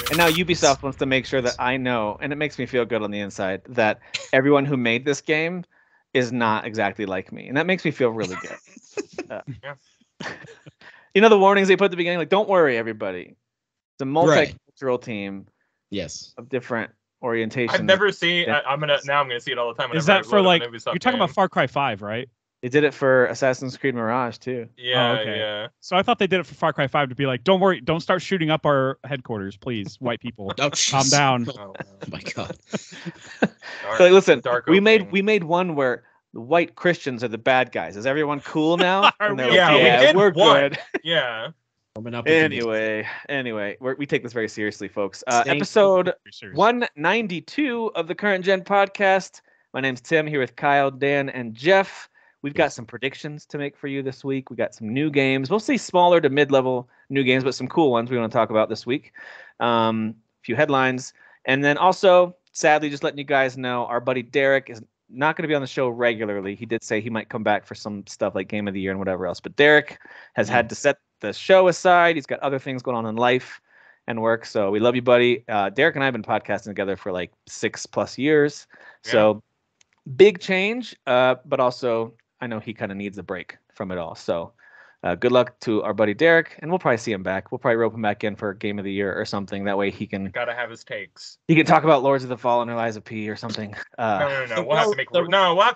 And now Ubisoft wants to make sure that I know, and it makes me feel good on the inside, that everyone who made this game is not exactly like me, and that makes me feel really good. You know the warnings they put at the beginning, like don't worry, everybody. It's a multicultural team. Yes. Of different orientations. I've never seen. I'm gonna see it all the time. Is that for like you're talking about Far Cry 5, right? They did it for Assassin's Creed Mirage too. Yeah, okay. Yeah. So I thought they did it for Far Cry 5 to be like, don't worry, don't start shooting up our headquarters, please, white people. Calm down. Oh my god. So listen, we made one where the white Christians are the bad guys. Is everyone cool now? We're good. Yeah. Anyway, we take this very seriously, folks. Episode 192 of the Current Gen podcast. My name's Tim, here with Kyle, Dan, and Jeff. We've got some predictions to make for you this week. We got some new games, mostly smaller to mid-level new games, but some cool ones we want to talk about this week. A few headlines. And then also, sadly, just letting you guys know, our buddy Derek is not going to be on the show regularly. He did say he might come back for some stuff like Game of the Year and whatever else. But Derek has had to set the show aside. He's got other things going on in life and work. So we love you, buddy. Derek and I have been podcasting together for like 6+ years. Yeah. So big change, but also I know he kind of needs a break from it all. So good luck to our buddy Derek, and we'll probably see him back. We'll probably rope him back in for Game of the Year or something. That way he can gotta have his takes. He can talk about Lords of the Fallen or Lies of P or something. No. We'll have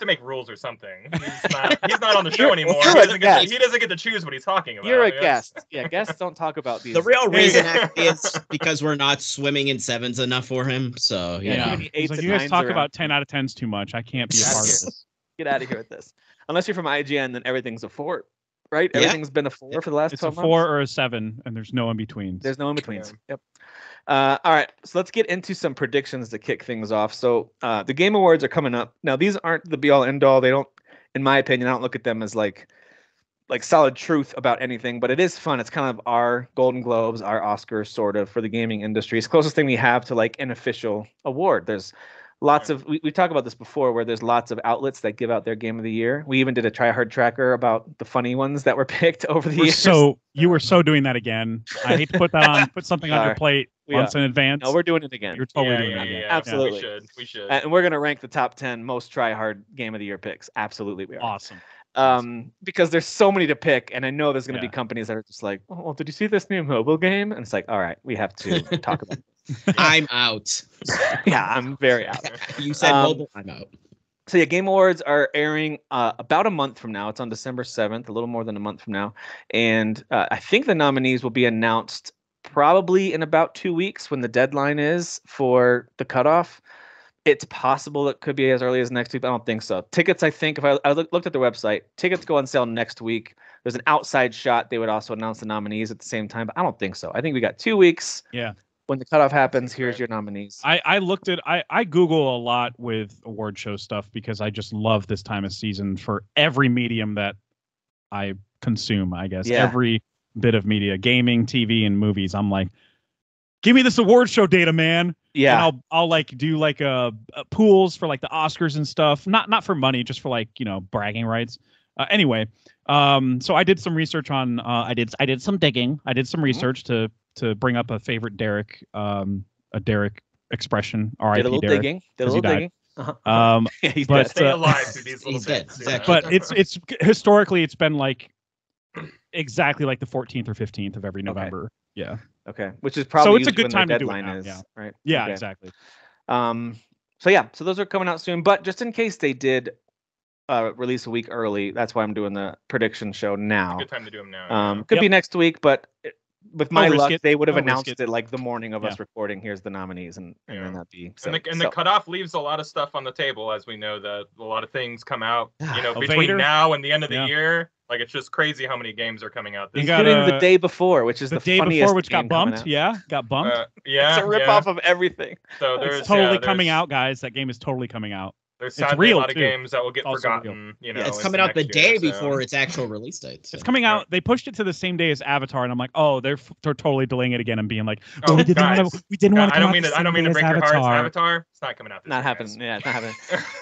to make rules or something. He's not on the show anymore. He doesn't get to choose what he's talking about. You're a guest. Yeah, guests don't talk about these. The real reason is because we're not swimming in sevens enough for him. So yeah. Like, you guys talk about 10 out of 10s too much. I can't be a part of this. Get out of here with this. Unless you're from IGN, then everything's a 4. Right? Everything's been a 4 for the last 12 months. It's a 4 or a 7, and there's no in-betweens. There's no in-betweens. Yeah. Yep. All right, so let's get into some predictions to kick things off. So the Game Awards are coming up. Now, these aren't the be-all, end-all. They don't, in my opinion, I don't look at them as like solid truth about anything, but it is fun. It's kind of our Golden Globes, our Oscars, sort of, for the gaming industry. It's the closest thing we have to like an official award. There's lots of we talked about this before, where there's lots of outlets that give out their Game of the Year. We even did a try hard tracker about the funny ones that were picked over the years. So you were so doing that again. I hate to put that on, put something on your plate months in advance. No, we're doing it again. You're totally doing it again. Absolutely. We should. And we're gonna rank the top 10 most try hard Game of the Year picks. Absolutely, we are. Awesome. Because there's so many to pick, and I know there's gonna be companies that are just like, oh, well, did you see this new mobile game? And it's like, all right, we have to talk about it. I'm out. Yeah, I'm very out. You said mobile, I'm out. So yeah, Game Awards are airing about a month from now. It's on December 7th, a little more than a month from now. And I think the nominees will be announced probably in about 2 weeks when the deadline is for the cutoff. It's possible it could be as early as next week, but I don't think so. Tickets, I think, if I looked at the website, tickets go on sale next week. There's an outside shot. They would also announce the nominees at the same time, but I don't think so. I think we got 2 weeks. Yeah. When the cutoff happens, here's your nominees. I Google a lot with award show stuff because I just love this time of season for every medium that I consume, I guess. Yeah. Every bit of media, gaming, TV, and movies. I'm like, give me this award show data, man. Yeah. And I'll like do like pools for like the Oscars and stuff. Not for money, just for like, bragging rights. Anyway, so I did some research on I did some digging. I did some research to bring up a favorite Derek, a Derek expression. R.I.P. Did a little Derek, digging. Did a little digging. He's but stay alive through these little bits. Exactly. But it's historically it's been like exactly like the 14th or 15th of every November. Okay. Yeah. Okay. Which is probably so it's a good time to do deadline it now, right? Yeah, okay. Exactly. So those are coming out soon. But just in case they did release a week early, that's why I'm doing the prediction show now. Good time to do them now. Could be next week, but with my luck, they would have announced it like the morning of us recording. Here's the nominees, and then that'd be. So, the cutoff leaves a lot of stuff on the table, as we know that a lot of things come out. Between Vader? now and the end of the year. Like, it's just crazy how many games are coming out. Including the day before, which is the day funniest before, which got game bumped. Got bumped. Yeah, it's a ripoff of everything. So there's totally coming out, guys. That game is totally coming out. There's sadly a lot of games that will get forgotten. You know, it's coming out the day before its actual release date. So. It's coming out. They pushed it to the same day as Avatar, and I'm like, oh, they're totally delaying it again and being like, oh, we didn't want to. I don't mean to break your hearts. Avatar, it's not coming out. Not happening. Yeah, it's not happening.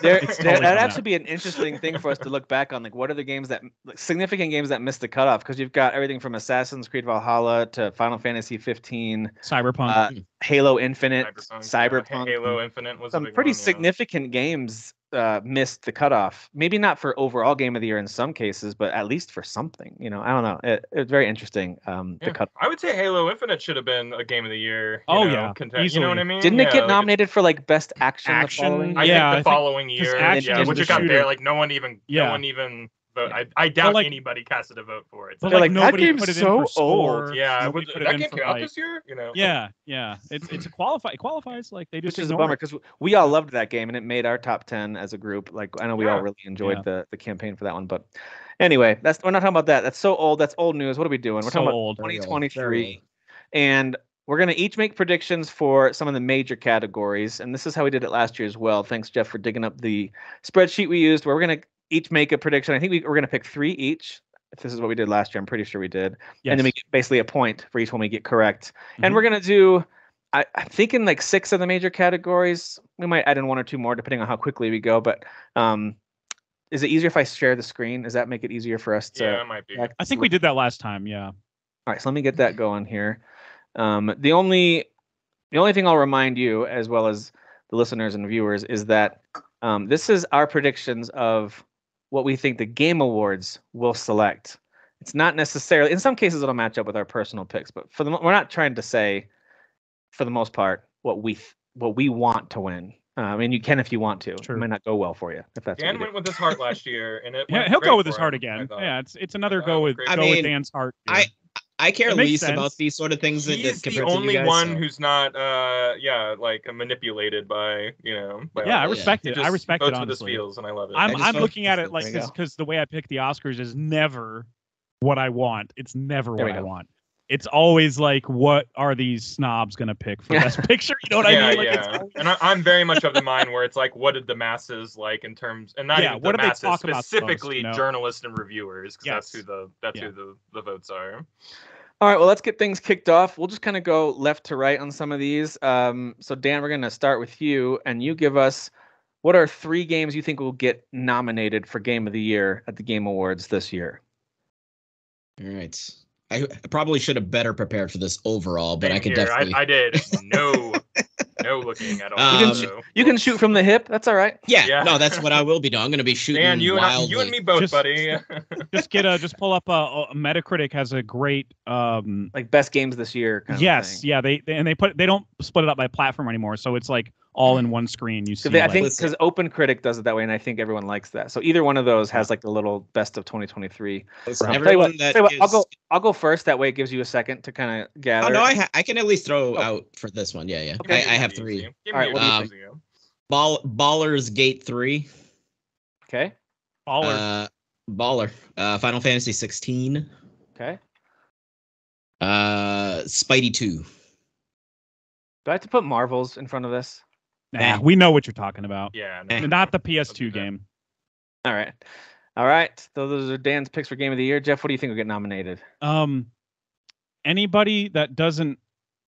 That'd actually be an interesting thing for us to look back on. Like, what are the games that significant games that missed the cutoff? Because you've got everything from Assassin's Creed Valhalla to Final Fantasy 15, Cyberpunk, Halo Infinite, Cyberpunk. Halo Infinite was some pretty significant games missed the cutoff. Maybe not for overall game of the year in some cases, but at least for something. You know, I don't know. It's very interesting. The cut. I would say Halo Infinite should have been a game of the year. You know what I mean? Didn't it get nominated for like best action? I think the following year, which it got there. Like no one even. I doubt anybody casted a vote for it. But like nobody that game's put it so in for old. Yeah, that game came out this year. You know. Yeah. It's a qualify. It qualifies. Like they just. Which is a bummer because we all loved that game and it made our top 10 as a group. Like I know we all really enjoyed the campaign for that one, but anyway, we're not talking about that. That's so old. That's old news. What are we doing? We're talking about 2023, and we're gonna each make predictions for some of the major categories. And this is how we did it last year as well. Thanks, Jeff, for digging up the spreadsheet we used. Where we're gonna each make a prediction. I think we're going to pick 3 each. If this is what we did last year, I'm pretty sure we did. Yes. And then we get basically a point for each one we get correct. Mm-hmm. And we're going to do, I'm thinking like 6 of the major categories. We might add in 1 or 2 more depending on how quickly we go. But is it easier if I share the screen? Does that make it easier for us to? Yeah, it might be. I think we did that last time. Yeah. All right, so let me get that going here. The only thing I'll remind you, as well as the listeners and viewers, is that this is our predictions of what we think the Game Awards will select. It's not necessarily, in some cases it'll match up with our personal picks, but we're not trying to say, for the most part, what we want to win. I mean, you can if you want to. True. It might not go well for you if that's. Dan went with his heart last year, and he'll go with his heart again. Yeah, it's another go with Dan's heart. Here. I care least about these sort of things. He's the only one who's not, manipulated by, I respect it. I respect it, honestly. Feels, and I love it. I'm looking at it like because the way I pick the Oscars is never what I want. It's never what I want. It's always like, what are these snobs gonna pick for Best Picture? You know what I mean? Like, and I'm very much of the mind where it's like, what did the masses like in terms, and not even the masses, specifically journalists and reviewers, because that's who the votes are. All right, well, let's get things kicked off. We'll just kind of go left to right on some of these. So Dan, we're gonna start with you, and you give us what are 3 games you think will get nominated for Game of the Year at the Game Awards this year. All right. I probably should have better prepared for this overall, but I could definitely. I did. No looking at all. You can shoot from the hip. That's all right. Yeah. No, that's what I will be doing. I'm going to be shooting. Dan, you and me both, buddy. just pull up. Metacritic has a great like best games this year. Kind of thing. Yeah. They don't split it up by platform anymore, so it's like all in one screen. You see, I think because OpenCritic does it that way, and I think everyone likes that. So either one of those has like the little best of 2023. I'll go first. That way, it gives you a second to kind of gather. Oh no, I can at least throw out for this one. Yeah. Okay. I have 3. All right. What do you think? Baldur's Gate 3. Okay. Baller. Final Fantasy 16. Okay. Spidey 2. Do I have to put Marvels in front of this? Nah, we know what you're talking about. Yeah, not the PS2 game. All right. So those are Dan's picks for Game of the Year. Jeff, what do you think will get nominated? Anybody that doesn't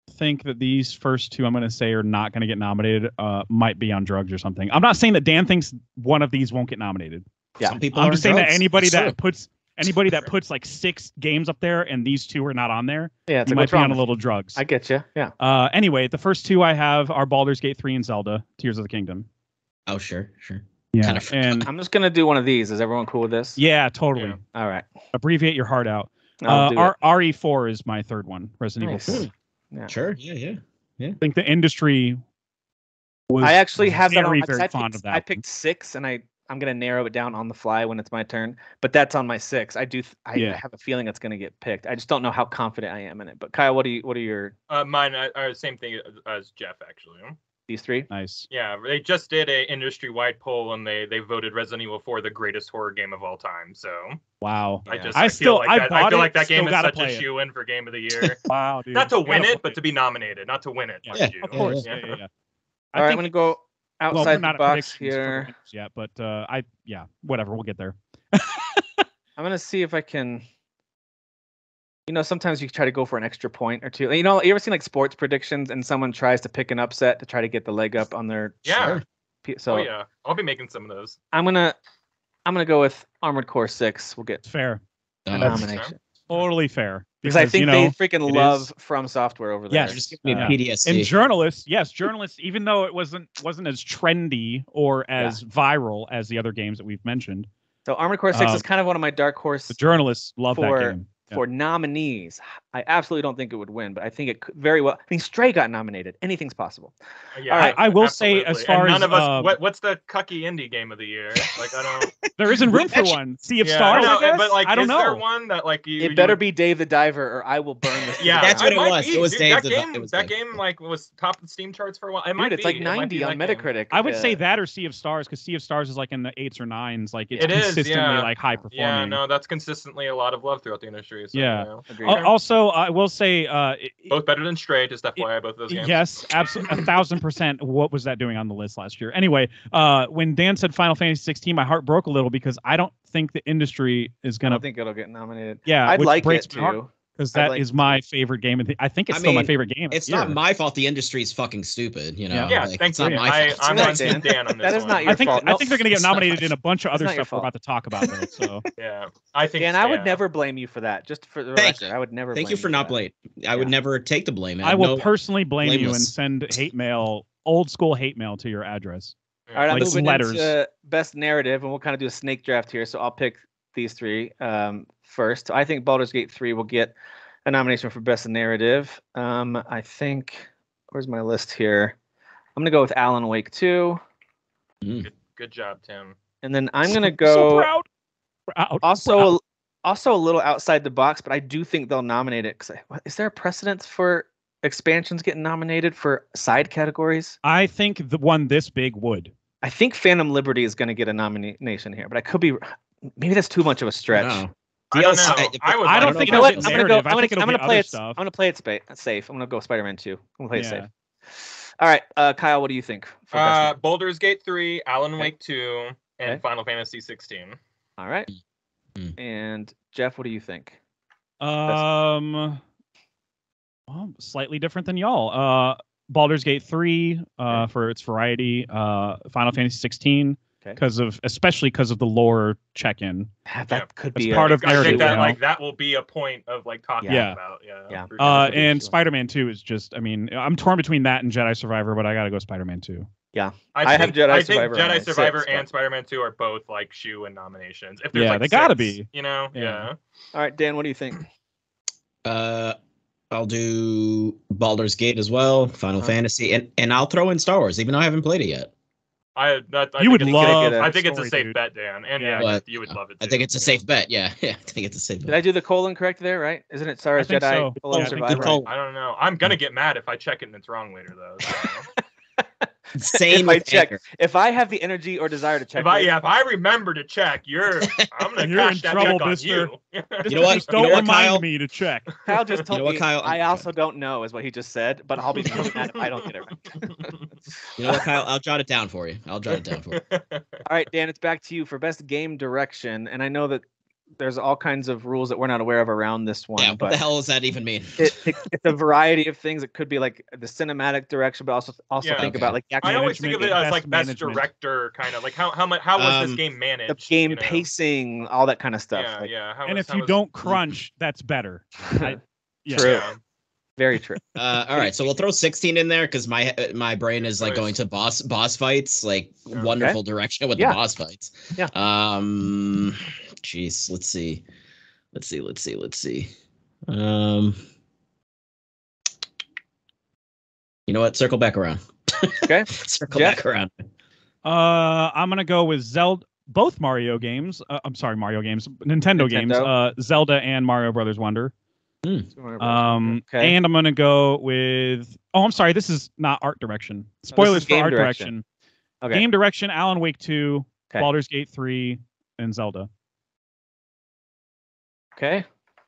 think that these first 2 I'm going to say are not going to get nominated might be on drugs or something. I'm not saying that Dan thinks one of these won't get nominated. Yeah, some people. I'm just saying that anybody that puts like 6 games up there and these 2 are not on there, you might be on a little drugs. I get you. Yeah. Anyway, the first 2 I have are Baldur's Gate 3 and Zelda: Tears of the Kingdom. Oh, sure. Yeah, and I'm just gonna do one of these. Is everyone cool with this? Yeah, totally. Yeah. All right. Abbreviate your heart out. RE4 is my third one. Resident Evil 4. Yeah. Sure. Yeah. I think the industry was. I actually have very fond of that. I picked 6, and I'm gonna narrow it down on the fly when it's my turn. But that's on my 6. I have a feeling it's gonna get picked. I just don't know how confident I am in it. But Kyle, what are your? Mine are the same thing as Jeff, actually. These 3? Nice. Yeah, they just did a industry-wide poll, and they voted Resident Evil 4 the greatest horror game of all time. So wow. I feel like that game is such a shoe-in for Game of the Year. Wow, dude. Not to win it, but to be nominated. Not to win it. Yeah, of course. Yeah. All right, I'm gonna go outside the box here yet, but whatever. We'll get there. I'm gonna see if I can. Sometimes you try to go for an extra point or two. You ever seen like sports predictions and someone tries to pick an upset to try to get the leg up on their So I'll be making some of those. I'm gonna go with Armored Core 6. We'll get fair a nomination. Totally fair. Because I think they freaking love From Software over there. Yes, just give me PTSD. And journalists, even though it wasn't as trendy or as viral as the other games that we've mentioned. So Armored Core 6 is kind of one of my dark horse. The journalists love that game. For nominees, I absolutely don't think it would win, but I think it could very well. I mean, Stray got nominated. Anything's possible. Yeah, all right. I will say, as far as none of us, what's the cucky indie game of the year? Like, I don't. There isn't room for one. Sea of Stars. I guess? But like, I don't know. Is there one that like you? It better be Dave the Diver, or I will burn this. Yeah, that's what it was. It was Dave. That game like was top of the Steam charts for a while. It's like 90 on Metacritic. I would say that or Sea of Stars, because Sea of Stars is like in the 8s or 9s. Like it's consistently like high performing. Yeah, no, that's consistently a lot of love throughout the industry. So, yeah. Also, I will say, both better than Stray. Just FYI, both of those games. Yes, absolutely, 1,000%. What was that doing on the list last year? Anyway, when Dan said Final Fantasy 16, my heart broke a little because I don't think the industry is gonna. I don't think it'll get nominated. Yeah, I'd like it too. Because that is my favorite game. I think it's still my favorite game. It's not my fault. The industry is fucking stupid. Yeah, thanks. I'm on Team Dan on this. That is not your fault. I think they're going to get nominated in a bunch of other stuff we're about to talk about. Though, so yeah, I think. Dan, I would never blame you for that. Just for the record, I would never. Thank you for not blaming. I would never take the blame. I will personally blame you and send hate mail, old school hate mail, to your address. All right, I'm moving into best narrative, and we'll kind of do a snake draft here. So I'll pick these three first. I think Baldur's Gate 3 will get a nomination for best narrative. I think, where's my list here? I'm gonna go with Alan Wake 2. Good job, Tim. And then I'm gonna go. So proud. Also a little outside the box, but I do think they'll nominate it. Is there a precedent for expansions getting nominated for side categories? I think the one this big would. I think Phantom Liberty is gonna get a nomination here, but I could be. Maybe that's too much of a stretch. No. I don't know. I don't think. You know what? I'm gonna play it. I'm gonna play it safe. I'm gonna go Spider-Man 2. I'm gonna play it safe. All right, Kyle, what do you think? Baldur's Gate 3, Alan Wake 2, and Final Fantasy 16. All right. And Jeff, what do you think? Well, slightly different than y'all. Baldur's Gate 3 for its variety. Final Fantasy 16. Especially because of the lore check-in. That could be part of narrative. I think that will be a point of like talking about. Yeah. And Spider-Man 2 is just. I mean, I'm torn between that and Jedi Survivor, but I gotta go Spider-Man 2. Yeah, I think Jedi Survivor and Spider-Man 2 are both like shoe and nominations. If there's they gotta be. Yeah. All right, Dan, what do you think? I'll do Baldur's Gate as well, Final Fantasy, and I'll throw in Star Wars, even though I haven't played it yet. I think it's a safe bet, Dan. And you would love it too. I think it's a safe bet. Yeah, I think it's a safe bet. Did I do the colon correct there, right? Isn't it Star Wars Jedi? So. Survivor? I don't know. I'm going to get mad if I check it and it's wrong later, though. So. Same. If I have the energy or desire to check, if I remember to check, I'm gonna cash that trouble, check on mister. You. You know what? Just don't remind me to check. Kyle just told me. Kyle, I also don't know, is what he just said. But I'll be mad if I don't get it right. You know what, Kyle? I'll jot it down for you. All right, Dan, it's back to you for best game direction, and I know that there's all kinds of rules that we're not aware of around this one. Yeah, what the hell does that even mean? It's a variety of things. It could be like the cinematic direction, but also think about like I always think of it as like best director, kind of like how was this game managed? The game pacing, all that kind of stuff. Yeah. If you don't crunch, that's better. True. Yeah. Very true. All right, so we'll throw 16 in there because my brain is like going to boss fights, like wonderful direction with the boss fights. Yeah. Jeez, let's see. You know what? Circle back around. Okay. Circle back around. I'm gonna go with Zelda. Both Mario games. I'm sorry, Mario games. Nintendo games. Zelda and Mario Brothers Wonder. Okay. And I'm gonna go with. Oh, I'm sorry. This is not art direction. Spoilers for art direction. Okay. Game direction: Alan Wake 2, okay. Baldur's Gate 3, and Zelda. Okay.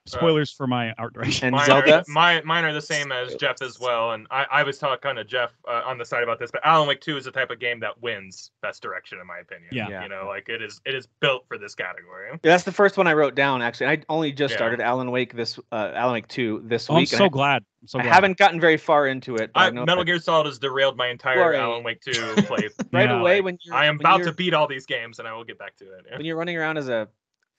spoilers for my art direction. And Zelda? Mine are the same as Jeff as well. And I was talking to Jeff on the side about this, but Alan Wake 2 is the type of game that wins best direction, in my opinion. Yeah. You know, like it is built for this category. Yeah, that's the first one I wrote down, actually. I only just started Alan Wake 2 this week. I'm so glad. I haven't gotten very far into it. Metal Gear Solid has derailed my entire Alan Wake 2 play. Right away, when I am about to beat all these games, and I will get back to it. When you're running around as a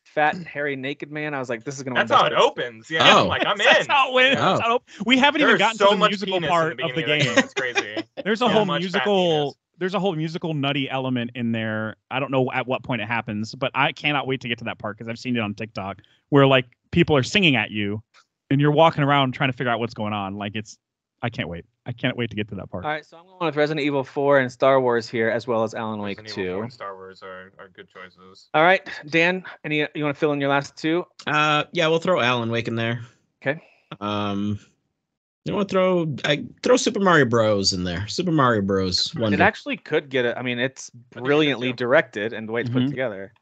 fat, hairy, naked man, I was like, "This is gonna." That's how it opens. Yeah, I'm like, I'm in. That's how it wins. Oh. We haven't even gotten so to the musical part of the game. It's crazy. There's a whole musical. There's a whole musical nutty element in there. I don't know at what point it happens, but I cannot wait to get to that part because I've seen it on TikTok where like people are singing at you, and you're walking around trying to figure out what's going on. Like I can't wait. I can't wait to get to that part. All right, so I'm going with Resident Evil 4 and Star Wars here, as well as Alan Wake 2. Resident Evil 4 and Star Wars are good choices. All right, Dan, you want to fill in your last two? Yeah, we'll throw Alan Wake in there. Okay. You want to throw Super Mario Bros. In there. Super Mario Bros. Wonder. It actually could get it. I mean, it's brilliantly directed and the way it's put together.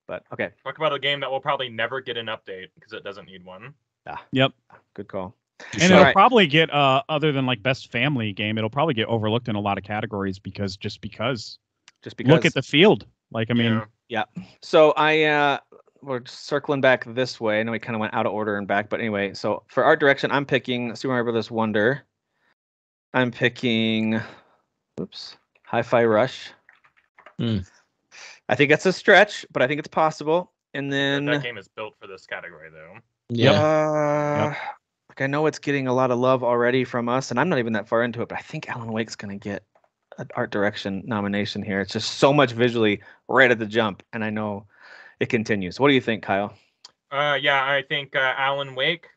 But okay. Talk about a game that will probably never get an update because it doesn't need one. Yep. Good call. And it'll probably get other than like best family game, it'll probably get overlooked in a lot of categories because look at the field. Like I mean, yeah. So we're circling back this way. I know we kind of went out of order and back, but anyway. So for art direction, I'm picking Super Mario Bros. Wonder. I'm picking, Hi-Fi Rush. I think that's a stretch, but I think it's possible. And then that game is built for this category, though. Yeah. Like I know it's getting a lot of love already from us, and I'm not even that far into it, but I think Alan Wake's going to get an art direction nomination here. It's just so much visually right at the jump, and I know it continues. What do you think, Kyle? I think Alan Wake.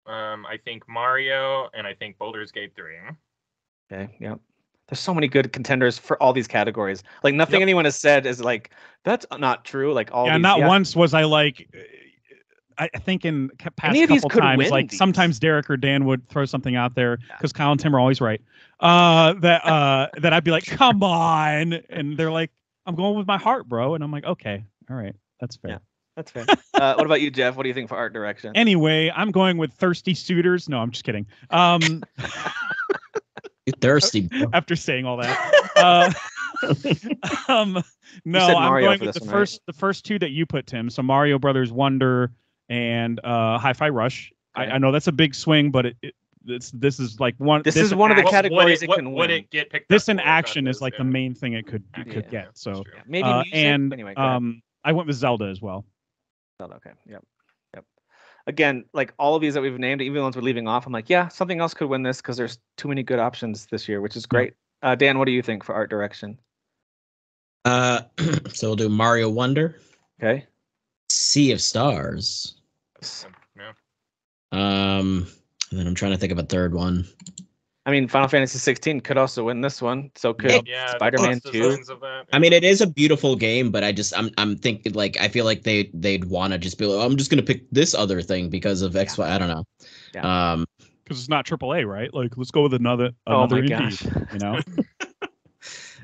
I think Mario, and I think Baldur's Gate 3. Okay, yep. There's so many good contenders for all these categories. Like nothing anyone has said is like that's not true. Like all these, once was I like. I think in past couple times, like sometimes Derek or Dan would throw something out there because Kyle and Tim are always right. That I'd be like, come on, and they're like, I'm going with my heart, bro, and I'm like, okay, all right, that's fair. Yeah, that's fair. What about you, Jeff? What do you think for art direction? Anyway, I'm going with Thirsty Suitors. No, I'm just kidding. You're thirsty, bro. After saying all that. No, I'm going with the first two that you put, Tim. So Mario Brothers Wonder and Hi-Fi Rush. Okay. I know that's a big swing, but this is like one. This is one of the categories it can win. Would it get picked this in action is like the main thing it could get. So maybe music, and anyway, I went with Zelda as well. Zelda, okay, yep. Again, like all of these that we've named, even the ones we're leaving off, I'm like, yeah, something else could win this because there's too many good options this year, which is great. Dan, what do you think for art direction? So we'll do Mario Wonder. Okay. Sea of Stars. Yeah. And then I'm trying to think of a third one. I mean, Final Fantasy 16 could also win this one. So could Spider-Man 2. I mean, it is a beautiful game, but I'm thinking like I feel like they'd want to just be like, I'm just gonna pick this other thing because of X. I don't know. Yeah. Because it's not AAA, right? Like, let's go with another indie. You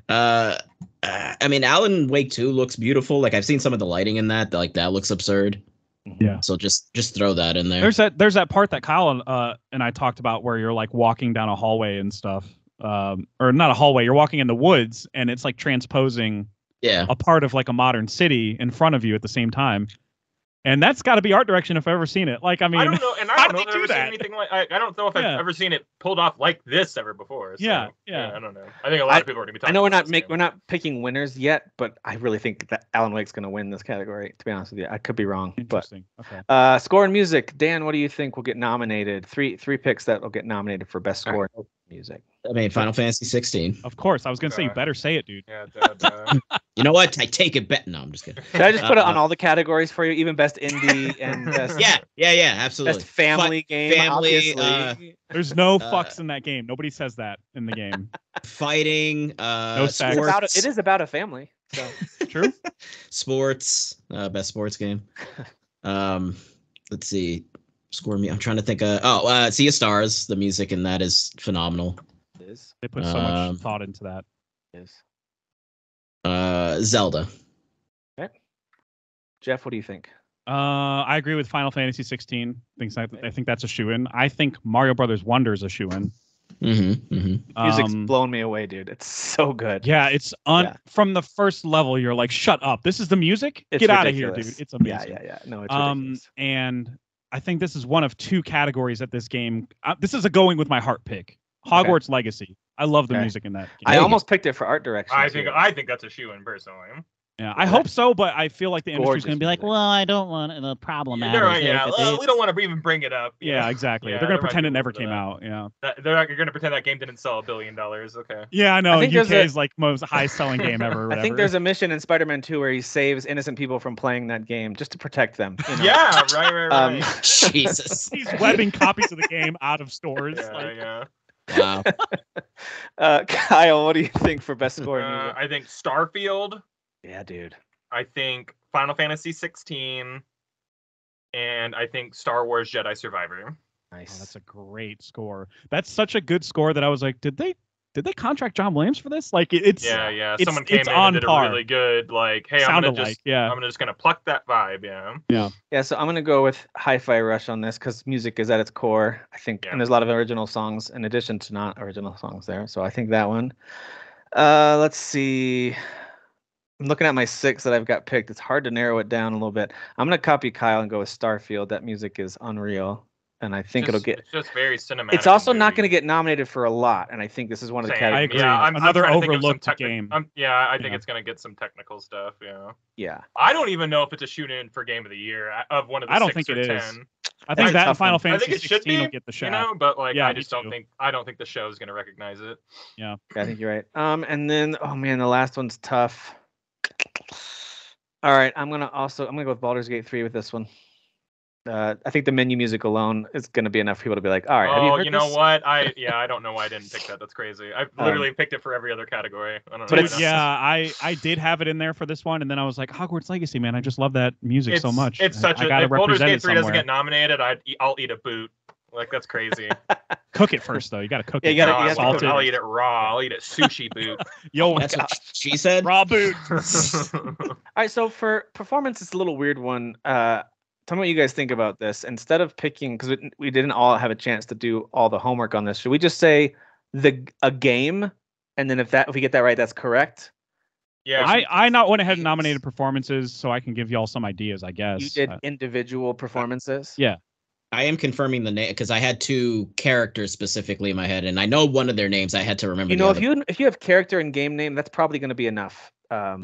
know. I mean, Alan Wake 2 looks beautiful. Like I've seen some of the lighting in that. Like that looks absurd. Yeah. So just throw that in there. There's that part that Kyle and I talked about where you're like walking down a hallway and stuff. Or not a hallway. You're walking in the woods and it's like transposing a part of like a modern city in front of you at the same time. And that's got to be art direction if I've ever seen it. Like, I mean, I don't know, and I don't know if I've ever seen anything like. I don't know if I've ever seen it pulled off like this ever before. So, yeah, I don't know. I think a lot of people are going to be talking. I know we're not picking winners yet, but I really think that Alan Wake's going to win this category. To be honest with you, I could be wrong. Interesting. But, okay. Score and music. Dan, what do you think will get nominated? Three picks that will get nominated for best score and music. I mean, Final Fantasy 16. Of course, I was going to say you better say it, dude. Yeah. You know what? I take it bet. No, I'm just kidding. Should I just put it on all the categories for you, even best indie and best? Yeah, absolutely. Best family game. Obviously. There's no fucks in that game. Nobody says that in the game. Fighting. No sex. It is about a family. So true. Sports. Best sports game. Let's see. Score me. I'm trying to think. Sea of Stars. The music in that is phenomenal. It is. They put so much thought into that. It is. Zelda. Okay. Jeff, what do you think? I agree with Final Fantasy 16. I think that's a shoo-in. I think Mario Brothers Wonder is a shoo-in. Music's blown me away, dude. It's so good. Yeah, it's from the first level. You're like, shut up. This is the music. Get out of here, dude. It's amazing. Yeah. No, it's ridiculous. And I think this is one of two categories that this game. This is a going with my heart pick. Hogwarts Legacy. I love the music in that game. I almost picked it for art direction. I think that's a shoo-in personally. Yeah, I hope so, but I feel like the industry's going to be like, well, I don't want the problem. We don't want to even bring it up. Yeah, exactly. They're going to pretend it never came out. Yeah, you're going to pretend that game didn't sell $1 billion. Okay. Yeah, I know. UK is like most high-selling game ever. I think there's a mission in Spider-Man 2 where he saves innocent people from playing that game just to protect them. You know? Yeah, right. Jesus. He's webbing copies of the game out of stores. Yeah. Wow. Kyle, what do you think for best score? I think Starfield. Yeah, dude. I think Final Fantasy 16, and I think Star Wars Jedi Survivor. Nice. Oh, that's a great score. That's such a good score that I was like, did they contract John Williams for this? Like, it's Someone came in and did a really good hey, I'm just gonna pluck that vibe. Yeah. So I'm gonna go with Hi-Fi Rush on this because music is at its core. I think, and there's a lot of original songs in addition to not original songs there. So I think that one. Let's see. I'm looking at my 6 that I've got picked. It's hard to narrow it down a little bit. I'm going to copy Kyle and go with Starfield. That music is unreal. And I think it'll get... It's just very cinematic. It's also not going to get nominated for a lot. And I think this is one of the categories. I agree. Yeah, another overlooked game. I think it's going to get some technical stuff. Yeah. I don't even know if it's a shoot-in for Game of the Year of one of the 6 or 10. I don't think it is. I think that and Final Fantasy 16 will get the shout. But I just don't think the show is going to recognize it. Yeah. I think you're right. And then, the last one's tough. All right, I'm gonna go with Baldur's Gate 3 with this one. I think the menu music alone is gonna be enough for people to be like, all right. Have you heard know what? I don't know why I didn't pick that. That's crazy. I've literally picked it for every other category. I don't know. But I did have it in there for this one, and then I was like, Hogwarts Legacy, man, I just love that music so much. It's such a. If Baldur's Gate 3 doesn't get nominated, I'll eat a boot. Like, that's crazy. Cook it first, though. You got to cook it. I'll eat it raw. I'll eat it sushi boot. Yo, that's what she said. Raw boot. All right, so for performance, it's a little weird one. Tell me what you guys think about this. Instead of picking, because we didn't all have a chance to do all the homework on this, should we just say a game, and then if we get that right, that's correct? Yeah. I went ahead and nominated performances, so I can give y'all some ideas, I guess. You did individual performances? Yeah. I am confirming the name because I had 2 characters specifically in my head, and I know one of their names. I had to remember. If you have character and game name, that's probably going to be enough. So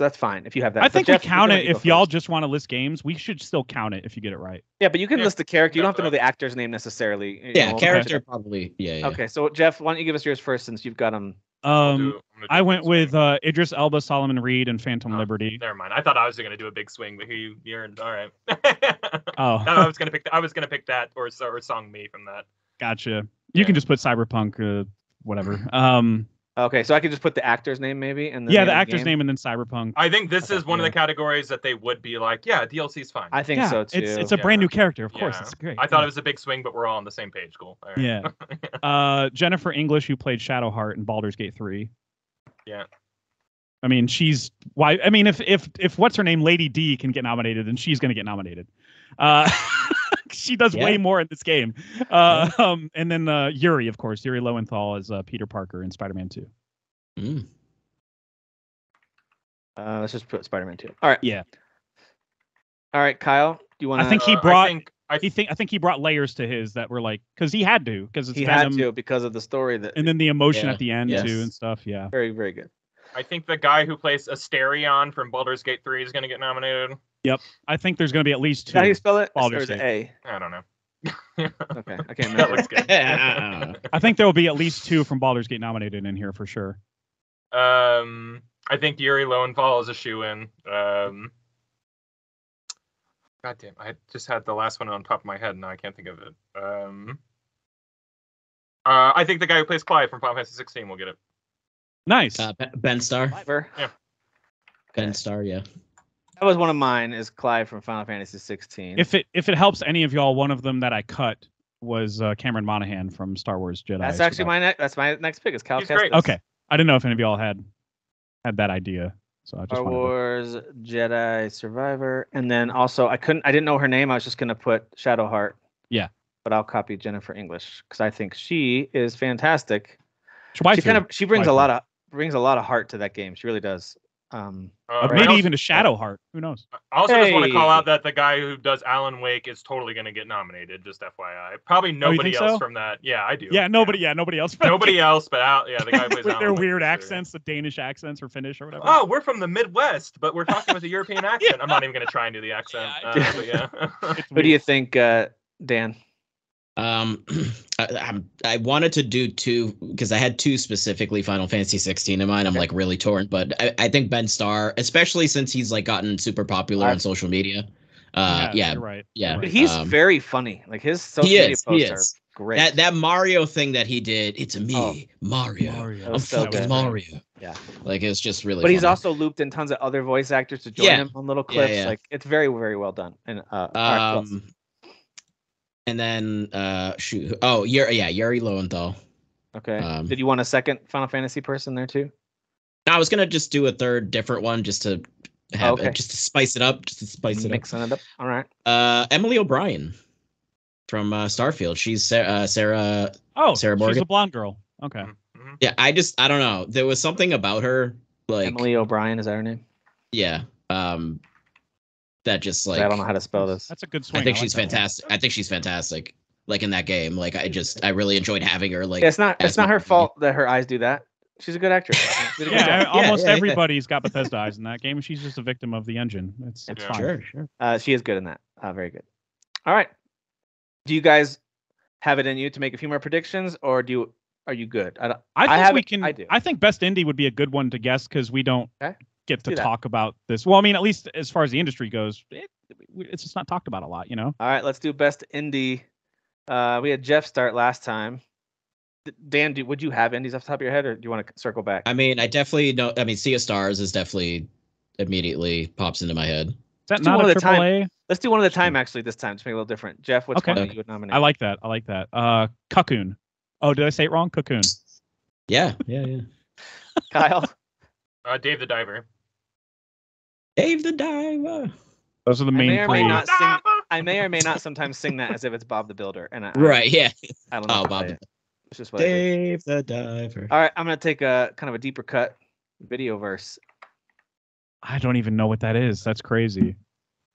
that's fine if you have that. I think we count it if y'all just want to list games. We should still count it if you get it right. Yeah, but you can list the character. You don't have to know the actor's name necessarily. Character probably. Yeah. Okay, so Jeff, why don't you give us yours first since you've got them. I went with Idris Elba, Solomon Reed, and Phantom Liberty. Never mind. I thought I was going to do a big swing, but you're all right. I was going to pick that or Song Me from that. Gotcha. You can just put Cyberpunk, whatever. Okay, so I could just put the actor's name maybe, and the actor's name and then Cyberpunk. I think this is one of the categories that they would be like, DLC is fine. I think so too. It's a brand new character, of course. It's great. I thought it was a big swing, but we're all on the same page. Cool. All right. Yeah. Jennifer English, who played Shadowheart in Baldur's Gate 3. Yeah. I mean, if what's her name, Lady D, can get nominated, then she's going to get nominated. She does way more in this game. And then Yuri, of course, Yuri Lowenthal as Peter Parker in Spider-Man 2. Let's just put Spider-Man 2. All right. Yeah. All right, Kyle, do you want to? I think he brought. I think he brought layers to his that were like, because he had to, because it's Venom, had to because of the story that, and then the emotion at the end too and stuff. Yeah. Very, very good. I think the guy who plays Asterion from Baldur's Gate 3 is going to get nominated. Yep. I think there's going to be at least 2. How do you spell it? Baldur's Gate. A? I don't know. Okay. I can't remember. That looks good. I think there will be at least 2 from Baldur's Gate nominated in here for sure. I think Yuri Lowenthal is a shoo-in. God damn, I just had the last one on top of my head, and now I can't think of it. I think the guy who plays Clive from Final Fantasy 16 will get it. Nice. Ben Starr. Yeah. Ben Starr, yeah. That was one of mine, is Clive from Final Fantasy 16. If it helps any of y'all, one of them that I cut was Cameron Monaghan from Star Wars Jedi. That's actually that's my next pick, is Cal Kestis. Okay. I didn't know if any of y'all had that idea. So I just Star Wars Jedi Survivor, and then also I didn't know her name. I was just gonna put Shadowheart. Yeah, but I'll copy Jennifer English because I think she is fantastic. She brings a lot of heart to that game. She really does. Maybe even a Shadowheart. Who knows? I also just want to call out that the guy who does Alan Wake is totally going to get nominated. Just FYI. Probably nobody else from that. Yeah, I do. Yeah, nobody. Yeah, nobody else. Nobody else, but the guy who plays with Alan their Wake weird accents, the Danish accents or Finnish or whatever. Oh, we're from the Midwest, but we're talking with a European accent. I'm not even going to try and do the accent. But yeah. Who do you think, Dan? I wanted to do two because I had two specifically Final Fantasy 16 in mind. I'm like really torn, but I think Ben Starr, especially since he's like gotten super popular on social media. You're right. Yeah, but he's very funny. Like his social media posts are great. That Mario thing that he did, it's me, Mario. I'm fucking Mario. Yeah, like it's just really. But he's also looped in tons of other voice actors to join him on little clips. Yeah. Like it's very, very well done. And and then Yuri Lowenthal. Okay. Did you want a second Final Fantasy person there too? I was gonna just do a third different one just to have just to spice it up, Mixing it up. All right. Emily O'Brien from Starfield. She's Sarah. Oh, Sarah Morgan. She's a blonde girl. Okay. Mm-hmm. Yeah, I don't know. There was something about her, like Emily O'Brien. Is that her name? Yeah. That just like I don't know how to spell this. That's a good swing. I think she's fantastic. I think she's fantastic. Like in that game, like I really enjoyed having her. Like it's not her fault that her eyes do that. She's a good actress. Almost everybody's got Bethesda eyes in that game. She's just a victim of the engine. It's fine. Sure. She is good in that. Very good. All right. Do you guys have it in you to make a few more predictions, or are you good? I think Best Indie would be a good one to guess because we don't get to talk about this. Well, I mean, at least as far as the industry goes, it's just not talked about a lot, All right, let's do Best Indie. We had Jeff start last time. Dan, would you have indies off the top of your head, or do you want to circle back? I mean, I definitely know. I mean, Sea of Stars is definitely immediately pops into my head. Is that not a AAA? Let's do one at a time, actually, this time to make it a little different. Jeff, what's one that you would nominate? I like that. Cocoon. Oh, did I say it wrong? Cocoon. Yeah. Kyle? Dave the Diver. Dave the Diver. Those are the main three. I may or may not sometimes sing that as if it's Bob the Builder. And yeah. I don't know. Oh, Bob. It's just what Dave the Diver. All right, I'm going to take a kind of a deeper cut video verse. I don't even know what that is. That's crazy.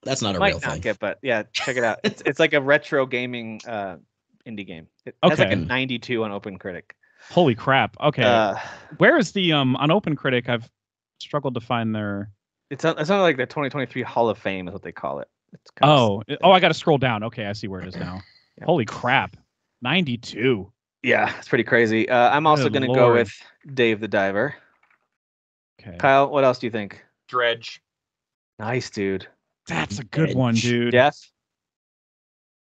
That's not a real thing. But yeah, check it out. It's like a retro gaming indie game. It has like a 92 on OpenCritic. Holy crap. Okay. Where is the on OpenCritic? I've struggled to find their. It's not like the 2023 Hall of Fame is what they call it. It's I got to scroll down. Okay, I see where it is now. Yeah. Holy crap. 92. Yeah, it's pretty crazy. I'm also going to go with Dave the Diver. Okay. Kyle, what else do you think? Dredge. Nice, dude. That's a good one, dude. Yes.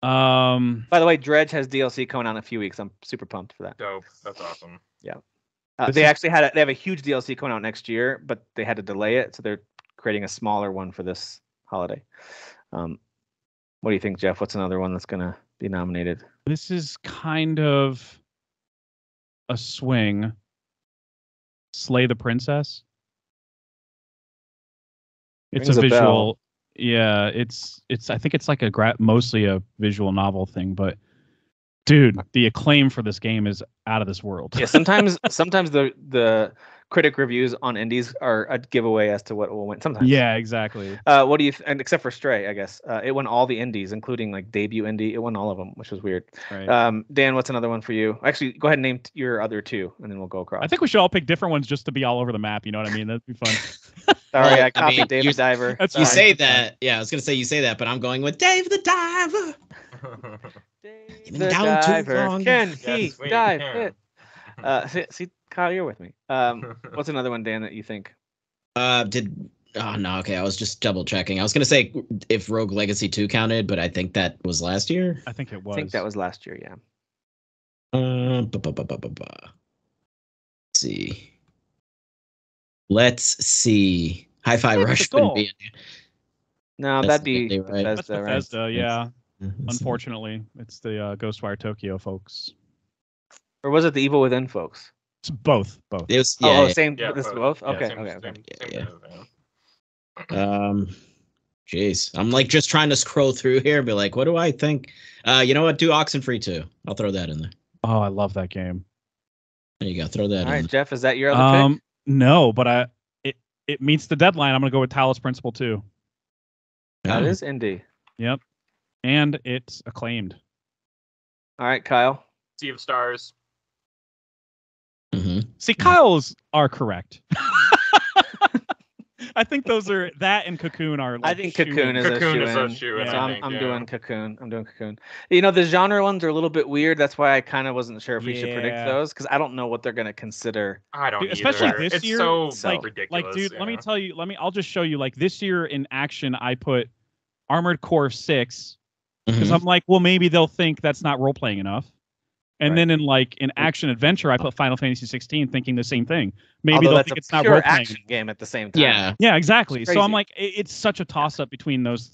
By the way, Dredge has DLC coming out in a few weeks. I'm super pumped for that. Dope. That's awesome. Yeah. They have a huge DLC coming out next year, but they had to delay it, so they're creating a smaller one for this holiday. What do you think, Jeff? What's another one that's going to be nominated? This is kind of a swing. Slay the Princess. It's a visual. Yeah, it's. I think it's like mostly a visual novel thing, but dude, the acclaim for this game is out of this world. Yeah, sometimes the critic reviews on indies are a giveaway as to what will win. Sometimes. Yeah, exactly. What do you? And except for Stray, I guess it won all the indies, including like debut indie. It won all of them, which was weird. Right. Dan, what's another one for you? Actually, go ahead and name your other two, and then we'll go across. I think we should all pick different ones just to be all over the map. You know what I mean? That'd be fun. Sorry, I copied Dave the Diver. You say that. Yeah, I was gonna say you say that, but I'm going with Dave the Diver. Dave the Diver. Can he dive? See, Kyle, you're with me. What's another one, Dan, that you think? Oh no, okay. I was just double checking. I was gonna say if Rogue Legacy 2 counted, but I think that was last year. I think it was. I think that was last year, yeah. Let's see. Hi-Fi Rush wouldn't be in there. No, that'd be Bethesda, right? Bethesda, yeah. Unfortunately, it's the Ghostwire Tokyo folks. Or was it the Evil Within folks? It's both. It was, same. Yeah, this both. Yeah, Okay. same. Jeez, I'm like just trying to scroll through here and be like, what do I think? You know what? Do Oxenfree 2. I'll throw that in there. Oh, I love that game. There you go. Throw that in. All right, there. Jeff, is that your other pick? No, but it meets the deadline. I'm gonna go with Talos Principle 2. That is indie. Yep, and it's acclaimed. All right, Kyle. Sea of Stars. Mm-hmm. See, Kyle's are correct. I think those are that and Cocoon are. Like, I think Cocoon is a shoe-in. Yeah. So I'm doing Cocoon. I'm doing Cocoon. You know, the genre ones are a little bit weird. That's why I kind of wasn't sure if we should predict those because I don't know what they're gonna consider. I don't. Dude, especially either. this it's year, so like ridiculous. Like, dude, let me tell you. I'll just show you. Like this year in action, I put Armored Core 6 because I'm like, well, maybe they'll think that's not role playing enough. And then in action adventure, I put Final Fantasy 16, thinking the same thing. Maybe they'll think it's not role playing game at the same time. Yeah, exactly. So I'm like, it's such a toss up between those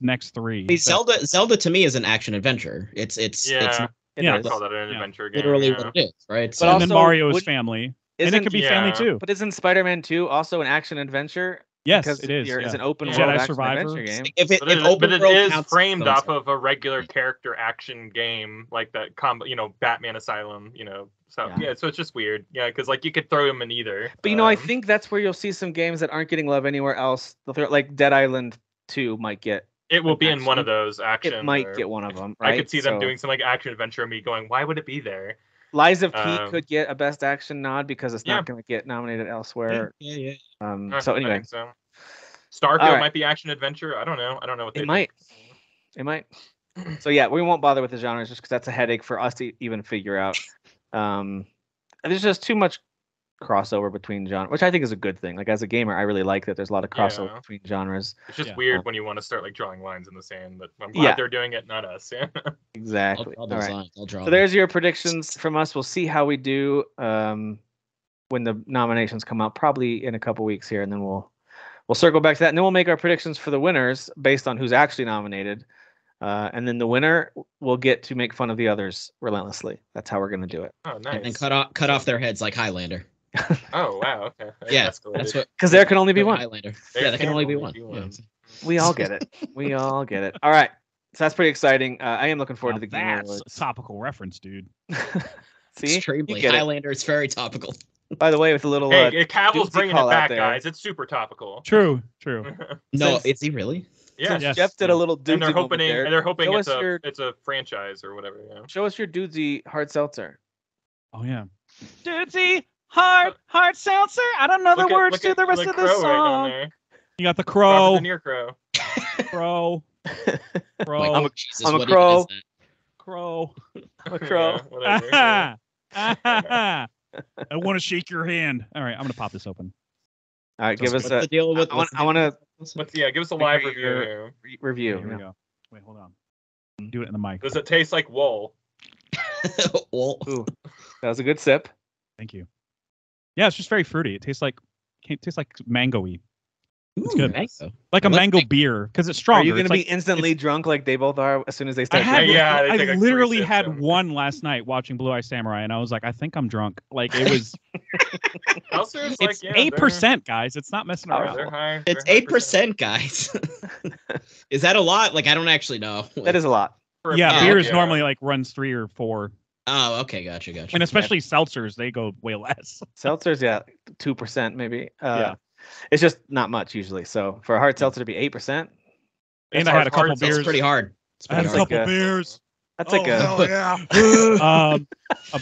next three. I mean, Zelda to me is an action adventure. It's call that an adventure game. Literally what it is, right? So, and then Mario is family, and it could be family too. But isn't Spider-Man 2 also an action adventure? Yes, because it is. It's an open world Jedi action Survivor adventure game. But it is framed off of a regular character action game, like that Batman Asylum, So so it's just weird. Yeah, because like you could throw them in either. But I think that's where you'll see some games that aren't getting love anywhere else. Like Dead Island 2 might get. It will be in one of those action. It might get one of them. Right? I could see them doing some like action adventure and me going, why would it be there? Lies of P could get a best action nod because it's not going to get nominated elsewhere. So anyway, Starfield might be action adventure. I don't know what they might. It might. So yeah, we won't bother with the genres just because that's a headache for us to even figure out. There's just too much crossover between genres, which I think is a good thing. Like as a gamer, I really like that there's a lot of crossover between genres. It's just weird when you want to start like drawing lines in the sand, but I'm glad they're doing it, not us. Exactly. All right. So there's your predictions from us. We'll see how we do when the nominations come out, probably in a couple weeks here, and then we'll circle back to that, and then we'll make our predictions for the winners based on who's actually nominated. And then the winner will get to make fun of the others relentlessly. That's how we're going to do it. Oh, nice. And cut off their heads like Highlander. Oh, wow. Okay. That's what. Because there can only be one. Highlander. There can only be one. We all get it. All right. So that's pretty exciting. I am looking forward to the Game Awards. That's a topical reference, dude. See? Extremely. Highlander is very topical. By the way, with a little Cavill's bringing it back, guys. It's super topical. True. No, is he really? Yeah, Jeff did a little doozy. And they're hoping it's a franchise or whatever. Yeah. Show us your doozy hard seltzer. Oh yeah, doozy hard seltzer. I don't know the words to the rest of the song. Right, you got the crow. Near crow. Crow. I'm a crow. Crow. I'm a crow. I want to shake your hand. All right, I'm gonna pop this open. All right, give us the deal with. I want to. Give us a live review. Review. Here we go. Wait, hold on. Do it in the mic. Does it taste like wool? Wool. Ooh, that was a good sip. Thank you. Yeah, it's just very fruity. It tastes like mango-y. It's good. Mango. Like a mango beer because it's strong. Are you going to be instantly drunk like they both are as soon as they start? I literally had one last night watching Blue Eye Samurai, and I was like, I think I'm drunk. Like it was. It's 8%, guys. It's not messing around. It's 8%, guys. Is that a lot? Like I don't actually know. That is a lot. Yeah, beer is normally like runs 3 or 4. Oh, okay, gotcha. And especially seltzers, they go way less. Seltzers, 2% maybe. It's just not much usually. So for a hard seltzer to be 8%, and I had a couple beers. It's pretty hard. I had a couple beers. That's like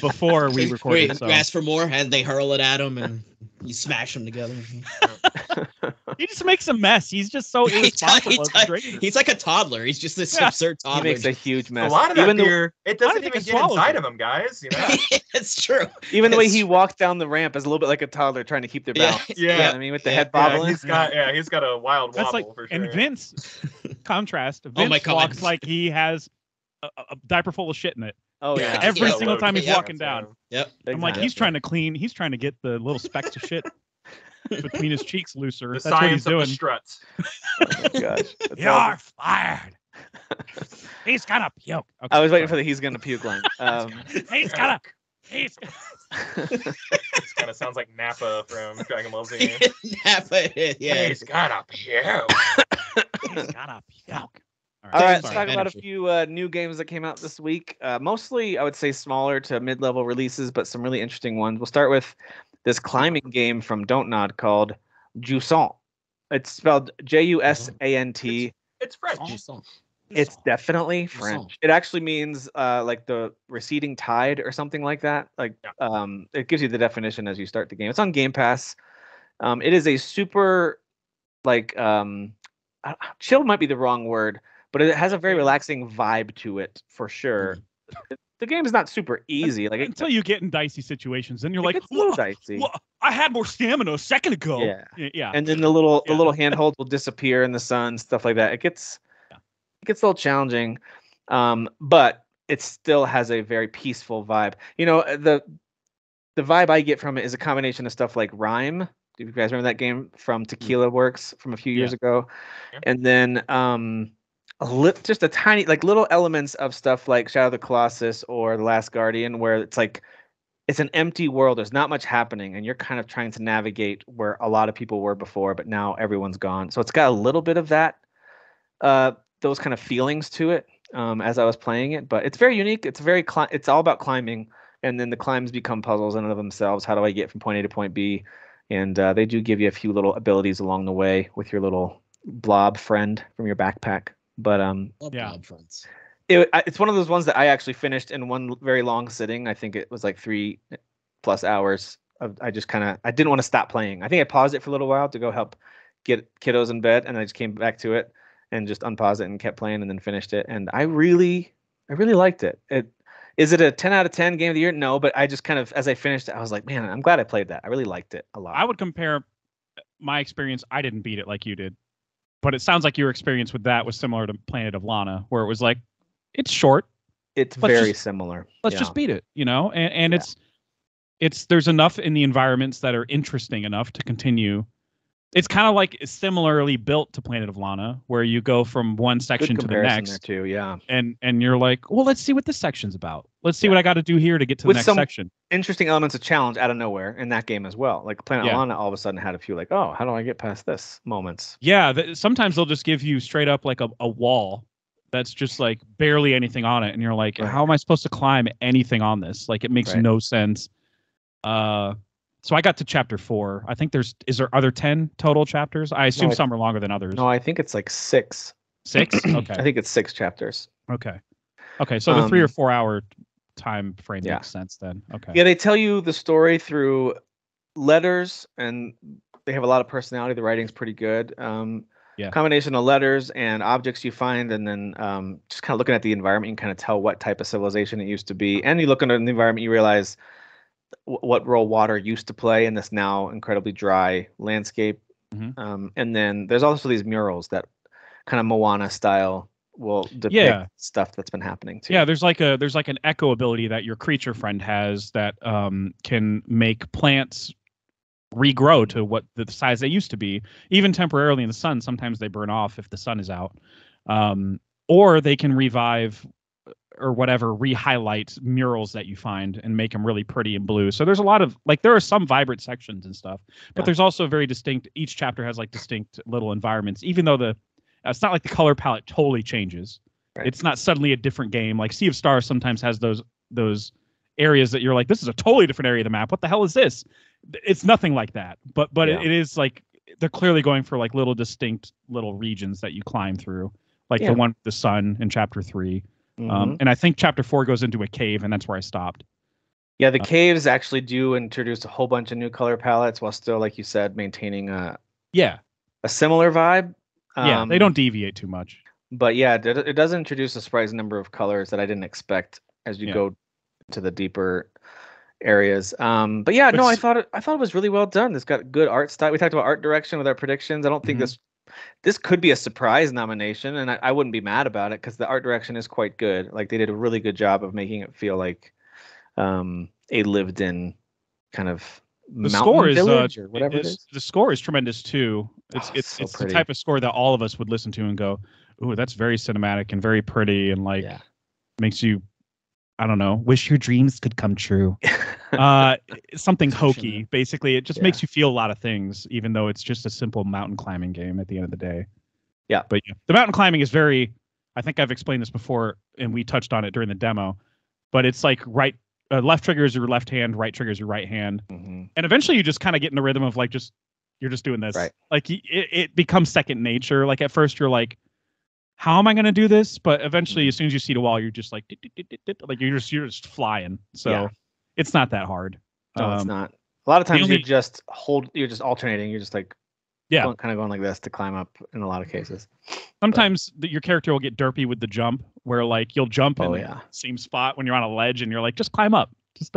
before we recorded. You ask for more, and they hurl it at him, and you smash them together. He just makes a mess. He's just so irresponsible. He's like a toddler. He's just this absurd toddler. He makes a huge mess. A lot of that beer, it doesn't even get inside of him, guys. You know, it's true. Even the way he walked down the ramp is a little bit like a toddler trying to keep their balance. Yeah. I mean, with the head bobbling. He's got a wild wobble like, for sure. And Vince, contrast. Vince walks like he has a diaper full of shit in it. Oh yeah. Every single time he's walking down. Yep. I'm like, he's trying to clean. He's trying to get the little specks of shit between his cheeks looser. The That's what he's doing. Of the struts. Oh my gosh. You're fired. He's gonna puke. Okay, I was waiting for the he's gonna puke line. He's gonna kind of sounds like Nappa from Dragon Ball Z. Nappa, yeah. He's gotta puke. He's gotta puke. All right, let's talk about a few new games that came out this week. Mostly, I would say, smaller to mid-level releases, but some really interesting ones. We'll start with this climbing game from Don't Nod called Jusant. It's spelled Jusant. It's French. Jusant. It's definitely French. It actually means like the receding tide or something like that. Like it gives you the definition as you start the game. It's on Game Pass. It is a super like chill might be the wrong word, but it has a very relaxing vibe to it for sure. The game is not super easy. Like until you get in dicey situations, then you're like, it's a little dicey. I had more stamina a second ago. Yeah. And then the little handhold will disappear in the sun, stuff like that. It gets a little challenging, but it still has a very peaceful vibe. You know, the vibe I get from it is a combination of stuff like Rhyme. Do you guys remember that game from Tequila Works from a few years ago? Yeah. And then just a tiny, like little elements of stuff like Shadow of the Colossus or The Last Guardian, where it's like it's an empty world. There's not much happening, and you're kind of trying to navigate where a lot of people were before, but now everyone's gone. So it's got a little bit of that, those kind of feelings to it as I was playing it. But it's very unique. It's it's all about climbing, and then the climbs become puzzles in and of themselves. How do I get from point A to point B? And they do give you a few little abilities along the way with your little blob friend from your backpack. But blob friends. It's one of those ones that I actually finished in one very long sitting. I think it was like 3+ hours. I didn't want to stop playing. I think I paused it for a little while to go help get kiddos in bed, and I just came back to it and just unpaused it and kept playing and then finished it. And I really liked it. Is it a 10 out of 10 game of the year? No, but I just kind of, as I finished it, I was like, man, I'm glad I played that. I really liked it a lot. I would compare my experience. I didn't beat it like you did, but it sounds like your experience with that was similar to Planet of Lana, where it was like, it's short. It's very similar. Let's just beat it, you know? And it's there's enough in the environments that are interesting enough to continue. It's kind of like similarly built to Planet of Lana, where you go from one section to the next. There too, yeah. And you're like, well, let's see what this section's about. Let's see what I got to do here to get to the next section. Interesting elements of challenge out of nowhere in that game as well. Like Planet of Lana all of a sudden had a few like, oh, how do I get past this moments? Yeah, sometimes they'll just give you straight up like a wall that's just like barely anything on it. And you're like, how am I supposed to climb anything on this? Like it makes no sense. So I got to chapter 4. I think are there 10 total chapters? I assume some are longer than others. No, I think it's like 6. 6? Okay. I think it's 6 chapters. Okay. So the 3 or 4 hour time frame makes sense then. Okay. Yeah, they tell you the story through letters, and they have a lot of personality. The writing's pretty good. Combination of letters and objects you find, and then just kind of looking at the environment, you can kind of tell what type of civilization it used to be. And you look into the environment, you realize what role water used to play in this now incredibly dry landscape. And then there's also these murals that kind of Moana style will depict stuff that's been happening too. Yeah, there's like an echo ability that your creature friend has that can make plants regrow to what the size they used to be, even temporarily in the sun. Sometimes they burn off if the sun is out, or they can revive or whatever, re-highlight murals that you find and make them really pretty and blue. So there's a lot of there are some vibrant sections and stuff, but there's also very distinct. Each chapter has like distinct little environments, even though it's not like the color palette totally changes. Right. It's not suddenly a different game. Like Sea of Stars sometimes has those areas that you're like, this is a totally different area of the map. What the hell is this? It's nothing like that. But it is like they're clearly going for like little distinct little regions that you climb through, like the one with the sun in chapter 3. And I think chapter 4 goes into a cave, and that's where I stopped. Yeah, the caves actually do introduce a whole bunch of new color palettes while still, like you said, maintaining a similar vibe. They don't deviate too much. But yeah, it does introduce a surprising number of colors that I didn't expect as you go to the deeper areas. But yeah, no, I thought it was really well done. It's got good art style. We talked about art direction with our predictions. I don't think this could be a surprise nomination, and I wouldn't be mad about it because the art direction is quite good. Like they did a really good job of making it feel like a lived-in kind of mountain village or whatever it is. The score is tremendous too. It's the type of score that all of us would listen to and go, "Ooh, that's very cinematic and very pretty," and makes you I don't know, wish your dreams could come true. Something hokey. Basically, it just makes you feel a lot of things, even though it's just a simple mountain climbing game at the end of the day. Yeah. But the mountain climbing is very, I think I've explained this before, and we touched on it during the demo, but it's like left trigger is your left hand, right trigger is your right hand. And eventually you just kind of get in the rhythm of like, you're just doing this. Right. Like it becomes second nature. Like at first you're like, how am I going to do this? But eventually, as soon as you see the wall, you're just like, like you're just flying. So it's not that hard. No, it's not. A lot of times you're just alternating. You're just like, kind of going like this to climb up in a lot of cases. Sometimes your character will get derpy with the jump, where like you'll jump in the same spot when you're on a ledge, and you're like, just climb up.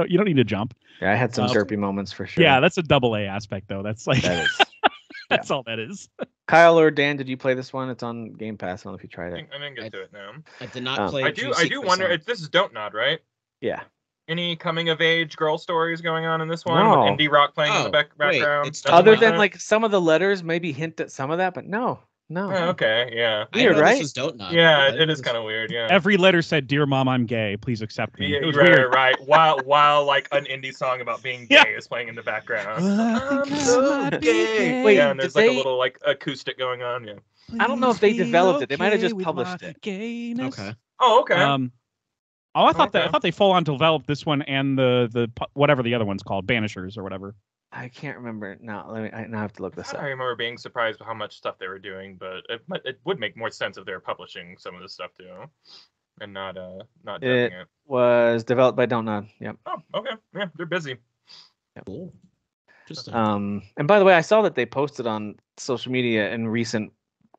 You don't need to jump. Yeah, I had some derpy moments for sure. Yeah, that's a AA aspect though. That's like that's all that is. Kyle or Dan, did you play this one? It's on Game Pass. I don't know if you tried it. I didn't get to it now. I did not play. I do wonder. This is Don't Nod, right? Yeah. Any coming of age girl stories going on in this one? No. With indie rock playing in the background. Other than like some of the letters maybe hint at some of that, but no. Oh, okay, yeah. Weird, right? This is Don't Nod. Yeah, it is kind of weird. Yeah. Every letter said, "Dear Mom, I'm gay. Please accept me." Yeah, it was weird. Right. While like an indie song about being gay is playing in the background. I'm so gay. Wait, and there's like a little like acoustic going on. Yeah. I don't know if they developed it. They might have just published it. Okay. Oh, okay. I thought they full on developed this one and the whatever the other one's called, Banishers or whatever. I can't remember. Now I have to look this up. I remember being surprised by how much stuff they were doing, but it would make more sense if they were publishing some of this stuff too, and not dubbing it. It was developed by Don't Nod. Yep. Oh, okay. Yeah, they're busy. Yep. Cool. And by the way, I saw that they posted on social media in recent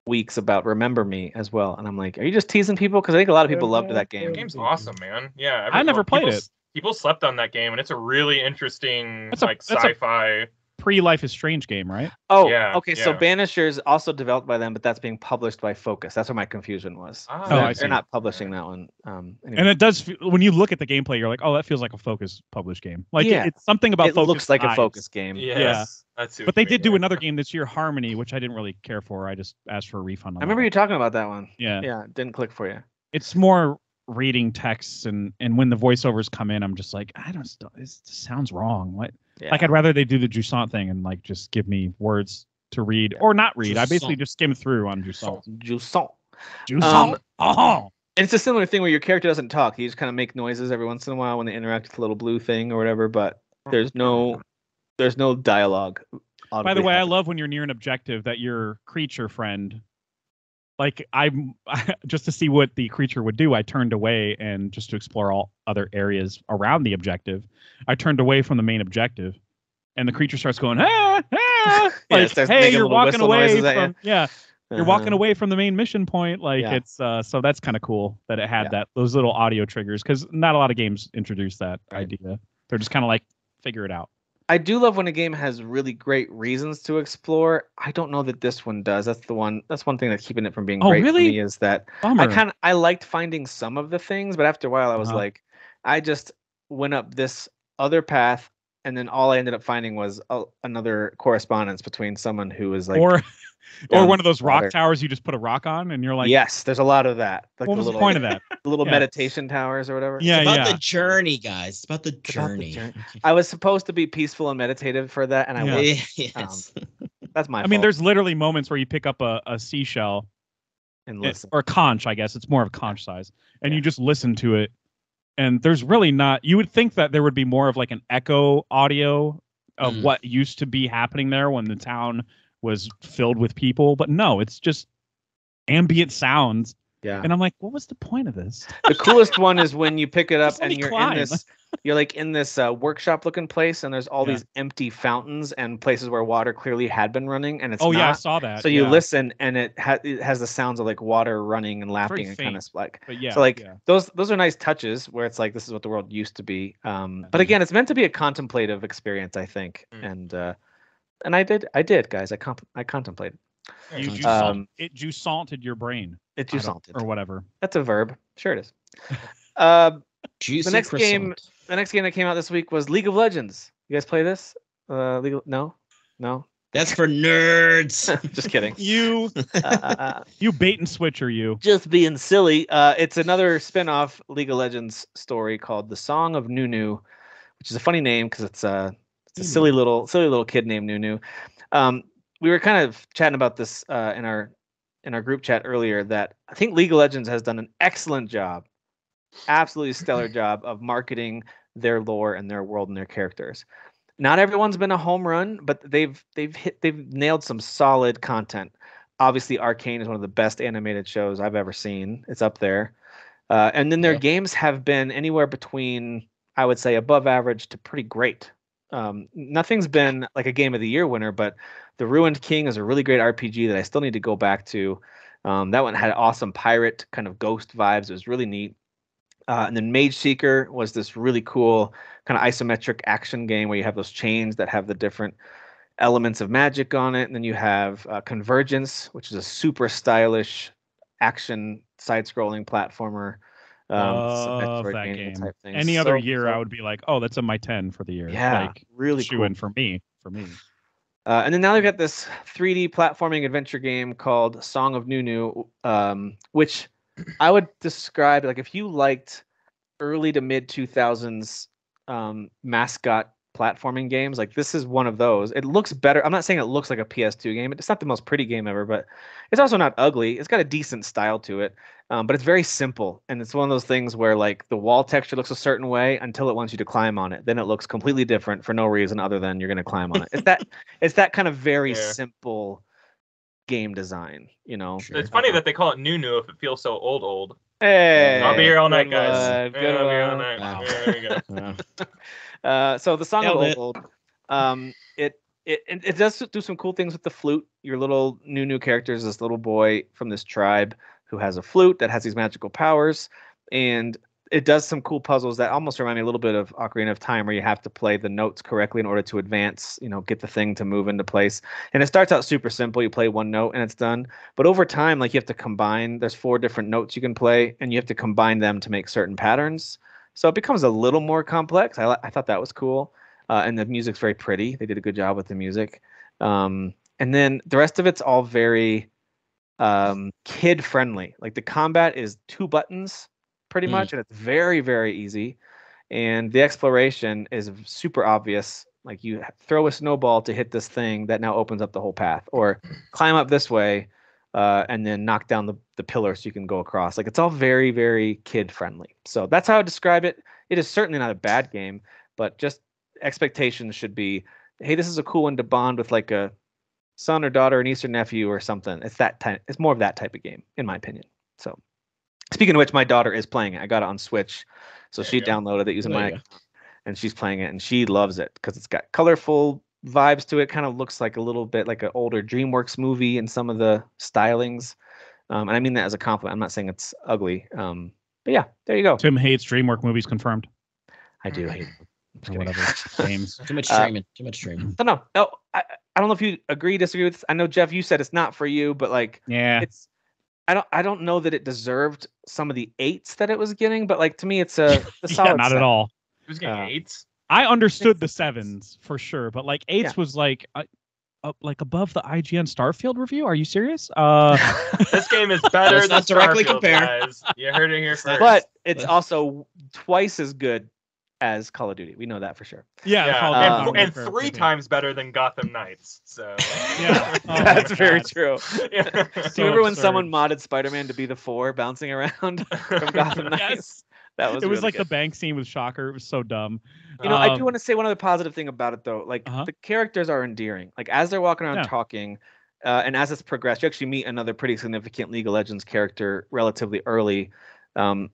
weeks about Remember Me as well, and I'm like, are you just teasing people? Because I think a lot of people loved that game. The game's awesome, man. Yeah, I never played it. People slept on that game, and it's a really interesting sci-fi pre-Life is Strange game, right? Oh, yeah, okay. Yeah. So Banishers also developed by them, but that's being published by Focus. That's where my confusion was. They're not publishing that one. Anyway. And it does. When you look at the gameplay, you're like, oh, that feels like a Focus published game. Like it's something about Focus. It looks like a Focus game. Yeah. That's but they did do another game this year, Harmony, which I didn't really care for. I just asked for a refund on. I remember you talking about that one. Yeah. Yeah. Didn't click for you. It's more reading texts, and when the voiceovers come in, I'm just like, this sounds wrong. What? Yeah. Like I'd rather they do the Jusant thing and like just give me words to read or not read. Jusant. I basically just skim through on Jusant. Jusant. And it's a similar thing where your character doesn't talk. You just kind of make noises every once in a while when they interact with the little blue thing or whatever. But there's no dialogue. By the way, I love when you're near an objective that your creature friend. Like I'm just to see what the creature would do, I turned away and just to explore all other areas around the objective. I turned away from the main objective, and the creature starts going, like, hey, you're walking away from you're walking away from the main mission point. Like it's so that's kind of cool that it had those little audio triggers because not a lot of games introduce that idea. They're just kind of like figure it out. I do love when a game has really great reasons to explore. I don't know that this one does. That's one thing that's keeping it from being great for me is that I liked finding some of the things, but after a while I was like, I just went up this other path, and then all I ended up finding was another correspondence between someone who was like, or one of those rock towers you just put a rock on, and you're like, yes, there's a lot of that. Like what was the point of that? The little meditation towers or whatever. Yeah, it's about the journey, guys. It's about the journey. I was supposed to be peaceful and meditative for that, and I wasn't. Yes. That's my fault. I mean, there's literally moments where you pick up a seashell and listen, or a conch, I guess it's more of conch size, and you just listen to it. And there's really not. You would think that there would be more of like an echo audio of what used to be happening there when the town was filled with people, but no, it's just ambient sounds. Yeah. And I'm like, what was the point of this? The coolest one is when you pick it up and you're like in this workshop looking place, and there's all these empty fountains and places where water clearly had been running, and it's not. I saw that. So you listen, and it has the sounds of like water running and lapping and kind of like. Those are nice touches where it's like this is what the world used to be. But again, it's meant to be a contemplative experience, I think, and I did, guys. I contemplated. It Jusanted your brain. It Jusanted. Or whatever. That's a verb. Sure it is. The next game that came out this week was League of Legends. You guys play this? No? That's for nerds. Just kidding. You bait and switch, are you? Just being silly. It's another spin-off League of Legends story called The Song of Nunu, which is a funny name because it's a silly little kid named Nunu. We were kind of chatting about this in our group chat earlier, that I think League of Legends has done an excellent job, absolutely stellar job of marketing their lore and their world and their characters. Not everyone's been a home run, but they've nailed some solid content. Obviously, Arcane is one of the best animated shows I've ever seen. It's up there. And then their games have been anywhere between, I would say, above average to pretty great. Nothing's been like a Game of the Year winner, but The Ruined King is a really great RPG that I still need to go back to. That one had awesome pirate kind of ghost vibes. It was really neat. And then Mage Seeker was this really cool kind of isometric action game where you have those chains that have the different elements of magic on it. And then you have Convergence, which is a super stylish action side-scrolling platformer. Love that game. Type thing. Any other year, I would be like, oh, that's a my 10 for the year. Yeah, like, really cool. And for me. And then now they've got this 3D platforming adventure game called Song of Nunu, which I would describe, like, if you liked early to mid 2000s mascot platforming games, like, this is one of those. It looks better. I'm not saying it looks like a PS2 game. It's not the most pretty game ever, but it's also not ugly. It's got a decent style to it, but it's very simple. And it's one of those things where, like, the wall texture looks a certain way until it wants you to climb on it. Then it looks completely different for no reason other than you're going to climb on it. It's that kind of very simple game design, you know. Sure. It's funny that they call it Nunu if it feels so old. Hey, I'll be here all night, guys. Good I'll be here all night. Wow. There you go. So the Song of Old, it does do some cool things with the flute. Your little Nunu character is this little boy from this tribe who has a flute that has these magical powers, and it does some cool puzzles that almost remind me a little bit of Ocarina of Time, where you have to play the notes correctly in order to advance, you know, get the thing to move into place. And it starts out super simple. You play one note and it's done. But over time, like, you have to combine, there's 4 different notes you can play, and you have to combine them to make certain patterns. So it becomes a little more complex. I thought that was cool. And the music's very pretty. They did a good job with the music. And then the rest of it's all very kid friendly. Like, the combat is 2 buttons pretty much, and it's very, very easy. And the exploration is super obvious. Like, you throw a snowball to hit this thing that now opens up the whole path, or climb up this way and then knock down the pillar so you can go across. Like, it's all very, very kid friendly. So that's how I describe it. It is certainly not a bad game, but just expectations should be, hey, this is a cool one to bond with, like a son or daughter, niece or nephew or something. It's more of that type of game, in my opinion. So, speaking of which, my daughter is playing it. I got it on Switch, so she downloaded it using my account, and she's playing it, and she loves it because it's got colorful vibes to it. Kind of looks like a little bit like an older DreamWorks movie in some of the stylings, and I mean that as a compliment. I'm not saying it's ugly, but yeah, there you go. Tim hates DreamWorks movies, confirmed. I do hate or whatever games. Too much streaming. Too much streaming. I don't know. I don't know if you agree, disagree with this. I know, Jeff, you said it's not for you, but, like, it's. I don't know that it deserved some of the 8s that it was getting, but, like, to me, it's a solid. Not at all. It was getting 8s. I understood the 7s for sure, but, like, 8s was like above the IGN Starfield review. Are you serious? This game is better than not directly Starfield, compare. guys. You heard it here first. But it's also twice as good as Call of Duty. We know that for sure. And 3 times better than Gotham Knights. So that's very true. Do you remember when someone modded Spider-Man to be the 4 bouncing around from Gotham Knights? Yes. That was. It was really like good. the bank scene with Shocker. It was so dumb. You know, I do want to say one other positive thing about it, though. Like, the characters are endearing. Like, as they're walking around talking, and as it's progressed, you actually meet another pretty significant League of Legends character relatively early.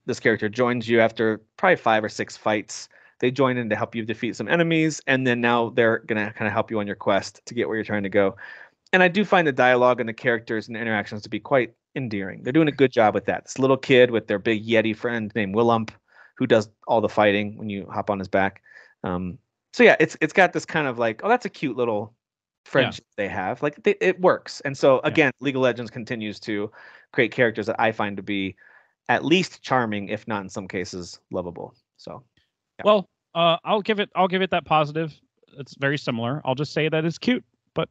This character joins you after probably 5 or 6 fights. They join in to help you defeat some enemies, and then now they're going to kind of help you on your quest to get where you're trying to go. And I do find the dialogue and the characters and the interactions to be quite endearing. They're doing a good job with that. This little kid with their big Yeti friend named Willump, who does all the fighting when you hop on his back. So yeah, it's got this kind of like, oh, that's a cute little friendship they have. Like, it works. And so again, League of Legends continues to create characters that I find to be at least charming, if not in some cases lovable. So. Yeah. Well, I'll give it that positive. It's very similar. I'll just say that it's cute. But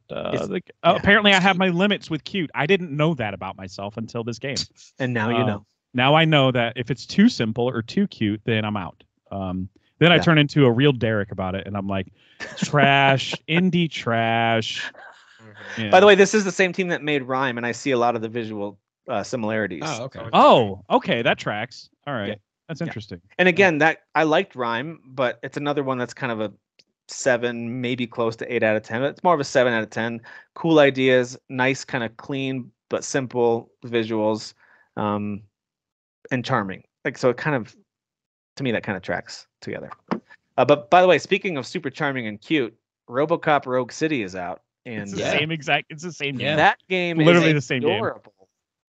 apparently I have my limits with cute. I didn't know that about myself until this game. And now you know. Now I know that if it's too simple or too cute, then I'm out. Then I turn into a real Derek about it, and I'm like, trash, indie trash. Yeah. By the way, this is the same team that made Rhyme, and I see a lot of the visual similarities. Oh, okay. That tracks. All right. Yeah. That's interesting. And again, that I liked Rhyme, but it's another one that's kind of a 7, maybe close to 8 out of 10. It's more of a 7 out of 10. Cool ideas, nice, kind of clean but simple visuals, and charming. Like, so it kind of, to me, that kind of tracks together. But by the way, speaking of super charming and cute, RoboCop Rogue City is out. And it's the same game. That game literally is the same adorable.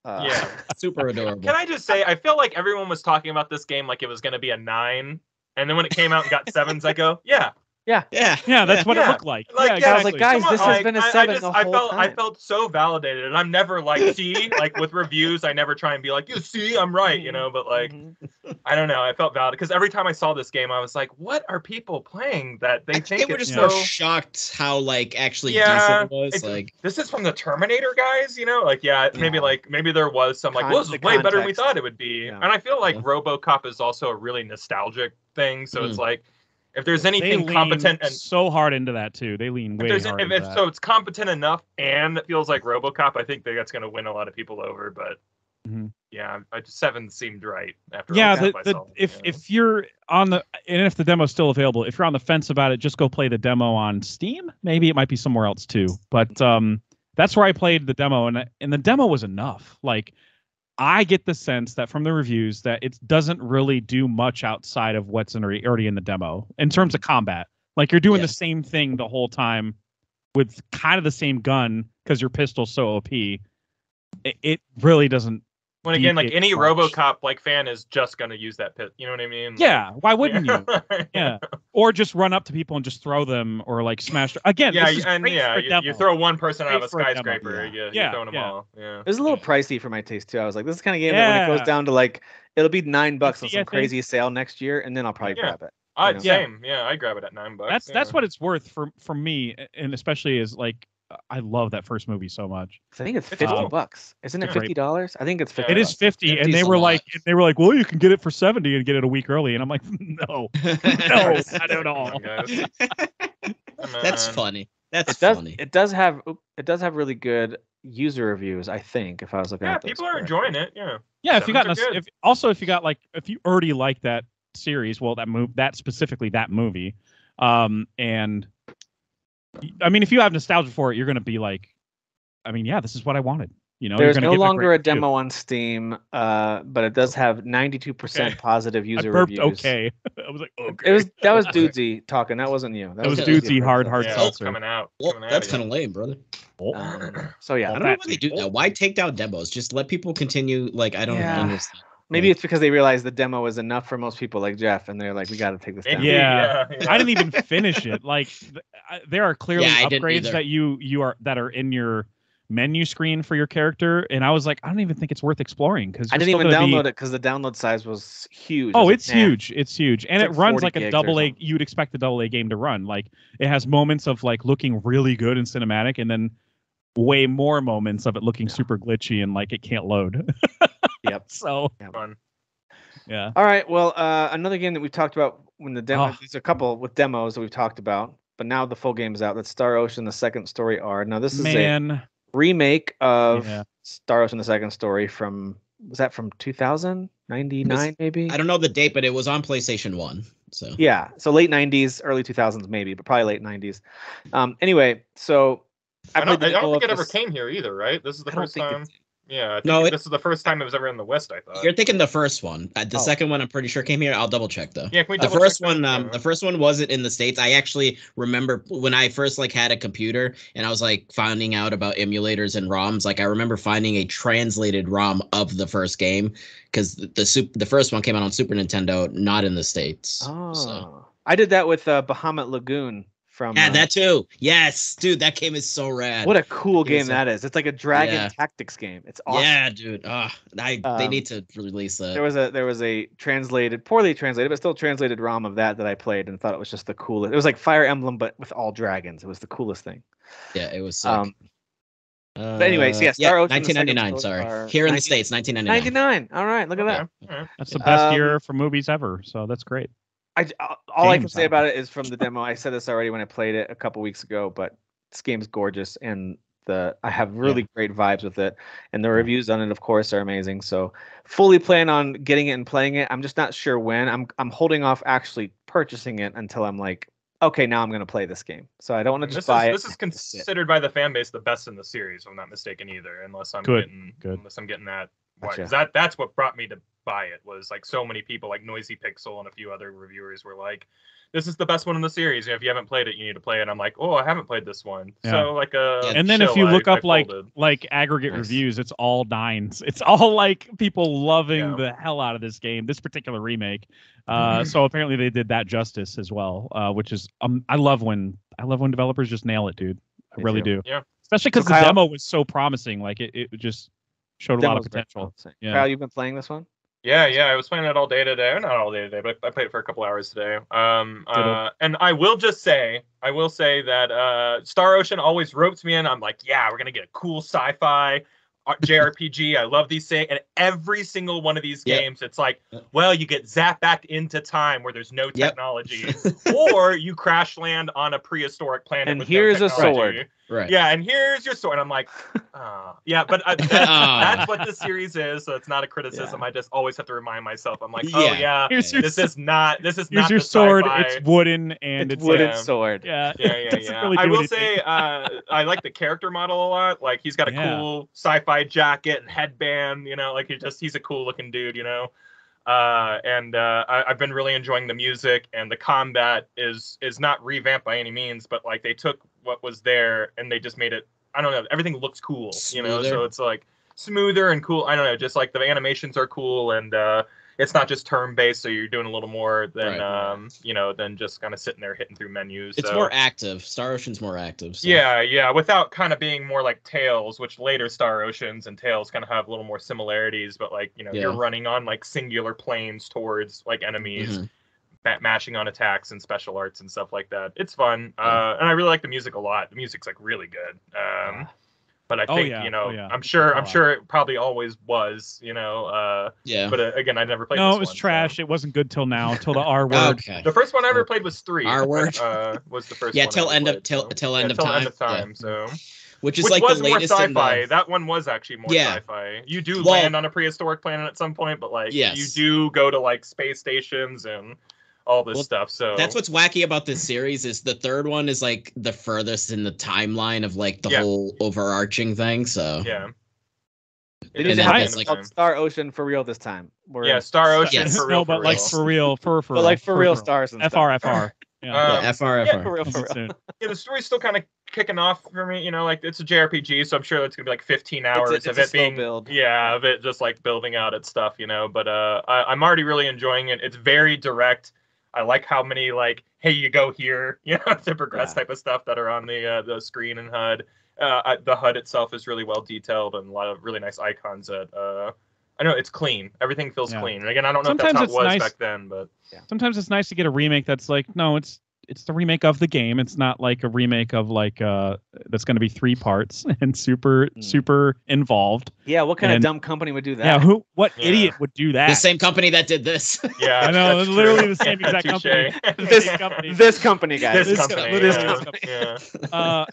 Yeah, super adorable. Can I just say, I feel like everyone was talking about this game like it was going to be a 9, and then when it came out and got 7s, I go, yeah. That's what it looked like. Like, exactly. I was like, guys, this has been a 7 the whole time. I felt so validated, and I'm never like, see, like with reviews, I never try and be like, you see, I'm right, you know. But like, I don't know, I felt validated because every time I saw this game, I was like, what are people playing that they think were it's just so shocked how like actually decent it was. Like, this is from the Terminator guys, you know, like maybe there was some like, well, this is way better than we thought it would be, and I feel like RoboCop is also a really nostalgic thing, so it's like. If there's anything competent and so hard into that too, they lean way hard into that. So it's competent enough and it feels like RoboCop. I think that's going to win a lot of people over. But yeah, 7 seemed right after. If you're on the and if the demo's still available, if you're on the fence about it, just go play the demo on Steam. Maybe it might be somewhere else too. But that's where I played the demo, and the demo was enough. Like. I get the sense that from the reviews that it doesn't really do much outside of what's already in the demo in terms of combat. Like you're doing the same thing the whole time with kind of the same gun because your pistol's so OP. It really doesn't. When again, like any RoboCop like fan is just gonna use that pit. You know what I mean? Yeah. Why wouldn't you? Yeah. Or just run up to people and just throw them or like smash. Again. You throw one person out of a skyscraper. You're throwing them all. Yeah. It was a little pricey for my taste too. I was like, this is the kind of game that when it goes down to like, it'll be $9 on some crazy sale next year, and then I'll probably grab it. Same. Yeah, I grab it at $9. That's what it's worth for me, and especially is like. I love that first movie so much. I think it's $50. Isn't it $50? I think it's $50. It is 50, and they were like, well, you can get it for 70 and get it a week early, and I'm like, no, I don't know. That's funny. That's funny. It does have really good user reviews. I think if I was looking at those, people are enjoying it. Yeah. Yeah. If you already like that series, well, that specifically that movie, and. I mean, if you have nostalgia for it, you're going to be like, I mean, yeah, this is what I wanted. You know, there's no longer a demo on Steam, but it does have 92% positive user reviews. Okay, I was like, okay. That was Dudesy talking. That wasn't you. That was Dudesy hard seltzer coming out. That's kind of lame, brother. So yeah, I don't know why they do that. Why take down demos? Just let people continue. Like I don't understand. Maybe it's because they realized the demo was enough for most people like Jeff, and they're like, we got to take this down. Yeah. I didn't even finish it. Like, there are clearly upgrades that are in your menu screen for your character, and I was like, I don't even think it's worth exploring because I didn't even download it because the download size was huge. Oh, it's huge. It's huge, and it runs like a AA. You'd expect a AA game to run. Like, it has moments of like looking really good and cinematic, and then way more moments of it looking super glitchy and like it can't load. Yep. So fun. Yeah. All right. Well, another game that we've talked about when the demo. There's a couple with demos that we've talked about, but now the full game is out. That's Star Ocean: The Second Story R. Now this is a remake of Star Ocean: The Second Story from 2099 maybe? I don't know the date, but it was on PlayStation 1. So yeah, so late 90s, early 2000s maybe, but probably late 90s. Anyway, so I don't think it ever came here either, right? This is the first time. Yeah, this is the first time it was ever in the West, I thought. You're thinking the first one. The second one, I'm pretty sure came here. I'll double check though. Yeah, can we the first one, the first one wasn't in the States. I actually remember when I first had a computer and I was finding out about emulators and ROMs. I remember finding a translated ROM of the first game because the first one came out on Super Nintendo, not in the States. Oh, so. I did that with Bahamut Lagoon. That too. Yes, dude, that game is so rad. What a cool game that is. It's like a dragon tactics game. It's awesome. Yeah, dude. They need to release that. There was a poorly translated, but still translated ROM of that I played and thought it was just the coolest. It was like Fire Emblem, but with all dragons. It was the coolest thing. Yeah, it was sick. But anyway, so yeah, Star Ocean 1999. Sorry, here in the States, 1999. 99. All right, look at that. That's the best year for movies ever. So that's great. All I can say about it is from the demo. I said this already when I played it a couple weeks ago, but this game's gorgeous, and I have really great vibes with it, and the reviews on it, of course, are amazing. So fully plan on getting it and playing it. I'm just not sure when. I'm holding off actually purchasing it until I'm like, okay, now I'm going to play this game. So I don't want to just buy it. This is considered by the fan base the best in the series, if I'm not mistaken either, unless I'm getting that. Gotcha. That's what brought me to buy it, was like so many people like Noisy Pixel and a few other reviewers were like, this is the best one in the series. If you haven't played it, you need to play it. I'm like, oh, I haven't played this one. So and then if you look up like aggregate reviews, it's all 9s. It's all like people loving the hell out of this game, this particular remake. So apparently they did that justice as well, which is I love when developers just nail it, dude. I really do. Yeah. Especially because the demo was so promising. Like it just showed a lot of potential. Yeah. Kyle, you've been playing this one? Yeah, I was playing it all day today. Not all day today, but I played it for a couple hours today. And I will say that Star Ocean always ropes me in. I'm like, yeah, we're gonna get a cool sci-fi JRPG. I love these things. And every single one of these games, it's like, well, you get zapped back into time where there's no technology, or you crash land on a prehistoric planet. And here's a sword. Right. Yeah, and here's your sword. I'm like, but that's what the series is. So it's not a criticism. I just always have to remind myself. I'm like, this is not your sword. It's wooden and it's wooden sword. Yeah. Really I will say, I like the character model a lot. Like he's got a cool sci-fi jacket and headband. You know, like he's a cool looking dude. You know. I've been really enjoying the music, and the combat is not revamped by any means, but like they took what was there and they just made it, I don't know, everything looks cool, smoother. You know, so it's like smoother and cool. I don't know, just like the animations are cool, and it's not just turn-based, so you're doing a little more than than just kind of sitting there hitting through menus. It's more active. Star Ocean's more active. So. Yeah, without kind of being more like Tales, which later Star Oceans and Tales kind of have a little more similarities, but like, you're running on like singular planes towards like enemies, mashing on attacks and special arts and stuff like that. It's fun. And I really like the music a lot. The music's like really good. But I think, I'm sure it probably always was, But again, I never played this one. No, it was trash. So. It wasn't good till now, till the R word. Okay. The first one I ever played was 3. R word? Was the first one. Yeah, till end of time. So. Which is like was the latest more sci-fi. That one was actually more sci-fi. You do land on a prehistoric planet at some point, but like you do go to like space stations and all this stuff. So that's what's wacky about this series is the third one is like the furthest in the timeline of like the whole overarching thing. So They need to have Star Ocean for real this time. Star Ocean for real. No, but like for real, but like for real stars and FR. FR. For real. Yeah, the story's still kind of kicking off for me. Like it's a JRPG, so I'm sure it's gonna be like 15 hours of it being build. Yeah, of it just like building out its stuff. But I'm already really enjoying it. It's very direct. I like how many like, hey, you go here, to progress type of stuff that are on the screen and HUD. The HUD itself is really well detailed and a lot of really nice icons that I know it's clean. Everything feels clean. And again, I don't know if that's how it was back then, but sometimes it's nice to get a remake that's like, no, it's the remake of the game. It's not like a remake of like that's going to be 3 parts and super involved. Yeah, what kind of dumb company would do that? Yeah, what idiot would do that? The same company that did this. Yeah, I know, it's literally the same exact company. This company, guys. This company. Yeah.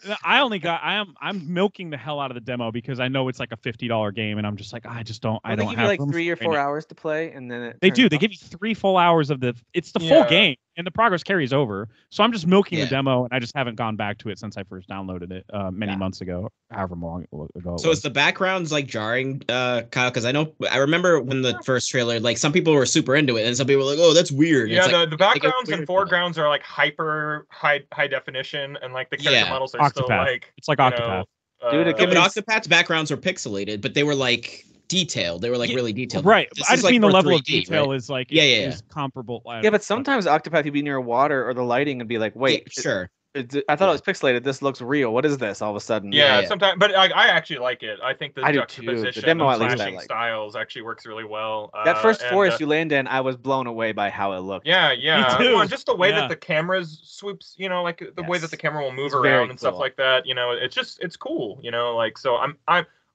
I'm milking the hell out of the demo because I know it's like a $50 game, and I'm just like, I don't have. They give you like 3 or 4 hours to play, and then they do. They give you 3 full hours of it's the full game. And the progress carries over. So I'm just milking the demo, and I just haven't gone back to it since I first downloaded it many months ago, however long ago. So is the backgrounds like jarring, Kyle? Because I remember when the first trailer, like some people were super into it, and some people were like, "Oh, that's weird." Yeah, like, the backgrounds and foregrounds are like hyper high definition, and like the character models are still like it's like Octopath. Dude, but Octopath's backgrounds were pixelated, but they were like detailed. They were like really detailed. Right. I just mean the level of detail is like is comparable. Yeah, but sometimes Octopath you'd be near water or the lighting and be like, wait, sure. I thought it was pixelated. This looks real. What is this? All of a sudden. Yeah. Sometimes, but I actually like it. I think the juxtaposition of slashing styles actually works really well. That first forest you land in, I was blown away by how it looked. Yeah. Well, just the way that the cameras swoops, like the way that the camera will move around and stuff like that. It's cool. Like, so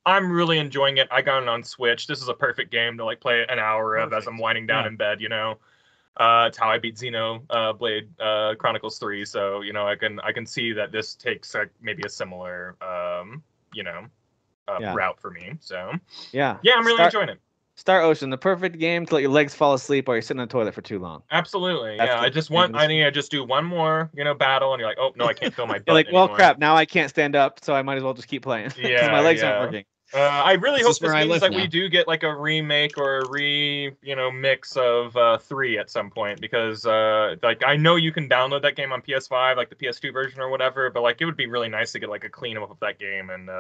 I'm really enjoying it. I got it on Switch. This is a perfect game to like play an hour of as I'm winding down in bed. It's how I beat Xenoblade Chronicles 3. So I can see that this takes maybe a similar route for me. So I'm really enjoying it. Star Ocean, the perfect game to let your legs fall asleep while you're sitting on the toilet for too long. Absolutely. I need to just do one more battle, and you're like, oh no, I can't feel my butt. You're like, well, anymore. Crap, now I can't stand up, so I might as well just keep playing. Yeah, my legs aren't working. I really hope this means that we do get like a remake or a mix of 3 at some point, because like I know you can download that game on PS5, like the PS2 version or whatever, but like it would be really nice to get like a clean up of that game and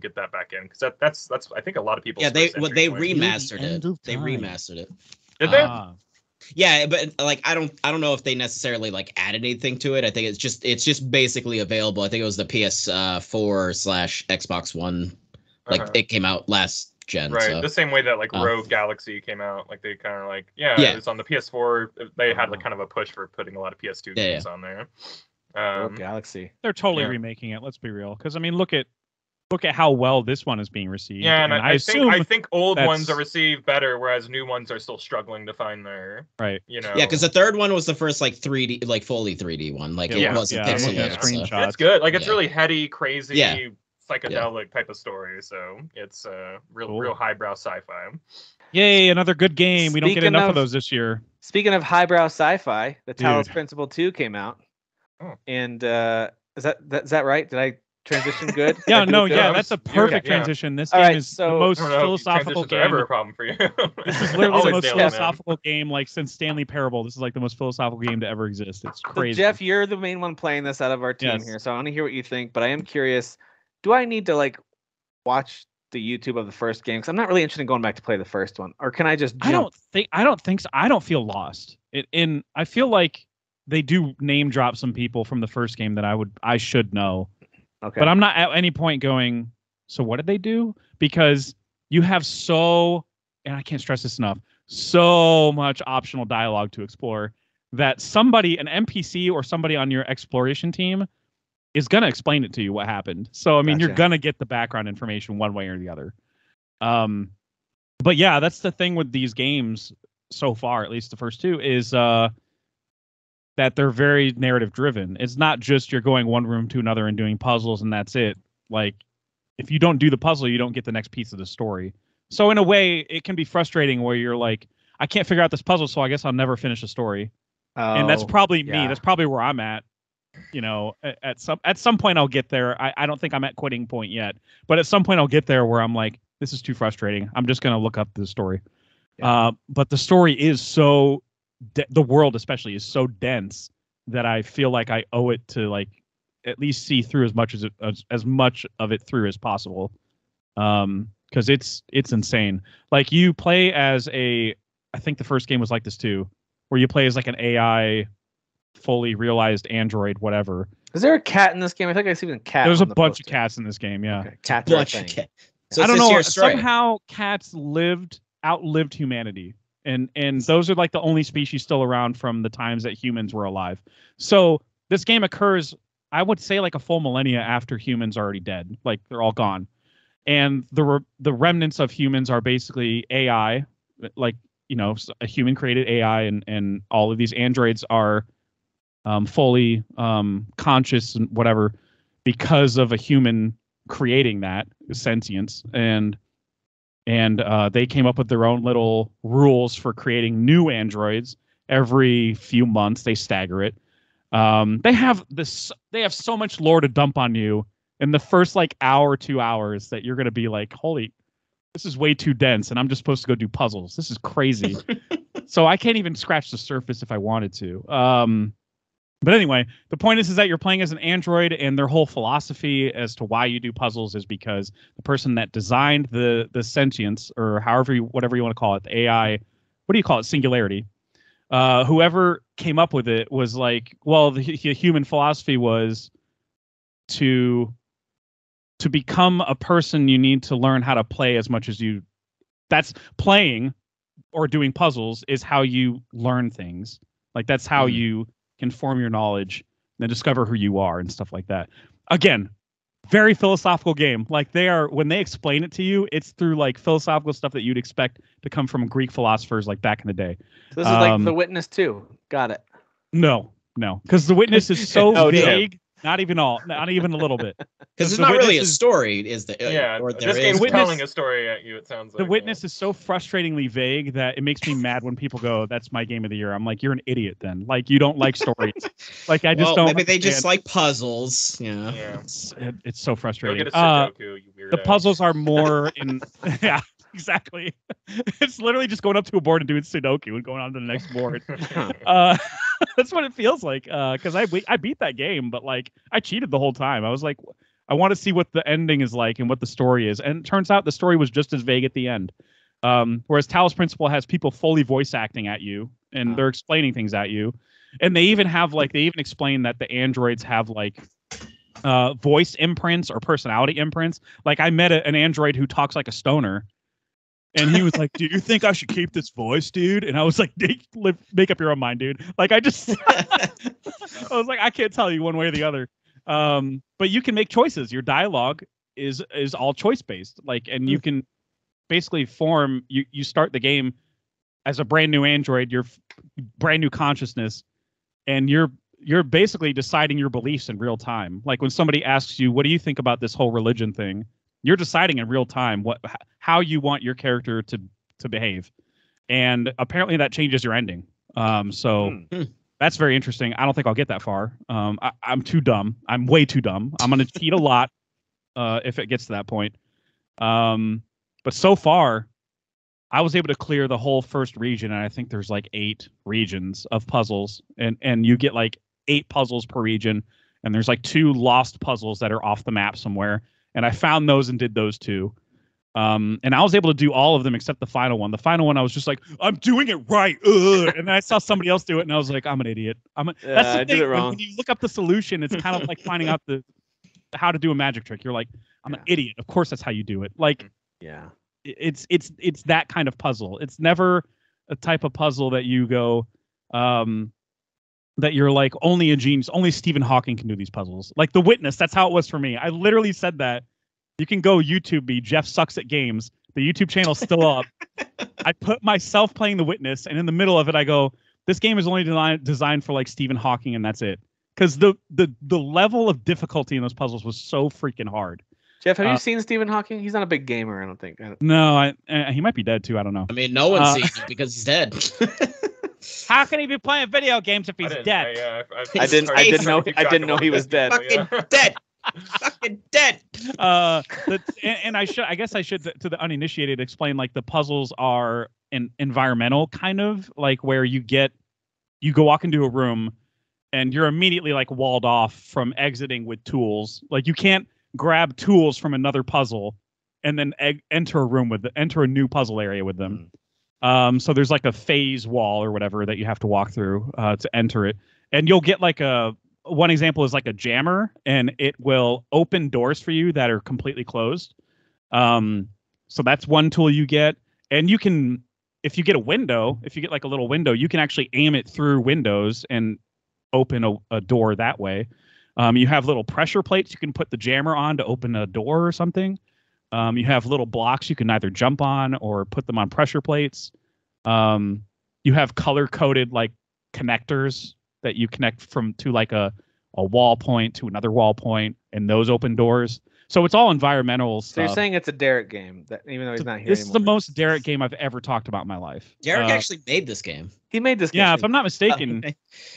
get that back in, because that's I think a lot of people. Yeah, they remastered it. They remastered it. Did they? Yeah, but like I don't know if they necessarily like added anything to it. I think it's just basically available. I think it was the PS4/Xbox One. Like it came out last gen, right? So. The same way that like Rogue Galaxy came out, like they kind of like it's on the PS4. They had like kind of a push for putting a lot of PS2 games on there. Rogue Galaxy, they're totally remaking it. Let's be real, because I mean, look at how well this one is being received. Yeah, and I think old ones are received better, whereas new ones are still struggling to find their right. Yeah, because the third one was the first like 3D, like fully 3D one. Like it wasn't pixelated. Screenshots. It's good. Like it's really heady, crazy. Psychedelic type of story, so it's real highbrow sci-fi. Yay, another good game. We don't get enough of those this year. Speaking of highbrow sci-fi, the Talos Principle 2 came out. And is that right? Did I transition good? That's a perfect transition. This game is the most philosophical game. Ever a problem for you? This is literally the most philosophical game like since Stanley Parable. This is like the most philosophical game to ever exist. It's crazy. So Jeff, you're the main one playing this out of our team here, so I want to hear what you think, but I am curious. Do I need to like watch the YouTube of the first game? Because I'm not really interested in going back to play the first one, or can I just jump? I don't think so. I don't feel lost. I feel like they do name drop some people from the first game that I should know. Okay. But I'm not at any point going, so what did they do? Because you have and I can't stress this enough, so much optional dialogue to explore that somebody, an NPC or somebody on your exploration team, is going to explain it to you what happened. So, I mean, you're going to get the background information one way or the other. But yeah, that's the thing with these games so far, at least the first two, is that they're very narrative driven. It's not just you're going one room to another and doing puzzles and that's it. Like, if you don't do the puzzle, you don't get the next piece of the story. So in a way, it can be frustrating where you're like, I can't figure out this puzzle, so I guess I'll never finish the story. And that's probably me. That's probably where I'm at. At some point I'll get there. I don't think I'm at quitting point yet, but at some point I'll get there where I'm like, this is too frustrating. I'm just going to look up the story. But the story is so, the world especially is so dense that I feel like I owe it to like at least see through as much of it through as possible. Because it's insane. Like you play as I think the first game was like this too, where you play as like an AI fully realized android, whatever. Is there a cat in this game? I think I see a cat. There's a bunch of cats in this game. Yeah, cats. Bunch of cats. So I don't know. Somehow cats outlived humanity, and those are like the only species still around from the times that humans were alive. So this game occurs, I would say, like a full millennia after humans are already dead. Like they're all gone, and the remnants of humans are basically AI, like a human created AI, and all of these androids are fully conscious and whatever because of a human creating that sentience, and they came up with their own little rules for creating new androids every few months. They stagger it. They have so much lore to dump on you in the first like hour, 2 hours that you're gonna be like, holy, this is way too dense, and I'm just supposed to go do puzzles. This is crazy. So I can't even scratch the surface if I wanted to. But anyway, the point is that you're playing as an android, and their whole philosophy as to why you do puzzles is because the person that designed the sentience, or whatever you want to call it, the AI, what do you call it, singularity, whoever came up with it was like, well, the human philosophy was to become a person, you need to learn how to play as much as you. That's playing or doing puzzles is how you learn things. Like that's how you can form your knowledge and discover who you are and stuff like that. Again, very philosophical game. Like when they explain it to you, it's through like philosophical stuff that you'd expect to come from Greek philosophers like back in the day. So this is like The Witness 2. Got it. No, because The Witness is so vague. Not even a little bit. Because it's not really a story, is the this game's telling a story at you, it sounds like. The Witness is so frustratingly vague that it makes me mad when people go, that's my game of the year. I'm like, you're an idiot then. Like, you don't like stories. Like, I just don't maybe they understand. just like puzzles. Yeah. It's so frustrating. Go get a Sudoku, you weirdo. The puzzles are more in... Yeah. Exactly. It's literally just going up to a board and doing Sudoku and going on to the next board. That's what it feels like. Because I beat that game, but like I cheated the whole time. I was like, I want to see what the ending is like and what the story is. And it turns out the story was just as vague at the end. Whereas Talos Principle has people fully voice acting at you and they're explaining things at you. And they even explain that the androids have like voice imprints or personality imprints. Like I met an android who talks like a stoner. And he was like, do you think I should keep this voice, dude? And I was like, make up your own mind, dude. Like, I was like, I can't tell you one way or the other. But you can make choices. Your dialogue is all choice-based. Like, and you can basically you start the game as a brand new android, your brand new consciousness, and you're basically deciding your beliefs in real time. Like when somebody asks you, what do you think about this whole religion thing? You're deciding in real time how you want your character to behave, and apparently that changes your ending. So that's very interesting. I don't think I'll get that far. I'm too dumb. I'm way too dumb. I'm gonna cheat a lot if it gets to that point. But so far, I was able to clear the whole first region, and I think there's like 8 regions of puzzles, and you get like 8 puzzles per region, and there's like 2 lost puzzles that are off the map somewhere. And I found those and did those 2. And I was able to do all of them except the final one. The final one, I was just like, I'm doing it right. And then I saw somebody else do it, and I was like, I'm an idiot. That's the thing. I did it wrong. When you look up the solution, it's kind of like finding out how to do a magic trick. You're like, I'm an idiot. Of course, that's how you do it. Like, it's that kind of puzzle. It's never a type of puzzle that you go, that you're like, only a genius, only Stephen Hawking can do these puzzles. Like The Witness, that's how it was for me. I literally said that. You can go YouTube me, Jeff Sucks at Games. The YouTube channel's still up. I put myself playing The Witness, and in the middle of it, I go, this game is only designed for like Stephen Hawking, and that's it. Because the level of difficulty in those puzzles was so freaking hard. Jeff, have you seen Stephen Hawking? He's not a big gamer, I don't think. No, he might be dead too. I don't know. I mean, no one's seen it because he's dead. How can he be playing video games if he's dead? I didn't know he was dead. Fucking dead. Fucking dead. And I guess I should, to the uninitiated, explain like the puzzles are environmental, kind of like where you go walk into a room and you're immediately like walled off from exiting with tools. Like you can't grab tools from another puzzle and then enter a new puzzle area with them. So there's like a phase wall or whatever that you have to walk through to enter it. And you'll get like one example is like a jammer, and it will open doors for you that are completely closed. So that's one tool you get. And you can, if you get like a little window, you can actually aim it through windows and open a door that way. You have little pressure plates you can put the jammer on to open a door or something. You have little blocks you can either jump on or put them on pressure plates. You have color-coded like connectors that you connect to like a wall point to another wall point, and those open doors. So it's all environmental stuff. So you're saying it's a Derek game, even though he's not here This anymore. is the most Derek game I've ever talked about in my life. Derek actually made this game. He made this game. Yeah, if I'm not mistaken.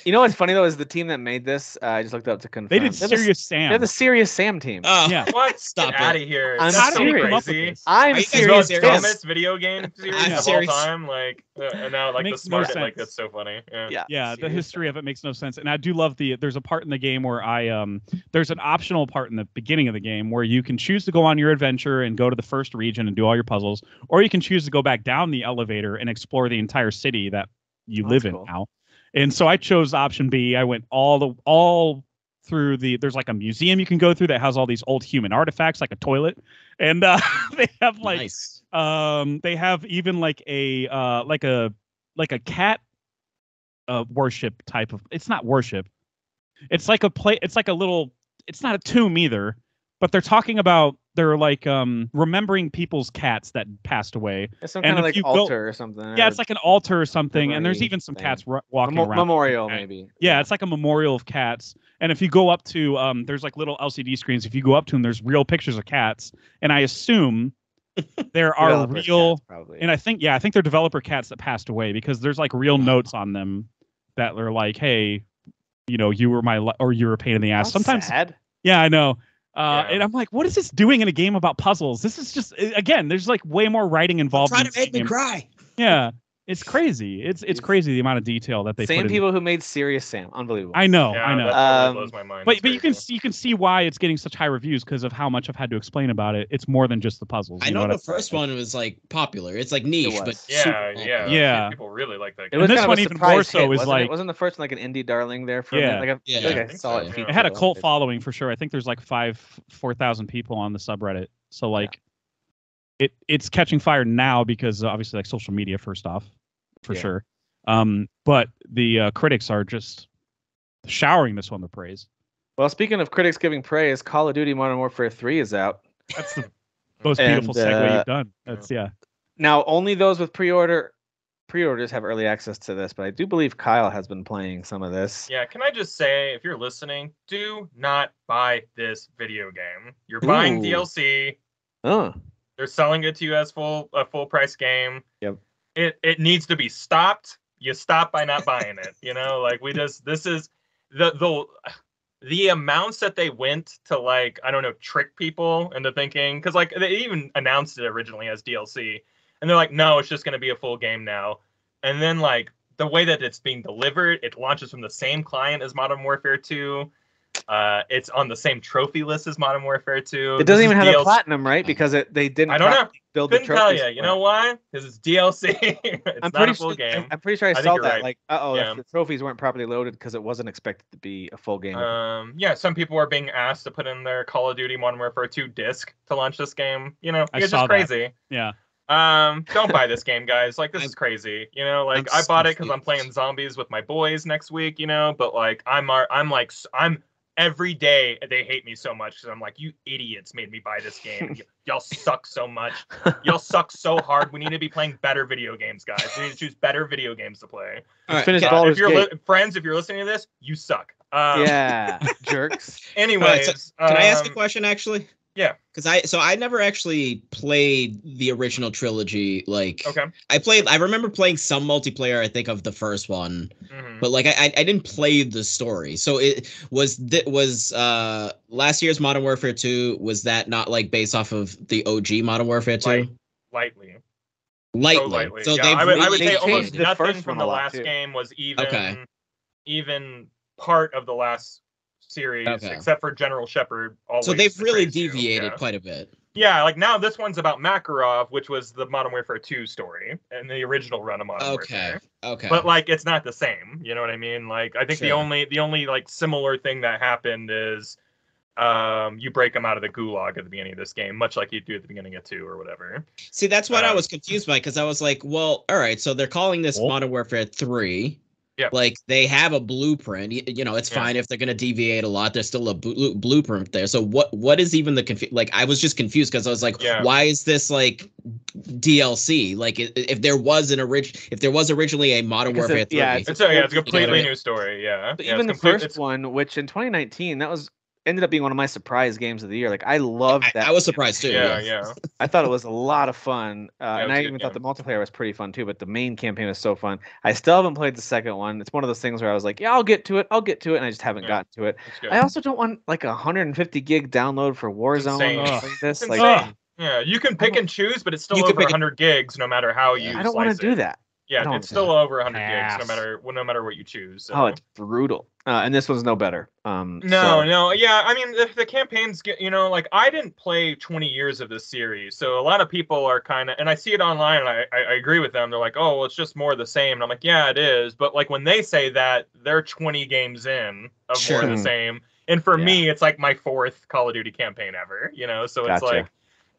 You know what's funny, though, is the team that made this, I just looked up to confirm. They did Serious Sam. They're the Serious Sam team. Oh, yeah. What? Stop Get out of here. I'm That's so serious. crazy. I'm serious. The dumbest video game series I'm of serious. all time. Like, and now like the Makes no smart, like sense. that's so funny. Yeah, the history of it makes no sense. And I do love there's a part in the game where there's an optional part in the beginning of the game where you can choose to go on your adventure and go to the first region and do all your puzzles, or you can choose to go back down the elevator and explore the entire city that you live in now. And so I chose option B. I went all through there's like a museum you can go through that has all these old human artifacts, like a toilet, and they have like they have even like a cat worship type of. It's not worship. It's like it's like a little. It's not a tomb either, but they're talking about. They're like remembering people's cats that passed away. It's some kind of like altar or something. Yeah, it's like an altar or something, and there's even some cats walking around. Memorial, maybe. Yeah, it's like a memorial of cats. And if you go up to, there's like little LCD screens. If you go up to them, there's real pictures of cats. And I assume there are real. Cats, and I think they're developer cats that passed away because there's like real notes on them that are like, hey, you were you were a pain in the ass. That's sometimes sad. Yeah, I know. And I'm like, what is this doing in a game about puzzles? This is just, again, there's like way more writing involved. Trying to make me cry. Yeah, it's crazy. It's crazy the amount of detail that they put in. Same people who made Serious Sam. Unbelievable. I know. That blows my mind. But you can see why it's getting such high reviews because of how much I've had to explain about it. It's more than just the puzzles. I know the first one was like popular. It's like niche, but yeah. People really like that. It was this one even more so is like wasn't the first one like an indie darling there for I saw it. It had a cult following for sure. I think there's like 4,000 people on the subreddit. So like it's catching fire now because obviously like social media first off. For sure. But the critics are just showering this one with praise. Well, speaking of critics giving praise, Call of Duty Modern Warfare 3 is out. That's the most beautiful segue you've done. That's Now, only those with pre-orders have early access to this, but I do believe Kyle has been playing some of this. Yeah, can I just say, if you're listening, do not buy this video game. You're buying DLC. Oh. They're selling it to you as a full price game. Yep. It needs to be stopped. You stop by not buying it. This is the amounts that they went to, like, I don't know, trick people into thinking, because like they even announced it originally as DLC, and they're like, no, it's just going to be a full game now. And then like the way that it's being delivered, it launches from the same client as Modern Warfare 2. It's on the same trophy list as Modern Warfare 2. It doesn't even have a platinum, right? Because they didn't. I don't know. Build Couldn't the tell you. You know why? Because it's DLC. It's not a full game. I'm pretty sure I saw that. Right. Like, the trophies weren't properly loaded because it wasn't expected to be a full game. Some people are being asked to put in their Call of Duty Modern Warfare 2 disc to launch this game. It's just crazy. Yeah. Don't buy this game, guys. Like, this is crazy. Like, I bought it because I'm playing zombies with my boys next week. But like, I'm every day they hate me so much because I'm like, you idiots made me buy this game. Y'all suck so much. Y'all suck so hard. We need to be playing better video games, guys. We need to choose better video games to play. Finish if you're friends, if you're listening to this, you suck. Jerks. Anyways, can I ask a question actually? Yeah. Because I never actually played the original trilogy. Like, okay. I remember playing some multiplayer, I think, of the first one, but like I didn't play the story. So it was last year's Modern Warfare 2, was that not like based off of the OG Modern Warfare 2? Lightly. So yeah, I would say almost the nothing first from the last game was even part of the last series, except for General Shepard. So they've really deviated quite a bit. Yeah, like now this one's about Makarov, which was the Modern Warfare 2 story and the original run of Modern Warfare. Okay. But like it's not the same. You know what I mean? Like I think the only like similar thing that happened is you break them out of the gulag at the beginning of this game, much like you do at the beginning of 2 or whatever. See, that's what I was confused by, because I was like, well, all right, so they're calling this Modern Warfare 3. Yeah. Like they have a blueprint. It's fine if they're going to deviate a lot. There's still a blueprint there. So what is even the like? I was just confused because I was like, why is this like DLC? Like if there was originally a Modern Warfare 3. It's a completely new story. Yeah. But even the first one, which in 2019 ended up being one of my surprise games of the year. Like I loved that. I was surprised too. Yeah. I thought it was a lot of fun, and I even thought the multiplayer was pretty fun too. But the main campaign was so fun. I still haven't played the second one. It's one of those things where I was like, yeah, I'll get to it, and I just haven't gotten to it. I also don't want like 150 gig download for Warzone. Yeah, you can pick and choose, but it's still over 100 gigs no matter how you. I don't want to do that. Yeah, it's still over 100 gigs, no matter what you choose. So. Oh, it's brutal. And this one's no better. No, yeah. I mean, the campaigns get, like I didn't play 20 years of this series, so a lot of people are kind of, and I see it online, and I agree with them. They're like, oh, well, it's just more of the same. And I'm like, yeah, it is. But like when they say that, they're 20 games in of more of the same. And for me, it's like my 4th Call of Duty campaign ever. So it's like.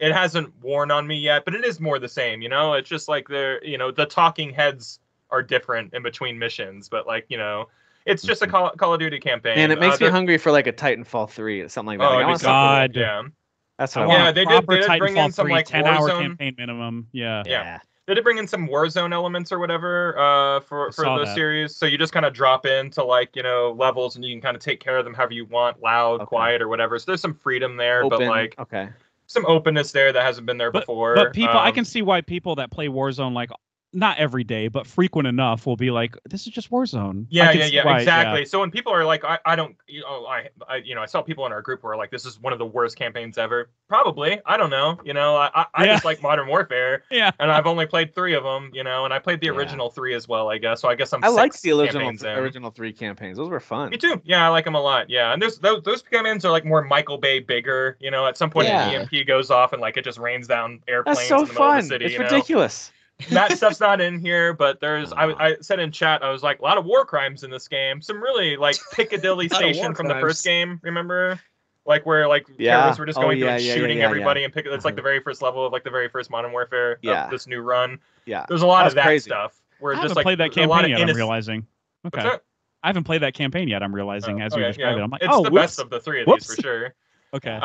It hasn't worn on me yet, but it is more the same, It's just like the talking heads are different in between missions, but like, it's just a Call of Duty campaign. And it makes me hungry for like a Titanfall 3 or something like that. Oh, like, God. Yeah. That's what I want. They did bring in some like 10-hour campaign minimum. Yeah. They did bring in some Warzone elements or whatever for the series. So you just kind of drop into like, levels and you can kind of take care of them however you want, loud, quiet, or whatever. So there's some freedom there, Open. but like some openness there that hasn't been there before. But people, I can see why people that play Warzone like not every day, but frequent enough will be like, this is just Warzone. Yeah, exactly. Yeah. So when people are like, I don't, I saw people in our group who are like, this is one of the worst campaigns ever. Probably, I don't know. I just like Modern Warfare. Yeah. And I've only played 3 of them. And I played the original 3 as well, I guess. So I guess I liked the original 3 campaigns. Those were fun. Me too. Yeah, I like them a lot. Yeah, and those campaigns are like more Michael Bay bigger. At some point an EMP goes off and like it just rains down airplanes That's so in the middle fun. of the city. It's ridiculous. That stuff's not in here, but there's I said in chat, I was like, a lot of war crimes in this game. Some really like Piccadilly Station from the first game, remember? Like where like terrorists were just going through and shooting everybody and Piccadilly. It's like the very first level of like the very first Modern Warfare of this new run. Yeah. There's a lot of that stuff. Where I just haven't like played that campaign yet, I'm realizing. Okay. I haven't played that campaign yet, I'm realizing as you describe it. I'm like, it's the best of the 3 of these for sure. Okay.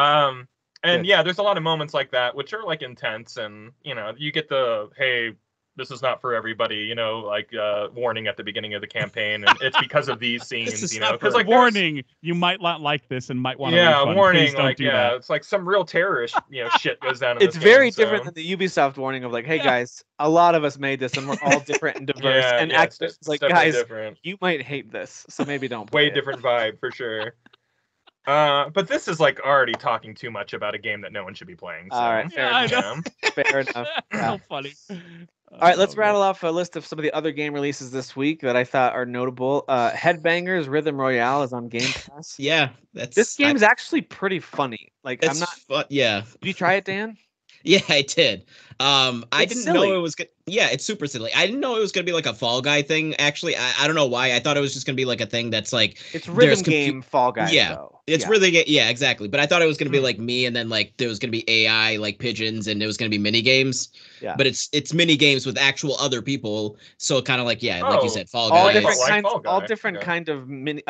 And there's a lot of moments like that which are like intense, and you get the hey, this is not for everybody, like warning at the beginning of the campaign, and it's because of these scenes, because like warning, you might not like this and might want to refund. Warning, please don't do that. It's like some real terrorist shit goes down in it's this very game, different than the Ubisoft warning of like, hey guys, a lot of us made this and we're all different and diverse and actors like guys different. You might hate this, so maybe don't play way different vibe for sure. But this is like already talking too much about a game that no one should be playing. So. All right, fair enough. Fair enough. So funny. All right, let's rattle off a list of some of the other game releases this week that I thought are notable. Headbangers Rhythm Royale is on Game Pass. Yeah, this game's actually pretty funny. Like, I'm not. Yeah. Did you try it, Dan? Yeah, I did. I didn't know it was good. Yeah, it's super silly. I didn't know it was gonna be like a Fall Guy thing. Actually, I don't know why. I thought it was just gonna be like a thing that's like it's rhythm game Fall Guy. Yeah, though. It's rhythm game. Yeah, exactly. But I thought it was gonna be like me, and then like there was gonna be AI like pigeons, and it was gonna be mini games. Yeah. But it's mini games with actual other people. So kind of like like you said, Fall Guy. All different kind of mini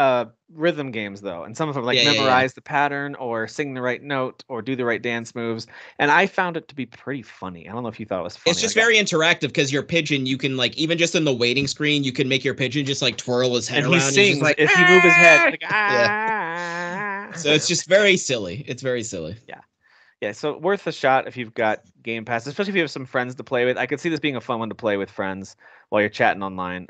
rhythm games though, and some of them like memorize the pattern or sing the right note or do the right dance moves. And I found it to be pretty funny. I don't know if you thought it was funny. It's just very interactive because your pigeon, you can like even just in the waiting screen, you can make your pigeon just like twirl his head and around. He sings like if you move his head. Like, So it's just very silly. It's very silly. Yeah, so worth a shot if you've got Game Pass, especially if you have some friends to play with. I could see this being a fun one to play with friends while you're chatting online.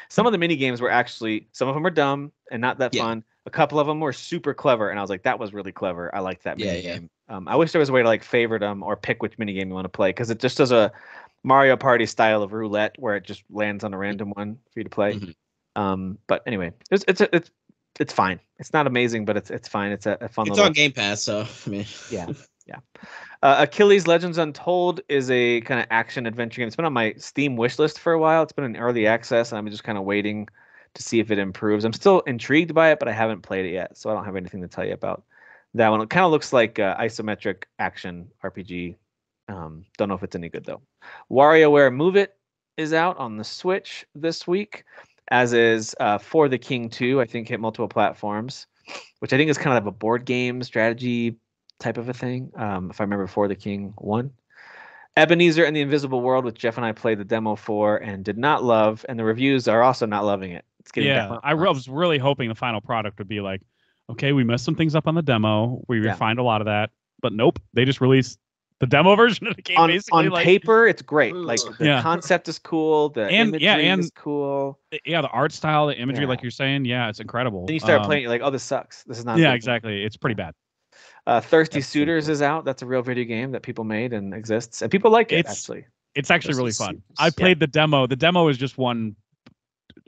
Some of the mini games were actually, some of them are dumb and not that fun. A couple of them were super clever, and I was like, that was really clever. I like that mini game. I wish there was a way to like favorite them or pick which mini game you want to play, because it just does a Mario Party style of roulette where it just lands on a random one for you to play. But anyway, it's fine. It's not amazing, but it's fine. It's a fun. It's on Game Pass, so I mean, yeah. Achilles Legends Untold is a kind of action adventure game. It's been on my Steam wish list for a while. It's been in early access, and I'm just kind of waiting to see if it improves. I'm still intrigued by it, but I haven't played it yet, so I don't have anything to tell you about that one. It kind of looks like isometric action RPG. Don't know if it's any good though. WarioWare Move It is out on the Switch this week, as is For the King 2. I think hit multiple platforms, which I think is kind of a board game strategy type of a thing. If I remember, For the King 1. Ebenezer and the Invisible World, which Jeff and I played the demo for and did not love, and the reviews are also not loving it. It's getting I was really hoping the final product would be like, okay, we messed some things up on the demo, we refined a lot of that, but nope, they just released the demo version of the game. On paper, it's great. Like the concept is cool, the imagery is cool. Yeah, the art style, the imagery, like you're saying, it's incredible. Then you start playing, you're like, oh, this sucks. This is not. Yeah, exactly. It's pretty bad. Thirsty Suitors is out. That's a real video game that people made and exists, and people like it actually. It's actually really fun. I played the demo. The demo is just one.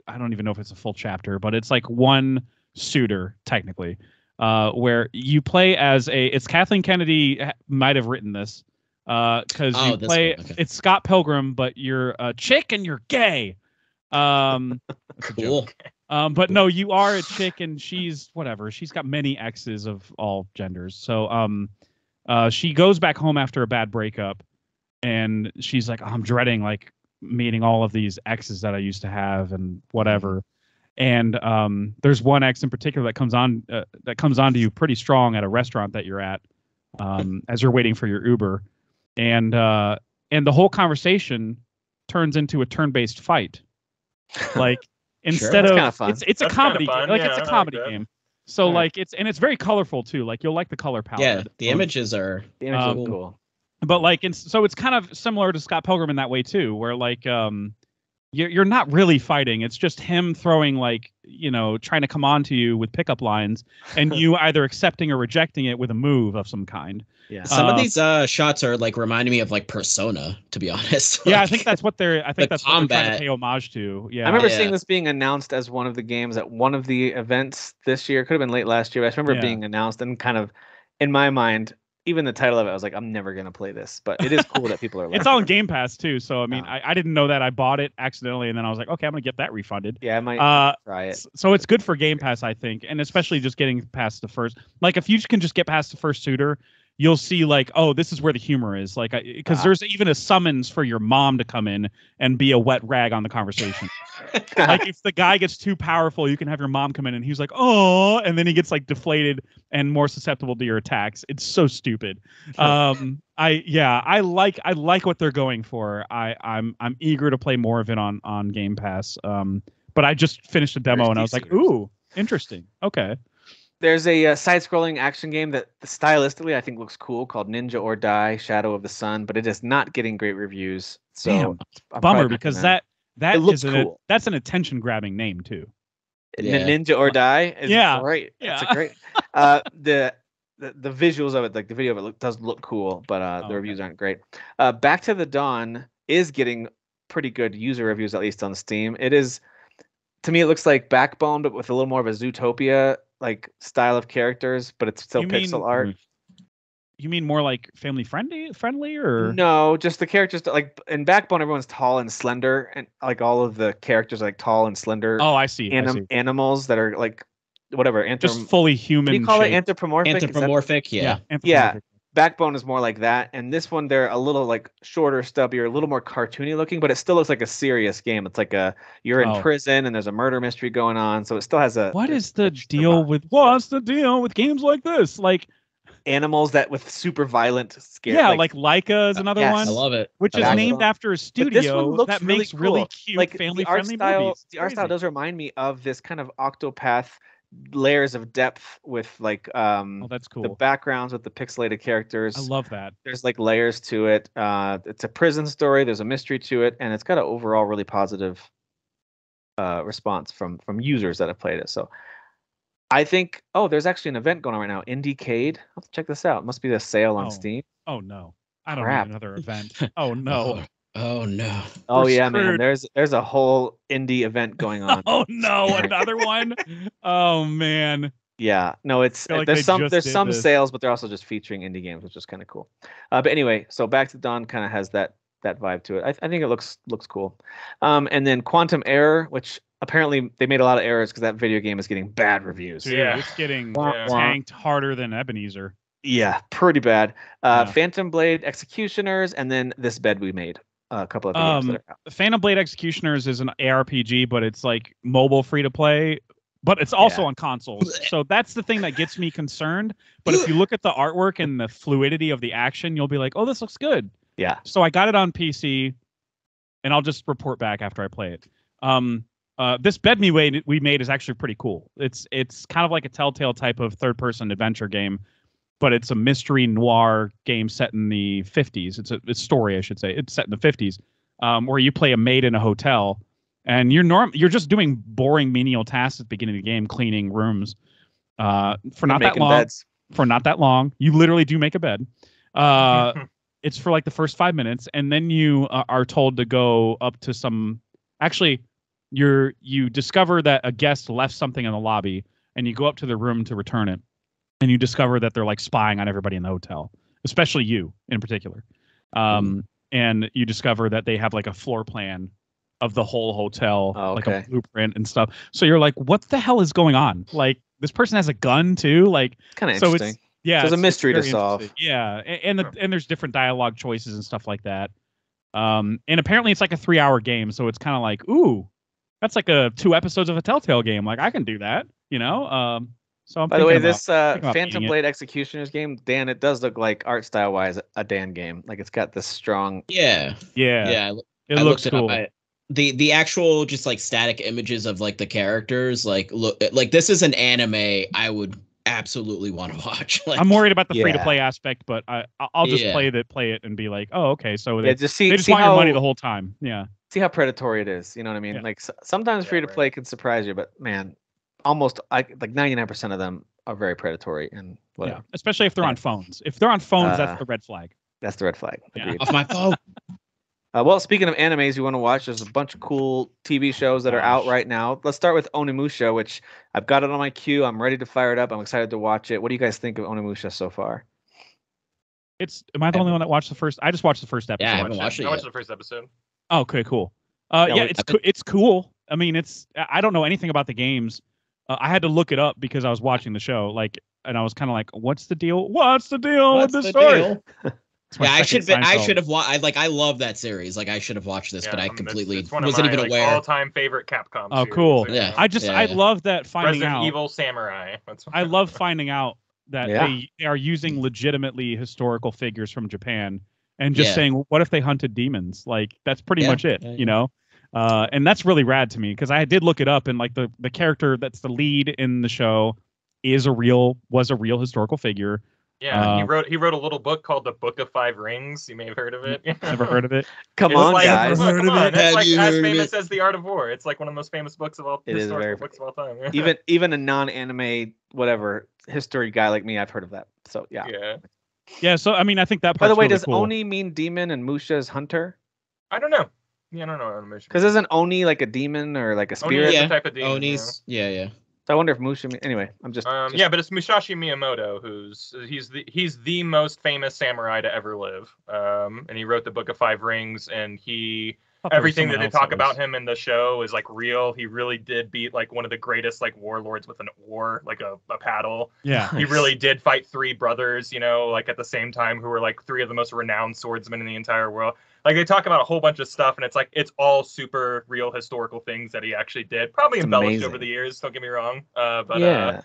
I don't even know if it's a full chapter, but it's like one suitor technically, where you play as it's Kathleen Kennedy might have written this, because you play. Okay. It's Scott Pilgrim, but you're a chick and you're gay. Cool. But no, you are a chick and she's whatever. She's got many exes of all genders. So she goes back home after a bad breakup, and she's like, I'm dreading like meeting all of these exes that I used to have and whatever. And there's one ex in particular that comes on to you pretty strong at a restaurant that you're at, as you're waiting for your Uber, and the whole conversation turns into a turn-based fight, like instead of it's a comedy game. Like it's a comedy game. So like it's very colorful too. Like you'll like the color palette. Yeah, the images are cool. But like so it's kind of similar to Scott Pilgrim in that way too, where like you're not really fighting. It's just him throwing like, trying to come on to you with pickup lines, and you either accepting or rejecting it with a move of some kind. Yeah. Some of these shots are like reminding me of like Persona, to be honest. Yeah, I think that's what they're what they're trying to pay homage to. Yeah. I remember seeing this being announced as one of the games at one of the events this year. Could have been late last year. I remember it being announced, and kind of in my mind, even the title of it, I was like, I'm never gonna play this, but it is cool that people are. It's on Game Pass too, so I mean, I didn't know that. I bought it accidentally, and then I was like, okay, I'm gonna get that refunded. Yeah, I might try it. So it's good for Game Pass, I think, and especially just getting past the first. Like, if you can just get past the first suitor, you'll see like, oh, this is where the humor is. Like, because there's even a summons for your mom to come in and be a wet rag on the conversation. Like, if the guy gets too powerful, you can have your mom come in and he's like, oh, and then he gets like deflated and more susceptible to your attacks. It's so stupid. I like what they're going for. I'm eager to play more of it on Game Pass. But I just finished a demo and I was like, ooh, interesting. Okay. There's a side-scrolling action game that stylistically I think looks cool called Ninja or Die: Shadow of the Sun, but it is not getting great reviews. So bummer, because that looks cool. That's an attention-grabbing name too. Ninja or Die is great. Yeah. It's a great. The visuals of it, like the video of it, does look cool, but the reviews aren't great. Back to the Dawn is getting pretty good user reviews, at least on Steam. It is, to me, it looks like Backbone, but with a little more of a Zootopia like style of characters, but it's still pixel art. You mean more like family friendly, or no? Just the characters like in Backbone, everyone's tall and slender, and like all of the characters are like tall and slender. Oh, I see. Animals that are like whatever, just fully human. What do you call it? Anthropomorphic. Anthropomorphic, yeah. Yeah. Backbone is more like that, and this one they're a little like shorter, stubbier, a little more cartoony looking, but it still looks like a serious game. It's like you're in prison and there's a murder mystery going on, so it still has a. What's the deal with games like this? Like animals that with super violent scare. Yeah, like Laika is another one. I love it. Which is named after a studio that makes really cute, like family-friendly movies. The art style does remind me of this kind of Octopath layers of depth with like that's cool. The backgrounds with the pixelated characters. I love that. There's like layers to it. It's a prison story. There's a mystery to it, and it's got an overall really positive response from users that have played it. So I think there's actually an event going on right now. Indiecade. I'll have to check this out. It must be the sale on Steam. Oh no. I don't need another event. Oh no. Oh no. Oh yeah, man. There's a whole indie event going on. Oh no, another one. Oh man. Yeah. No, it's there's some sales, but they're also just featuring indie games, which is kind of cool. But anyway, so Back to Dawn kind of has that vibe to it. I think it looks cool. And then Quantum Error, which apparently they made a lot of errors because that video game is getting bad reviews. Dude, it's getting tanked harder than Ebenezer. Yeah, pretty bad. Phantom Blade Executioners, and then This Bed We Made. A couple of games that are out. Phantom Blade Executioners is an ARPG, but it's like mobile free to play, but it's also on consoles. So that's the thing that gets me concerned. But if you look at the artwork and the fluidity of the action, you'll be like, oh, this looks good. Yeah. So I got it on PC, and I'll just report back after I play it. This Bed We Made is actually pretty cool. It's kind of like a Telltale type of third-person adventure game, but it's a mystery noir game set in the 50s. It's a story, I should say. It's set in the 50s, where you play a maid in a hotel, and you're just doing boring menial tasks at the beginning of the game, cleaning rooms. For not that long. Beds. For not that long, you literally do make a bed. It's for like the first 5 minutes, and then you are told to go up to some. Actually, you discover that a guest left something in the lobby, and you go up to the room to return it, and you discover that they're like spying on everybody in the hotel, especially you in particular. And you discover that they have like a floor plan of the whole hotel, like a blueprint and stuff. So you're like, what the hell is going on? Like, this person has a gun too. Like, kind of interesting. So there's a mystery to solve. Yeah, and there's different dialogue choices and stuff like that. And apparently it's like a 3-hour game, so it's kind of like, ooh, that's like 2 episodes of a Telltale game. Like, I can do that, you know. So by the way, this Phantom Blade Executioners game, Dan, it does look like art style wise a Dan game. Like, it's got this strong. Yeah. It looks cool. The actual just like static images of like the characters, like look like this is an anime I would absolutely want to watch. Like, I'm worried about the free to play aspect, but I'll just play it and be like, oh, okay, so they just want your money the whole time. Yeah. See how predatory it is. You know what I mean? Yeah. Like sometimes free to play can surprise you, but man, almost like 99% of them are very predatory and whatever. Yeah. Especially if they're on phones. If they're on phones, that's the red flag. That's the red flag. Yeah. Off my phone. Well, speaking of animes you want to watch, there's a bunch of cool TV shows that are out right now. Let's start with Onimusha, which I've got it on my queue. I'm ready to fire it up. I'm excited to watch it. What do you guys think of Onimusha so far? Am I the only one that watched the first? I just watched the first episode. Yeah, I haven't watched it yet. I watched the first episode. Oh, okay, cool. It's cool. I mean, I don't know anything about the games. I had to look it up because I was watching the show. And I was kind of like, "What's the deal? What's the deal with this story?" Yeah, I should have watched. I love that series. Like, I should have watched this, but I completely it's one wasn't of my, even aware. All-time favorite Capcom. Oh, series, cool. Yeah. I love that finding Resident out. Evil Samurai. I love finding out that they are using legitimately historical figures from Japan and just saying, what if they hunted demons? Like, that's pretty much it, you know? And that's really rad to me because I did look it up, and like the character that's the lead in the show was a real historical figure. Yeah, he wrote a little book called The Book of Five Rings. You may have heard of it. Never heard of it. Come on, guys. Come on. It's like as famous as The Art of War. It's like one of the most famous books of all historical books of all time. Yeah. Even a non-anime whatever history guy like me, I've heard of that. So yeah. So I mean, I think that. By the way, really does cool. Oni mean demon and Musha is hunter? I don't know. Yeah, I don't know. Because isn't Oni like a demon or like a spirit? Oni is a type of demon. Oni's, yeah. So I wonder if Musha. Anyway, I'm just. Yeah, but it's Musashi Miyamoto, he's the most famous samurai to ever live. And he wrote the Book of Five Rings, and everything that they talk about him in the show is like real. He really did beat like one of the greatest like warlords with an oar, like a paddle. Yeah. He really did fight 3 brothers, like at the same time, who were like 3 of the most renowned swordsmen in the entire world. Like, they talk about a whole bunch of stuff, and it's all super real historical things that he actually did. Probably embellished over the years, don't get me wrong. But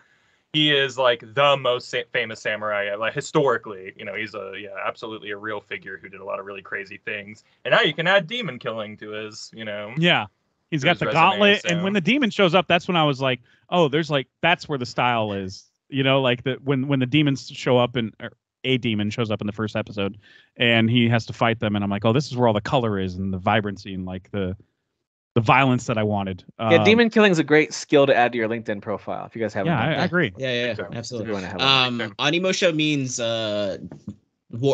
he is like the most famous samurai, like historically. He's absolutely a real figure who did a lot of really crazy things. And now you can add demon killing to his, Yeah. He's got the gauntlet, and when the demon shows up, that's when I was like, oh, that's where the style is. Like when the demons show up a demon shows up in the first episode and he has to fight them, and I'm like, oh, this is where all the color is and the vibrancy and like the violence that I wanted. Demon killing is a great skill to add to your LinkedIn profile if you guys haven't. I agree. Yeah, absolutely. Onimusha means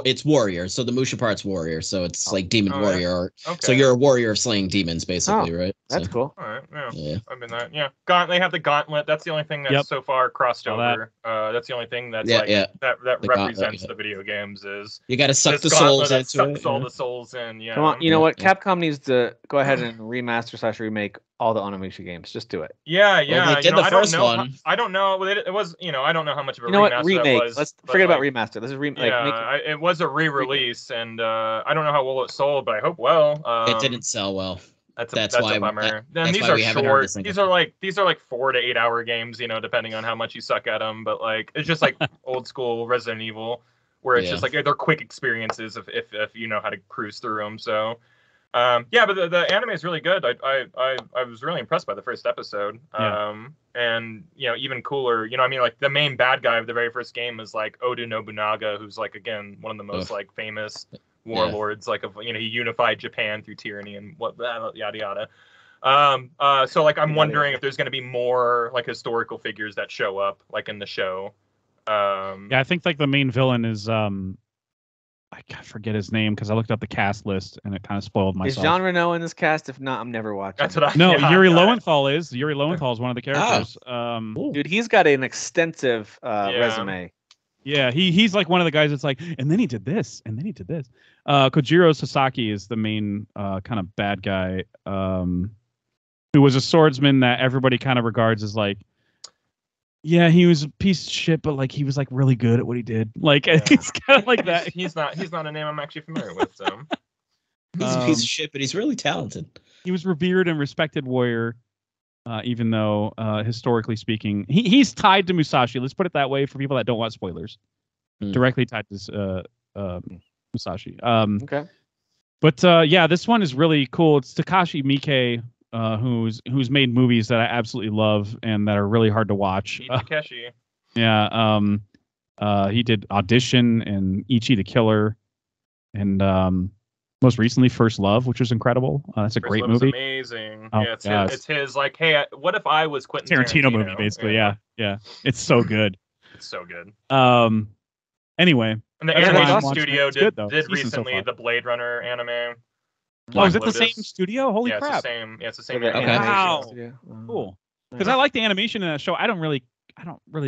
it's warrior, so the Musha part's warrior, so it's like demon warrior. Okay. So you're a warrior of slaying demons, basically, right? That's cool. All right, yeah. I mean that, yeah. They have the gauntlet. That's the only thing that's so far crossed over. That's the only thing that's that represents the video games is you got to suck the souls into sucks all the souls in. Yeah. Come on, you know what? Capcom needs to go ahead and remaster/remake all the Onimusha games. Just do it. Yeah. Well, they did the first one. I don't know. It was. I don't know how much of a remaster remake. It was. Let's forget about remaster. This is remake. It was a re-release, and I don't know how well it sold, but I hope well. It didn't sell well. That's why, a bummer. Then these are short. These are like 4 to 8 hour games, depending on how much you suck at them. But like, it's just like old school Resident Evil, where it's just like they're quick experiences if you know how to cruise through them. So. But the anime is really good. I was really impressed by the first episode. And even cooler. Like the main bad guy of the very first game is like Oda Nobunaga, who's like again one of the most like famous warlords. Like he unified Japan through tyranny and yada yada. So like I'm wondering if there's going to be more like historical figures that show up like in the show. I think like the main villain is forget his name because I looked up the cast list and it kind of spoiled myself. Is Jean Reno in this cast? If not, I'm never watching. That's what Yuri Lowenthal is. Yuri Lowenthal is one of the characters. Dude, he's got an extensive resume. Yeah, he's like one of the guys that's like, and then he did this, and then he did this. Kojiro Sasaki is the main kind of bad guy, who was a swordsman that everybody kind of regards as like, yeah, he was a piece of shit, but like he was like really good at what he did. Like he's kind of like that. He's not a name I'm actually familiar with. So he's a piece of shit, but he's really talented. He was revered and respected warrior, even though historically speaking, he's tied to Musashi. Let's put it that way for people that don't want spoilers. Directly tied to Musashi. Okay. But yeah, this one is really cool. It's Takashi Miike. Who's made movies that I absolutely love and that are really hard to watch. Takeshi. Yeah. He did Audition and Ichi the Killer, and most recently First Love, which was incredible. That's a First great Love movie. Is amazing. Oh, yeah, it's his like, hey, what if I was Quentin Tarantino movie, basically. Yeah. It's so good. It's so good. Anyway, and the animation studio did recently the Blade Runner anime. Oh, is it the same studio? Holy crap! It's the same. Okay. Wow, cool. Because I like the animation in that show. I don't really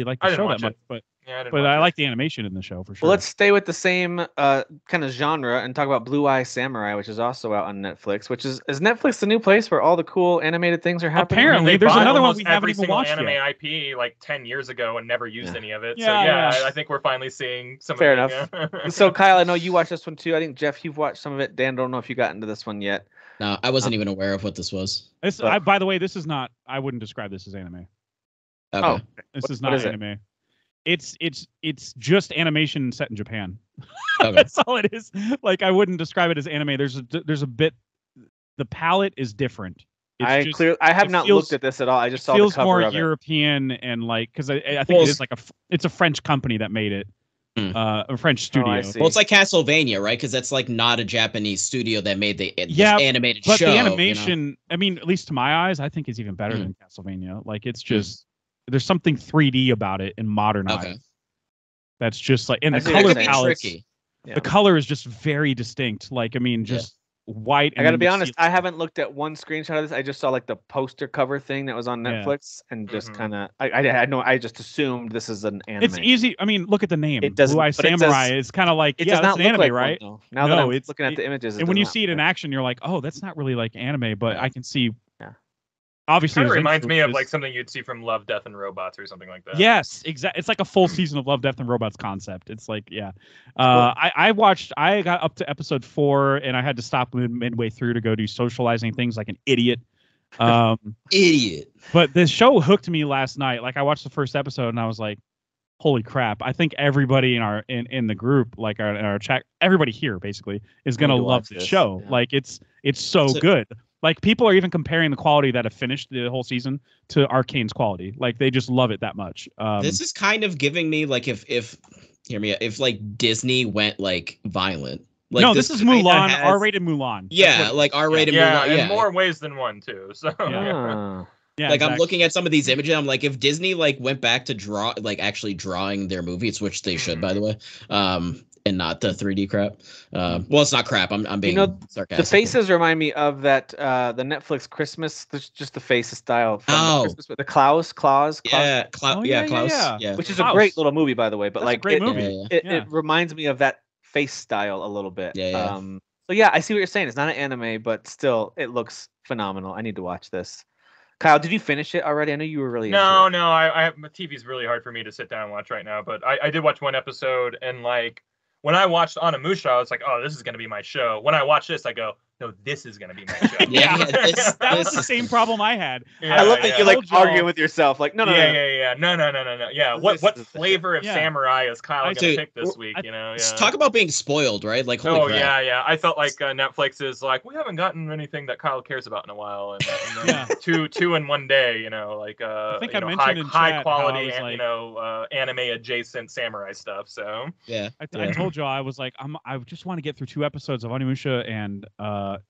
like the show that much, but I like the animation in the show for sure. Well, let's stay with the same kind of genre and talk about Blue Eye Samurai, which is also out on Netflix. Which is Netflix the new place where all the cool animated things are happening? Apparently, there's another one we haven't even watched anime yet. IP like 10 years ago and never used any of it. I think we're finally seeing some. Fair enough. So Kyle, I know you watched this one too. I think Jeff, you've watched some of it. Dan, don't know if you got into this one yet. No, I wasn't even aware of what this was. By the way, this is not. I wouldn't describe this as anime. Okay. Oh, this is not anime. It's just animation set in Japan. Okay. That's all it is. Like I wouldn't describe it as anime. There's a bit. The palette is different. I have not looked at this at all. I just saw the cover of it. Feels more European and like because I think it is like it's a French company that made it. A French studio. Well, it's like Castlevania, right? Because that's like not a Japanese studio that made the animated show. But the animation, I mean, at least to my eyes, I think is even better than Castlevania. Like it's just there's something 3D about it in modern eyes. That's just like, and the color palette. The color is just very distinct. Like I mean, just white. I gotta be honest, I haven't looked at one screenshot of this. I just saw like the poster cover thing that was on Netflix, and just kind of I just assumed this is an anime. It's easy. I mean, look at the name. It doesn't. Blue Eye Samurai is kind of like that's an anime, like right? One, now that I'm looking at the images, and when you see it in action, you're like, oh, that's not really like anime, but I can see. Obviously, it reminds me of like something you'd see from Love, Death, and Robots or something like that. Yes, exactly. It's like a full season of Love, Death, and Robots concept. It's like, I got up to episode 4 and I had to stop midway through to go do socializing things like an idiot. Idiot. But this show hooked me last night. Like I watched the first episode and I was like, holy crap. I think everybody in the group, like our chat, everybody here basically is going to love the show. Yeah. Like it's so good. Like people are even comparing the quality that have finished the whole season to Arcane's quality. Like they just love it that much. This is kind of giving me like if hear me out, if like Disney went like violent. Like, no, this is Mulan, R-rated Mulan. Yeah, like R-rated Mulan. Yeah, in more ways than one too. So yeah, like I'm looking at some of these images. I'm like, if Disney like went back to actually drawing their movies, which they should, by the way, and not the 3D crap. Well, it's not crap. I'm being sarcastic. The faces remind me of that the Netflix Christmas, just the faces style. From Christmas, the Klaus. Klaus. Yeah. Which is a great little movie, by the way. But that's like, a great movie. It reminds me of that face style a little bit. Yeah. So yeah, I see what you're saying. It's not an anime, but still, it looks phenomenal. I need to watch this. Kyle, did you finish it already? I know you were really No. I have my TV's really hard for me to sit down and watch right now. But I did watch one episode, and like when I watched Onimusha, I was like, oh, this is gonna be my show. When I watch this, I go, no, this is gonna be my show. That was the same problem I had. I love that you're like arguing with yourself, like, no. Yeah, what flavor of samurai is Kyle gonna pick this week? Talk about being spoiled, right? Like, holy crap. Yeah. I felt like Netflix is like, we haven't gotten anything that Kyle cares about in a while, and then two in one day, like I think I mentioned in high chat quality, like, anime adjacent samurai stuff. So I told you I was like, I just want to get through 2 episodes of Onimusha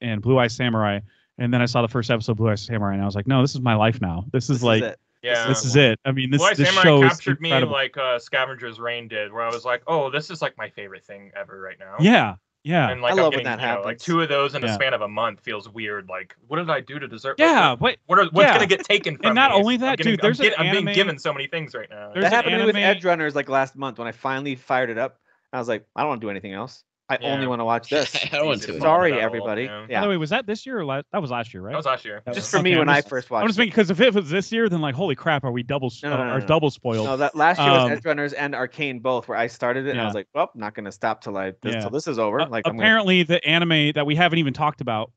and Blue Eye Samurai, and then I saw the first episode of Blue Eye Samurai, and I was like, no, this is my life now. This is like Yeah. This is it. I mean, this Samurai show captured is incredible. me like Scavenger's Reign did, where I was like, oh, this is like my favorite thing ever right now. Yeah. Yeah. And like I love I'm getting, when that happens. like 2 of those in the span of a month feels weird. Like, what did I do to deserve? Yeah. Like, what's gonna get taken from and not me? only that, dude, I'm being given so many things right now. That happened to me with Edge Runners like last month when I finally fired it up. I was like, I don't want to do anything else. I only want to watch this. I don't want to. Sorry, everybody. Yeah. By the way, was that this year or that was last year, right? That was last year. Just for me when I first watched. I'm just thinking because if it was this year, then like, holy crap, are we double spoiled? No, that last year was Edge Runners and Arcane both, where I started it and I was like, well, not gonna stop till this is over. Like apparently the anime that we haven't even talked about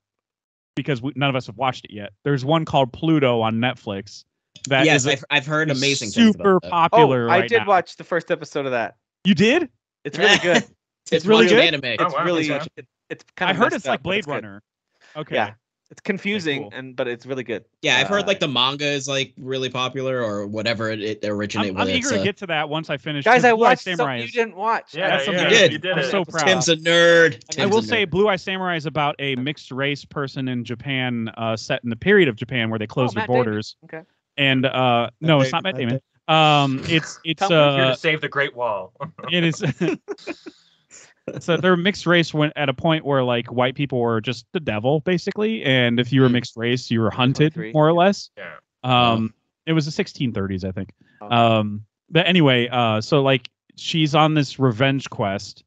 because none of us have watched it yet. There's one called Pluto on Netflix. I've heard amazing things about super popular. I did watch the first episode of that. You did? It's really good. It's really good. Anime. It's really. It's kind of. I heard it's like Blade Runner. Okay. Yeah, it's confusing cool. but it's really good. Yeah, I've heard like the manga is like really popular or whatever it originated with. I'm eager to get to that once I finish. Guys, I watched Samurai. You didn't watch. Yeah, you did. I'm so proud. Tim's a nerd. I will say Blue Eye Samurai is about a mixed race person in Japan, set in the period of Japan where they closed their borders. Damon. Okay. And no, it's not Matt Damon. It's here to save the Great Wall. It is. So they're mixed race when at a point where like white people were just the devil basically, and if you were mixed race, you were hunted more or less. Yeah. It was the 1630s, I think. But anyway, so like she's on this revenge quest,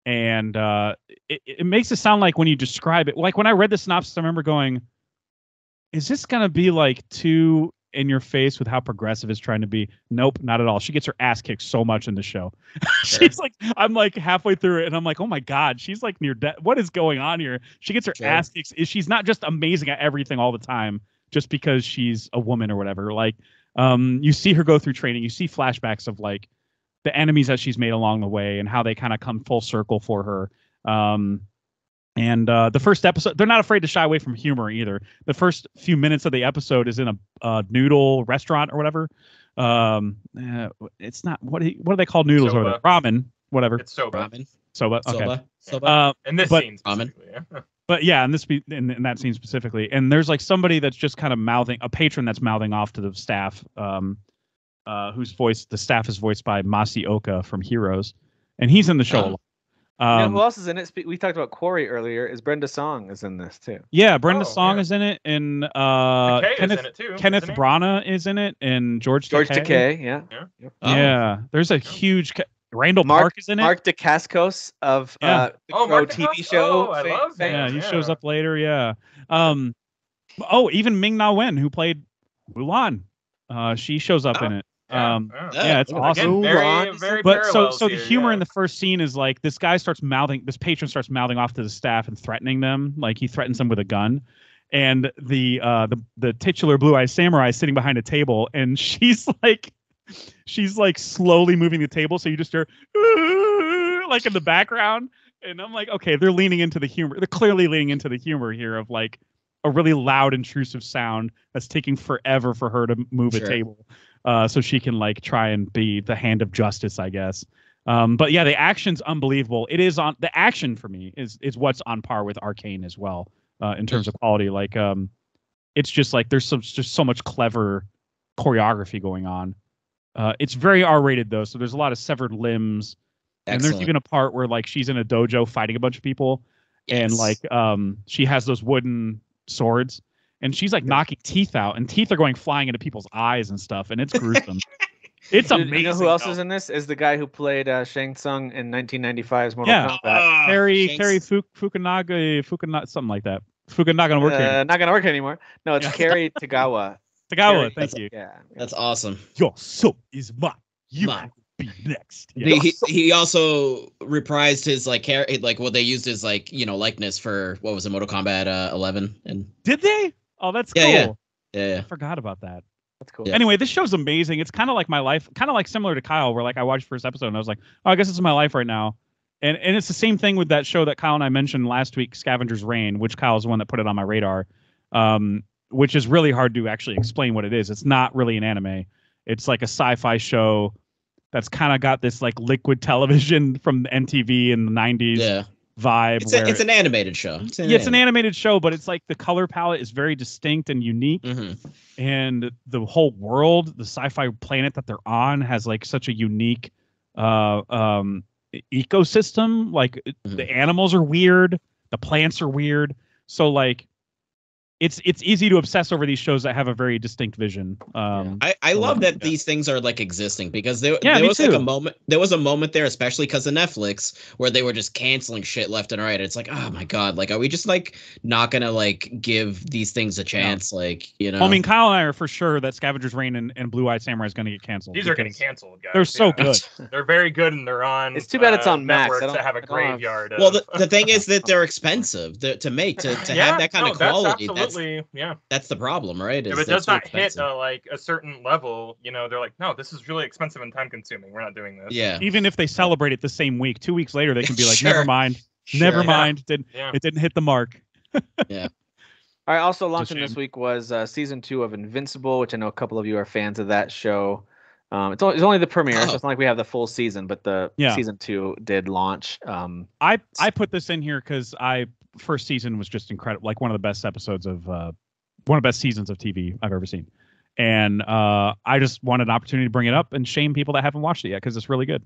and it makes it sound like when you describe it, like when I read the synopsis, I remember going, "Is this gonna be like too in your face with how progressive it's trying to be?" Nope, not at all. She gets her ass kicked so much in the show. She's like, I'm like halfway through it and I'm like, oh my God, she's like near death. What is going on here? She gets her ass kicked. She's not just amazing at everything all the time just because she's a woman or whatever. Like, you see her go through training. You see flashbacks of like the enemies that she's made along the way and how they kind of come full circle for her. And the first episode, they're not afraid to shy away from humor either. The first few minutes of the episode is in a noodle restaurant or whatever. It's not what do they call noodles over there? Ramen, whatever. It's soba. Ramen. Soba. Okay. Soba. In this scene specifically. But yeah, in that scene specifically, and there's like somebody that's just kind of a patron that's mouthing off to the staff, the staff is voiced by Masaoka from Heroes, and he's in the show a lot. Who else is in it? We talked about Corey earlier. Is Brenda Song is in this too? Yeah, Brenda Song is in it, and Kenneth is in it too, Kenneth Branagh is in it, and George Takei. Yeah. There's a huge Randall Park is in it. Mark Dacascos of the Crow TV show. Oh, I love that. Yeah, he shows up later. Yeah. Even Ming-Na Wen, who played Mulan, she shows up in it. It's awesome. Again, very but so the humor in the first scene is like this patron starts mouthing off to the staff and threatening them, like he threatens them with a gun, and the titular Blue Eye Samurai is sitting behind a table, and she's like slowly moving the table, so you just hear like in the background, and I'm like, okay, they're leaning into the humor. They're clearly leaning into the humor here of like a really loud intrusive sound that's taking forever for her to move a table. So she can like try and be the hand of justice, I guess. But yeah, the action's unbelievable. The action for me is what's on par with Arcane as well, in terms of quality. Like, it's just like there's just so much clever choreography going on. It's very R-rated though, so there's a lot of severed limbs. And there's even a part where like she's in a dojo fighting a bunch of people, and like she has those wooden swords. And she's like knocking teeth out, and teeth are going flying into people's eyes and stuff, and it's gruesome. It's amazing. You know who else is in this? Is the guy who played Shang Tsung in 1995's Mortal Kombat. Kerry Fukunaga, something like that. Fukunaga not gonna work anymore. Not gonna work anymore. No, it's Kerry Tagawa. Thank you. Yeah, that's awesome. Your soul is mine. You will be next. Yeah. He also reprised his they used his likeness for what was it, Mortal Kombat 11, and did they? Oh, that's cool. Yeah. I forgot about that. That's cool. Yeah. Anyway, this show's amazing. It's kind of like my life, kind of like similar to Kyle, where like I watched the first episode and I was like, oh, I guess this is my life right now. And it's the same thing with that show that Kyle and I mentioned last week, Scavenger's Reign, which Kyle is the one that put it on my radar, which is really hard to actually explain what it is. It's not really an anime. It's like a sci-fi show that's kind of got this like liquid television from MTV in the 90s vibe. It's an animated show. It's an animated show, but it's like the color palette is very distinct and unique. And the whole world, the sci-fi planet that they're on, has like such a unique ecosystem. Like the animals are weird, the plants are weird. So like it's easy to obsess over these shows that have a very distinct vision. I love that these things are like existing, because there was like a moment there, especially because of Netflix, where they were just canceling shit left and right. It's like, oh my god, like, are we just like not gonna like give these things a chance? Like, you know, I mean, Kyle and I are for sure that Scavenger's Reign and Blue Eyed Samurai is going to get canceled. These are getting canceled, guys. They're so good. They're very good, and they're on. It's too bad it's on Max. Networks that have a graveyard. Well, the thing is that they're expensive to make, to have that kind of quality. That's the problem, right? If it does not hit like a certain level, you know, they're like, no, this is really expensive and time consuming. We're not doing this. Yeah. Even if they celebrate it the same week, 2 weeks later, they can be like, never mind. Never mind. It didn't hit the mark. Yeah. All right. Also launching this week was season 2 of Invincible, which I know a couple of you are fans of that show. It's only the premiere, so it's not like we have the full season, but the season 2 did launch. I put this in here because first season was just incredible, like one of the best episodes of one of the best seasons of TV I've ever seen. And I just wanted an opportunity to bring it up and shame people that haven't watched it yet, because it's really good.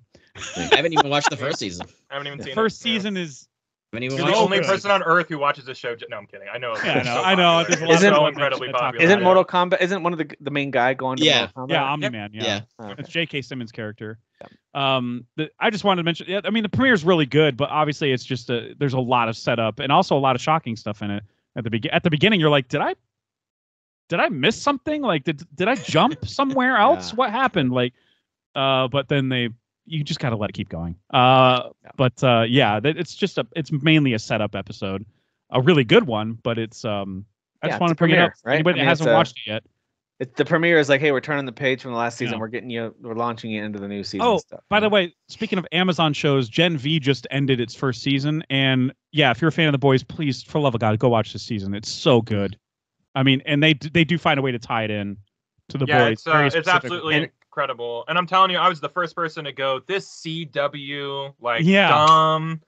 I haven't even watched the first season. I haven't even seen it. First season is... You're the only person on Earth who watches this show. No, I'm kidding. I know. Yeah, I know. There's a lot of so incredibly popular. Isn't Mortal Kombat? Isn't one of the main guy going to Mortal Kombat? Yeah, Omni-Man. Yeah. Oh, okay. It's J.K. Simmons' character. I just wanted to mention. Yeah, I mean, the premiere is really good, but obviously it's just there's a lot of setup and also a lot of shocking stuff in it. At the beginning, you're like, did I miss something? Like, did I jump somewhere else? What happened? Like, but then you just gotta let it keep going. It's mainly a setup episode, a really good one, but it's I just want to bring it up. Right? Anybody that hasn't watched it yet. The premiere is like, hey, we're turning the page from the last season. We're launching it into the new season. Oh, stuff, by the way, speaking of Amazon shows, Gen V just ended its first season, and if you're a fan of The Boys, please, for love of God, go watch this season. It's so good. I mean, and they do find a way to tie it in to The Boys. It's absolutely incredible. And I'm telling you, I was the first person to go, this CW, dumb,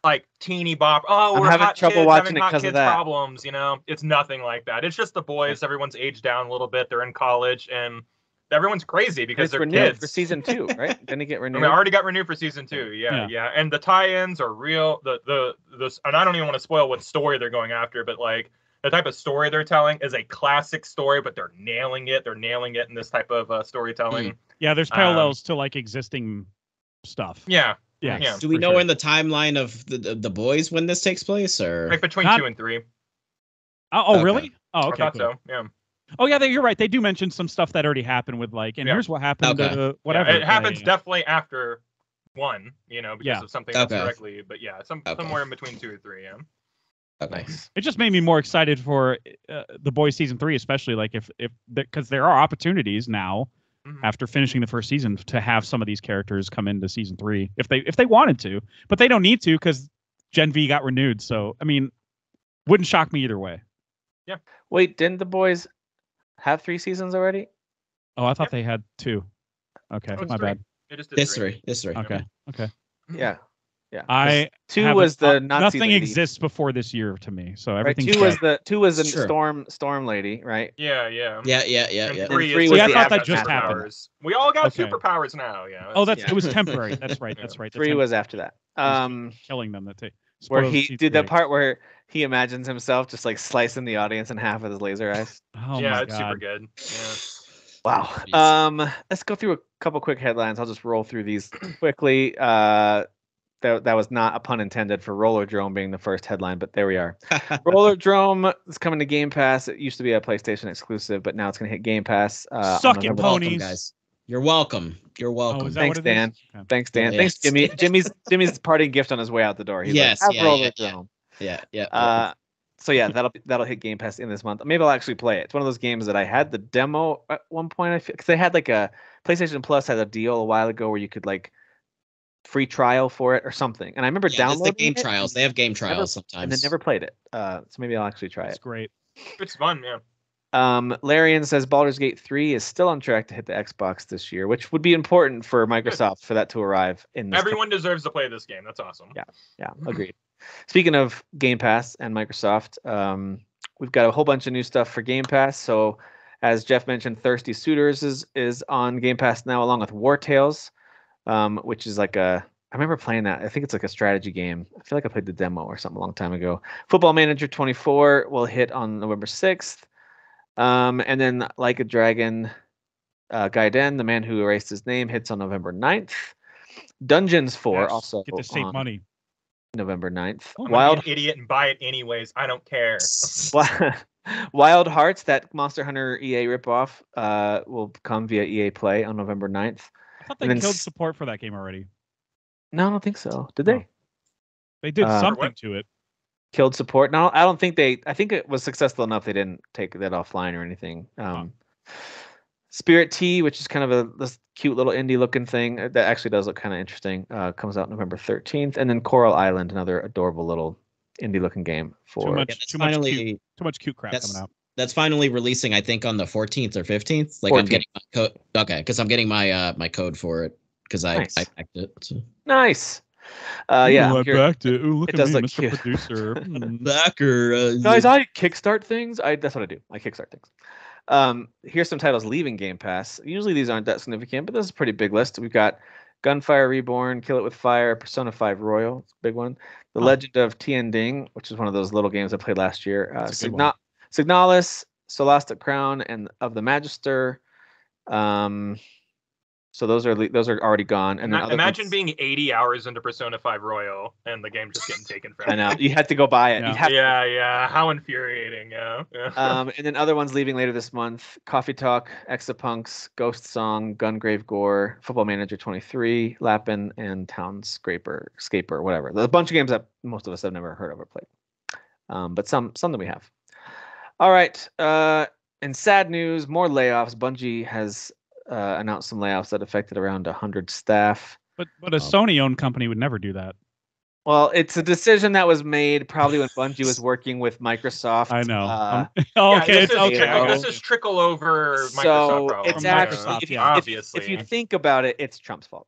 like teeny bop. Oh, we're having trouble watching it because of that. Problems, you know, it's nothing like that. It's just The Boys. Everyone's aged down a little bit. They're in college, and everyone's crazy because they're kids. For season 2, right? Didn't it get renewed? I mean, I already got renewed for season 2. Yeah. And the tie-ins are real. And I don't even want to spoil what story they're going after, but like the type of story they're telling is a classic story, but they're nailing it. They're nailing it in this type of storytelling. Yeah, there's parallels to like existing stuff. Yeah. Do we know in the timeline of the Boys when this takes place, or like between 2 and 3? Oh, really? Oh, okay. I thought so. Yeah. Oh, yeah. You're right. They do mention some stuff that already happened with like, and here's what happened. Whatever. It happens definitely after 1, you know, because of something else directly. But somewhere in between 2 or 3. Yeah. Nice. It just made me more excited for The Boys season 3, especially like if because there are opportunities now after finishing the first season to have some of these characters come into season 3 if they wanted to, but they don't need to because Gen V got renewed. So I mean, wouldn't shock me either way. Yeah. Wait, didn't The Boys have 3 seasons already? Oh, I thought they had 2. Okay, my bad. It just did 3. It's 3. Okay. Yeah. 2 was the Nazi nothing lady. Exists before this year to me, so everything. Right, 2 was the storm lady, right? Yeah. And 3 was I the thought that just happened. We all got superpowers now. Yeah. Oh, it was temporary. That's right. 3 was after that. Killing them. Where he did that part where he imagines himself just like slicing the audience in half with his laser eyes. Oh yeah, my it's God. super good. Yeah. Wow. Let's go through a couple quick headlines. I'll just roll through these quickly. That was not a pun intended for Roller Drome being the first headline, but there we are. Roller Drome is coming to Game Pass. It used to be a PlayStation exclusive, but now it's going to hit Game Pass. Suck it, ponies. Welcome, guys. You're welcome. Oh, Thanks, Dan. Okay. Thanks, Dan. Yeah. Thanks, Jimmy. Jimmy's parting gift on his way out the door. He's like, have Roller Drome. Yeah. So yeah, that'll hit Game Pass in this month. Maybe I'll actually play it. It's one of those games that I had the demo at one point. I feel because they had like a PlayStation Plus had a deal a while ago where you could like free trial for it or something. And I remember downloading the game trials. They have game trials sometimes. And then never played it. So maybe I'll actually try it. It's great. It's fun, yeah. Larian says Baldur's Gate 3 is still on track to hit the Xbox this year, which would be important for Microsoft for that to arrive in this. Everyone deserves to play this game. That's awesome. Yeah, agreed. Speaking of Game Pass and Microsoft, we've got a whole bunch of new stuff for Game Pass. So, as Jeff mentioned, Thirsty Suitors is on Game Pass now, along with War Tales, which is like I remember playing that. I think it's like a strategy game. I feel like I played the demo or something a long time ago. Football Manager 24 will hit on November 6th. And then Like a Dragon, Gaiden, The Man Who Erased His Name, hits on November 9th. Dungeons 4 also get to save money. November 9th. I'm an idiot and buy it anyways. I don't care. Wild Hearts, that Monster Hunter EA ripoff, will come via EA Play on November 9th. I thought they killed support for that game already. No, I don't think so. Did they? They did something to it. Killed support? No, I don't think they. I think it was successful enough they didn't take that offline or anything. Spirit Tea, which is kind of this cute little indie looking thing that actually does look kind of interesting, comes out November 13th, and then Coral Island, another adorable little indie looking game for too much cute crap coming out. That's finally releasing, I think, on the 14th or 15th. Like 14th. I'm getting my code. Okay, because I'm getting my code for it because I backed it. So. Nice. Yeah, I backed it. Ooh, look it at does me, look Mr. cute. Producer. Backer. Guys, I kickstart things. That's what I do. I kickstart things. Here's some titles leaving Game Pass. Usually these aren't that significant, but this is a pretty big list. We've got Gunfire Reborn, Kill It With Fire, Persona 5 Royal, it's a big one. The Legend of Tian Ding, which is one of those little games I played last year. Signalis, Solastic Crown, and Of the Magister. So those are already gone. And then imagine being 80 hours into Persona 5 Royal and the game just getting taken from you. I know. You had to go buy it. Yeah. How infuriating. Yeah. And then other ones leaving later this month: Coffee Talk, Exapunks, Ghost Song, Gungrave Gore, Football Manager 23, Lapin, and Town Scaper, whatever. There's a bunch of games that most of us have never heard of or played. But some that we have. All right. In sad news, more layoffs. Bungie has announced some layoffs that affected around 100 staff. But a Sony-owned company would never do that. Well, it's a decision that was made probably when Bungie was working with Microsoft. I know. This is trickle over Microsoft. So it's actually, obviously, if you think about it, it's Trump's fault.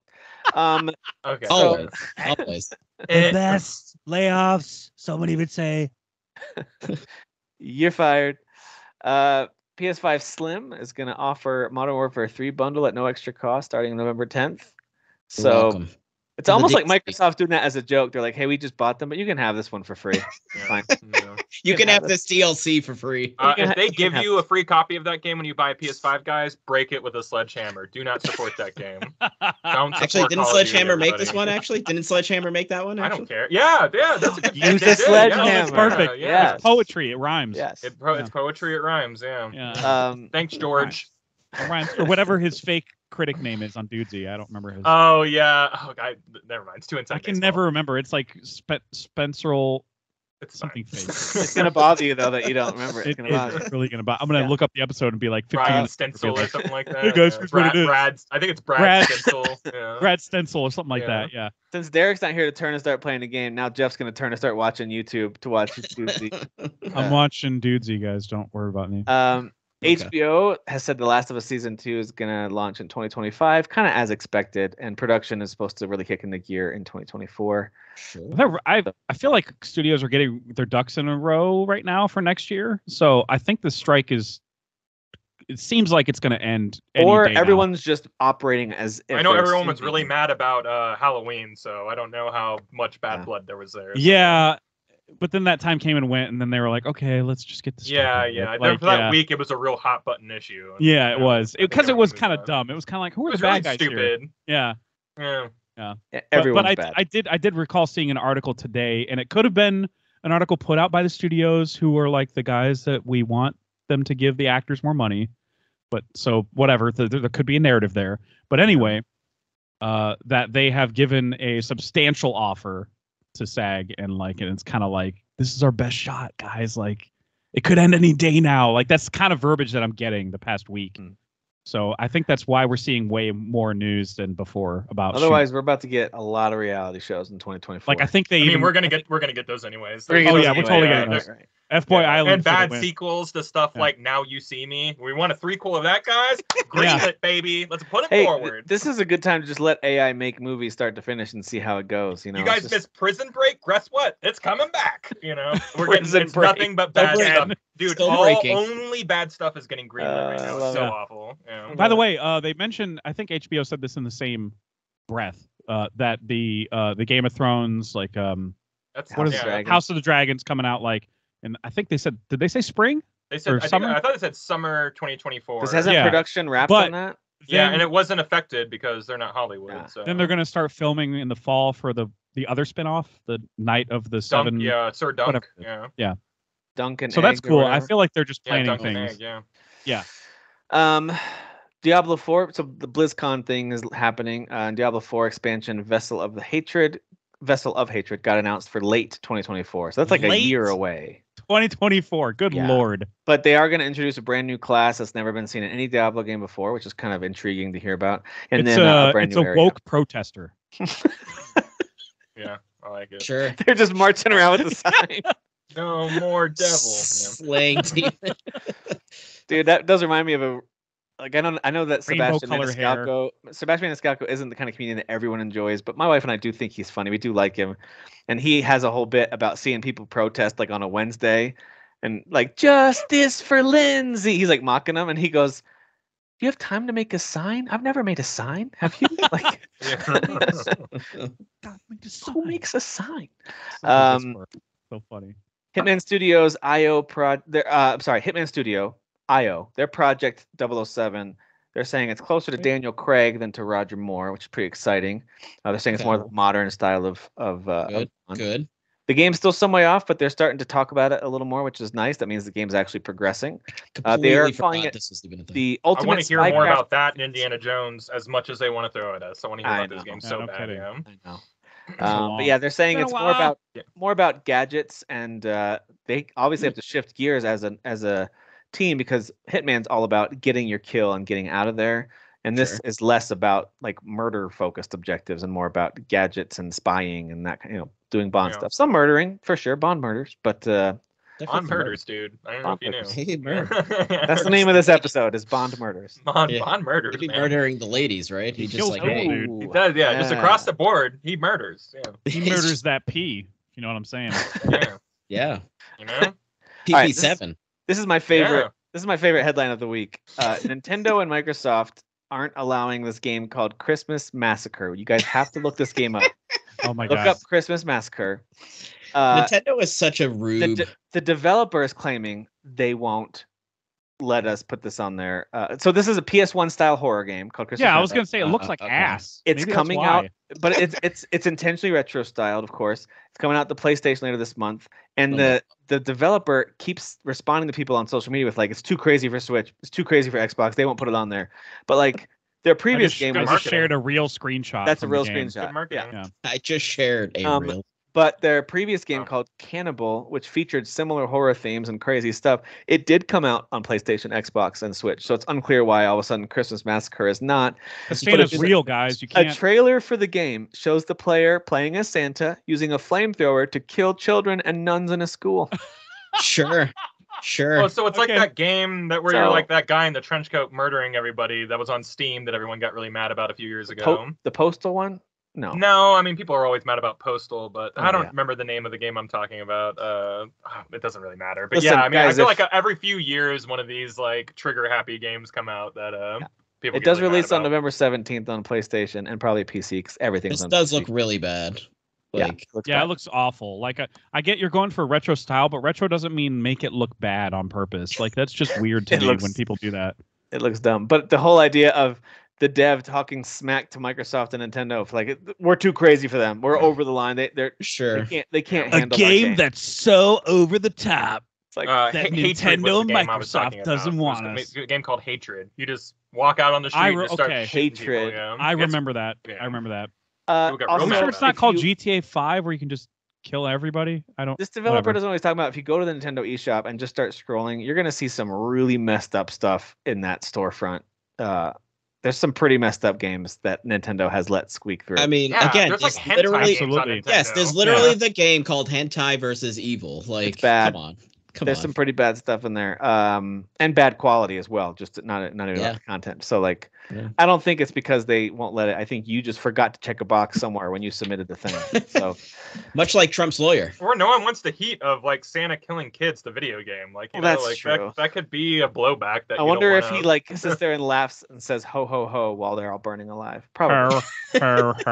Okay. Always. The best layoffs. Somebody would say. You're fired. PS5 Slim is going to offer Modern Warfare 3 bundle at no extra cost starting November 10th. So it's almost like Microsoft doing that as a joke. They're like, hey, we just bought them, but you can have this one for free. Fine. You can have this DLC for free. If they give you a free copy of that game when you buy a PS5, guys, break it with a sledgehammer. Do not support that game. Didn't Sledgehammer make this one, actually? Didn't Sledgehammer make that one, actually? I don't care. Yeah, that's a good Use a sledgehammer. It's perfect. Yeah. It's poetry. It rhymes. Yes. It's poetry. It rhymes, yeah. Thanks, George. It rhymes. Or whatever his fake critic name is on Dudesy. I don't remember his. Oh, yeah. Never mind. It's too inside. I can never remember. It's like Spencerl. It's something fake. It's gonna bother you though that you don't remember it. It's really gonna bother. I'm gonna look up the episode and be like 15 Brad Stencil or something like that. Hey guys, here's what it is. I think it's Brad Stencil. Brad Stencil or something like that. Yeah. Since Derek's not here to turn and start playing the game, now Jeff's gonna turn and start watching YouTube to watch Dudesy. I'm watching Dudesy, guys. Don't worry about me. HBO has said The Last of Us Season 2 is going to launch in 2025, kind of as expected, and production is supposed to really kick into gear in 2024. Sure. I feel like studios are getting their ducks in a row right now for next year, so I think the strike it seems like it's going to end or everyone's just operating as if I know everyone was really mad about Halloween, so I don't know how much bad blood there was there. Yeah. But then that time came and went, and then they were like, "Okay, let's just get this." Yeah. Like, for that week, it was a real hot button issue. Yeah, it was because it was kind of dumb. It was kind of like, "Who are the bad guys stupid. Here?" Yeah. Everyone's bad. I did recall seeing an article today, and it could have been an article put out by the studios who are like the guys that we want them to give the actors more money. But so whatever, there could be a narrative there. But anyway, that they have given a substantial offer to SAG, and it's kind of like, this is our best shot, guys. Like, it could end any day now. Like, that's kind of verbiage that I'm getting the past week. So I think that's why we're seeing way more news than before about. Otherwise, we're about to get a lot of reality shows in 2024. Like, I think we're gonna get those anyways. We're totally getting those. F-Boy Island and bad sequels to stuff like Now You See Me. We want a threequel of that, guys. Greenlit, baby. Let's put it forward. This is a good time to just let AI make movies start to finish and see how it goes. You know, you guys missed Prison Break. Guess what? It's coming back. You know, we're getting nothing but bad stuff, dude. Only bad stuff is getting greenlit right now. It's so awful. Yeah. By the way, they mentioned. I think HBO said this in the same breath. That the Game of Thrones House of the Dragons coming out and I think they said, did they say spring? They said I thought it said summer 2024. This hasn't production wrapped on that? Yeah, and it wasn't affected because they're not Hollywood. Yeah. So. Then they're going to start filming in the fall for the other spinoff, the Night of the Seven. Yeah, Sir Dunk. Whatever. Yeah. Dunk and so that's cool. I feel like they're just planning things. Yeah. Diablo 4. So the BlizzCon thing is happening. Diablo 4 expansion, Vessel of Hatred got announced for late 2024. So that's a year away. 2024. Good Lord. But they are going to introduce a brand new class that's never been seen in any Diablo game before, which is kind of intriguing to hear about. And it's then it's a woke protester. Yeah, I like it. Sure. They're just marching around with the sign. No more devil. Slaying demon. Dude, that does remind me of I know that Sebastian Maniscalco isn't the kind of comedian that everyone enjoys, but my wife and I do think he's funny. We do like him. And he has a whole bit about seeing people protest on a Wednesday and justice for Lindsay. He's mocking them, and he goes, "Do you have time to make a sign? I've never made a sign. Have you?" Who makes a sign? So funny. Hitman Studios Hitman Studio IO, their project 007. They're saying it's closer to Daniel Craig than to Roger Moore, which is pretty exciting. They're saying it's more the modern style of good. The game's still some way off, but they're starting to talk about it a little more, which is nice. That means the game's actually progressing. They are calling it the ultimate. I want to hear more about that in Indiana Jones as much as they want to throw at us. I want to hear about this game so bad. I know. But yeah, they're saying it's more about gadgets, and they obviously have to shift gears as a team because Hitman's all about getting your kill and getting out of there, and this is less about murder focused objectives and more about gadgets and spying and that doing Bond stuff. Some murdering for sure, Bond murders, but Bond murders, dude. I don't know if you knew. That's the name of this episode is Bond murders. Bond murders. He'd be murdering the ladies, right? He just he does, just across the board, he murders. Yeah. He murders that P. You know what I'm saying? Yeah. You know. PP7. This is my favorite. Yeah. This is my favorite headline of the week. Nintendo and Microsoft aren't allowing this game called Christmas Massacre. You guys have to look this game up. Oh my god! Look up Christmas Massacre. Nintendo is such a rude. The developer is claiming they won't let us put this on there. So this is a PS1 style horror game called Christmas. Yeah, I was gonna say it looks like ass. It's coming out, but it's intentionally retro styled, of course. It's coming out the PlayStation later this month, and the developer keeps responding to people on social media with it's too crazy for Switch, it's too crazy for Xbox. They won't put it on there. But their previous game was shared a real screenshot. That's a real screenshot. Yeah. I just shared a real. But their previous game called Cannibal, which featured similar horror themes and crazy stuff, it did come out on PlayStation, Xbox, and Switch. So it's unclear why all of a sudden Christmas Massacre is not. Santa's real, guys. You can't. A trailer for the game shows the player playing as Santa using a flamethrower to kill children and nuns in a school. Sure. Oh, so it's like that game where you're that guy in the trench coat murdering everybody that was on Steam that everyone got really mad about a few years ago. The Postal one? No, I mean people are always mad about Postal, but I don't remember the name of the game I'm talking about. It doesn't really matter. But listen, I mean, guys, I feel every few years one of these trigger happy games come out that people. It does release on November 17th on PlayStation and probably PC because everything's. This does look really bad. It looks awful. I get you're going for retro style, but retro doesn't mean make it look bad on purpose. That's just weird to me when people do that. It looks dumb. But the whole idea of the dev talking smack to Microsoft and Nintendo we're too crazy for them. We're over the line. They're sure they can't handle a game that's so over the top. It's that Nintendo and Microsoft doesn't want us. A game called Hatred. You just walk out on the street and start Hatred. People, I remember that. Yeah. I remember that. Are you sure it's not called GTA 5 where you can just kill everybody? This developer doesn't know what he's talking about. If you go to the Nintendo eShop and just start scrolling, you're gonna see some really messed up stuff in that storefront. There's some pretty messed up games that Nintendo has let squeak through. I mean, again, there's literally absolutely. Yes, there's literally the game called Hentai versus Evil. It's bad. Come on. There's some pretty bad stuff in there, and bad quality as well. Just not even about the content. So like, I don't think it's because they won't let it. I think you just forgot to check a box somewhere when you submitted the thing. So much like Trump's lawyer, or no one wants the heat of like Santa killing kids, the video game. Like, that's true. That could be a blowback. That I wonder if he like sits there and laughs and says ho ho ho while they're all burning alive. Probably. Probably.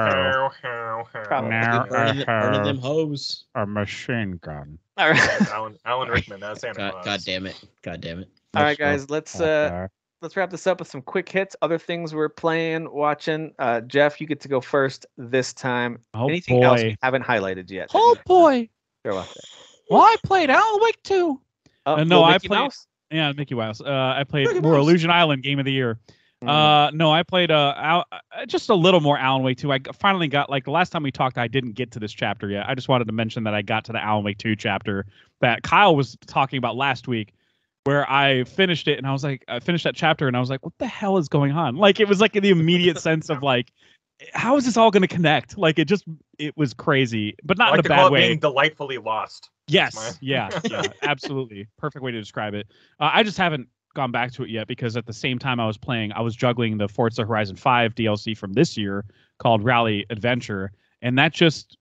Burning them hoes. A machine gun. All right. Alan Rickman, that's Santa Claus. God damn it. All right, guys, let's wrap this up with some quick hits. Other things we're playing, watching. Jeff, you get to go first this time. Anything else we haven't highlighted yet? Oh boy. Throw out there. Well, I played Alan Wake 2. No, I played Mouse? Yeah, Mickey Mouse. I played more Illusion Island Game of the Year. No, I played just a little more Alan Wake 2. I finally got, like, the last time we talked, I didn't get to this chapter yet. I just wanted to mention that I got to the Alan Wake 2 chapter that Kyle was talking about last week, where I finished it and I was like, I finished that chapter and I was like, what the hell is going on? Like, it was like the immediate sense of like, how is this all going to connect? Like, it was crazy, but not in a bad way. Being delightfully lost. Yes. Yeah, absolutely. Perfect way to describe it. I just haven't gone back to it yet because at the same time I was playing, I was juggling the Forza Horizon 5 DLC from this year called Rally Adventure. And that just,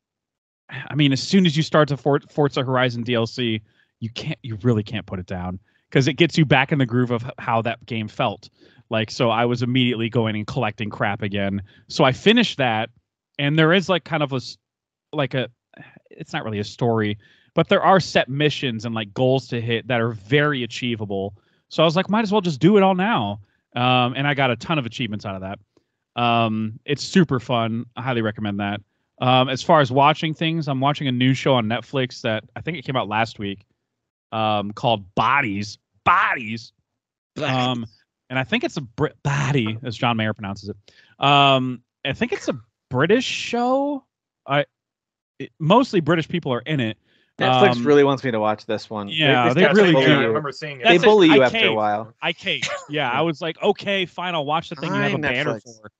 I mean, as soon as you start the Forza Horizon DLC, you really can't put it down because it gets you back in the groove of how that game felt. Like, so I was immediately going and collecting crap again. So I finished that, and there is like kind of it's not really a story, but there are set missions and like goals to hit that are very achievable. So I was like, might as well just do it all now. And I got a ton of achievements out of that. It's super fun. I highly recommend that. As far as watching things, I'm watching a new show on Netflix that I think it came out last week, called Bodies. And I think it's a Body, as John Mayer pronounces it. I think it's a British show. Mostly British people are in it. Netflix really wants me to watch this one. Yeah, they really do. I remember seeing it. They bully you after a while. I caved. Yeah, I was like, okay, fine, I'll watch the thing you have a banner for.